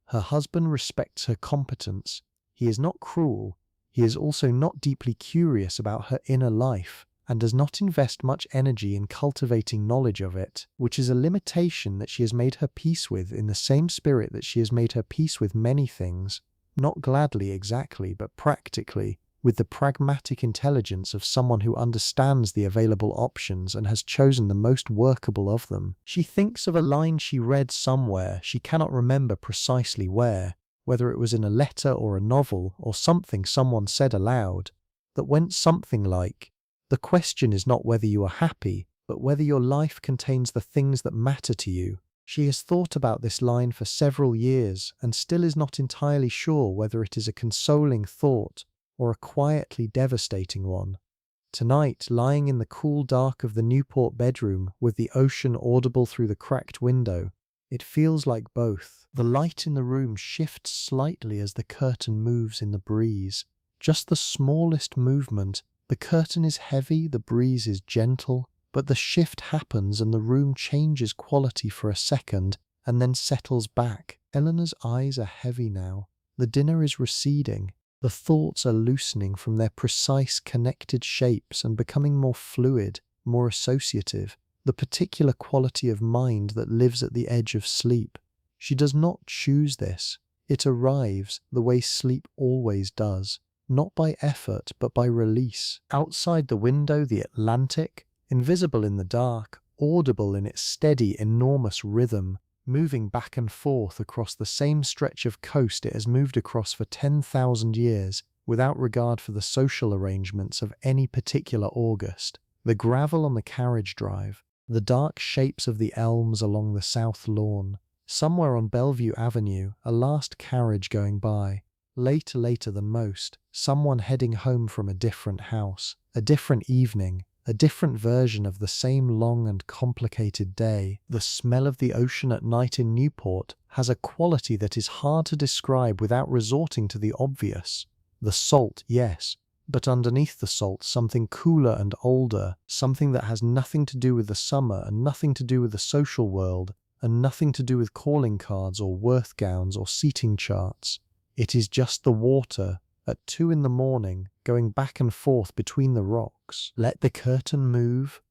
[SPEAKER 1] Her husband respects her competence. He is not cruel. He is also not deeply curious about her inner life, and does not invest much energy in cultivating knowledge of it, which is a limitation that she has made her peace with in the same spirit that she has made her peace with many things, not gladly exactly, but practically, with the pragmatic intelligence of someone who understands the available options and has chosen the most workable of them. She thinks of a line she read somewhere, she cannot remember precisely where, whether it was in a letter or a novel or something someone said aloud, that went something like, "The question is not whether you are happy, but whether your life contains the things that matter to you." She has thought about this line for several years and still is not entirely sure whether it is a consoling thought or a quietly devastating one. Tonight, lying in the cool dark of the Newport bedroom with the ocean audible through the cracked window, it feels like both. The light in the room shifts slightly as the curtain moves in the breeze. Just the smallest movement. The curtain is heavy, the breeze is gentle, but the shift happens and the room changes quality for a second and then settles back. Eleanor's eyes are heavy now. The dinner is receding. The thoughts are loosening from their precise connected shapes and becoming more fluid, more associative, the particular quality of mind that lives at the edge of sleep. She does not choose this. It arrives the way sleep always does. Not by effort, but by release. Outside the window, the Atlantic, invisible in the dark, audible in its steady, enormous rhythm, moving back and forth across the same stretch of coast it has moved across for 10,000 years, without regard for the social arrangements of any particular August. The gravel on the carriage drive, the dark shapes of the elms along the south lawn, somewhere on Bellevue Avenue, a last carriage going by. Later than most, someone heading home from a different house, a different evening, a different version of the same long and complicated day. The smell of the ocean at night in Newport has a quality that is hard to describe without resorting to the obvious. The salt, yes, but underneath the salt something cooler and older, something that has nothing to do with the summer and nothing to do with the social world, and nothing to do with calling cards or Worth gowns or seating charts. It is just the water, at 2 in the morning, going back and forth between the rocks. Let the curtain move.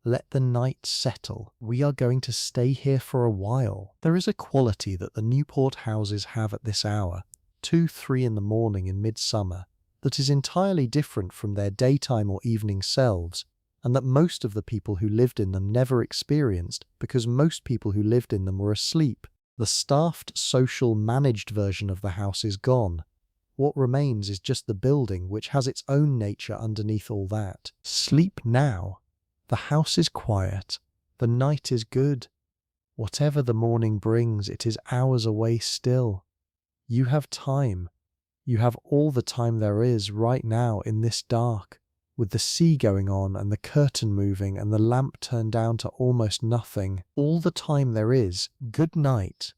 [SPEAKER 1] Let the night settle. We are going to stay here for a while. There is a quality that the Newport houses have at this hour, 2-3 in the morning in midsummer, that is entirely different from their daytime or evening selves, and that most of the people who lived in them never experienced, because most people who lived in them were asleep. The staffed, social, managed version of the house is gone. What remains is just the building, which has its own nature underneath all that. Sleep now. The house is quiet. The night is good. Whatever the morning brings, it is hours away still. You have time. You have all the time there is right now in this dark, with the sea going on and the curtain moving and the lamp turned down to almost nothing. All the time there is. Good night.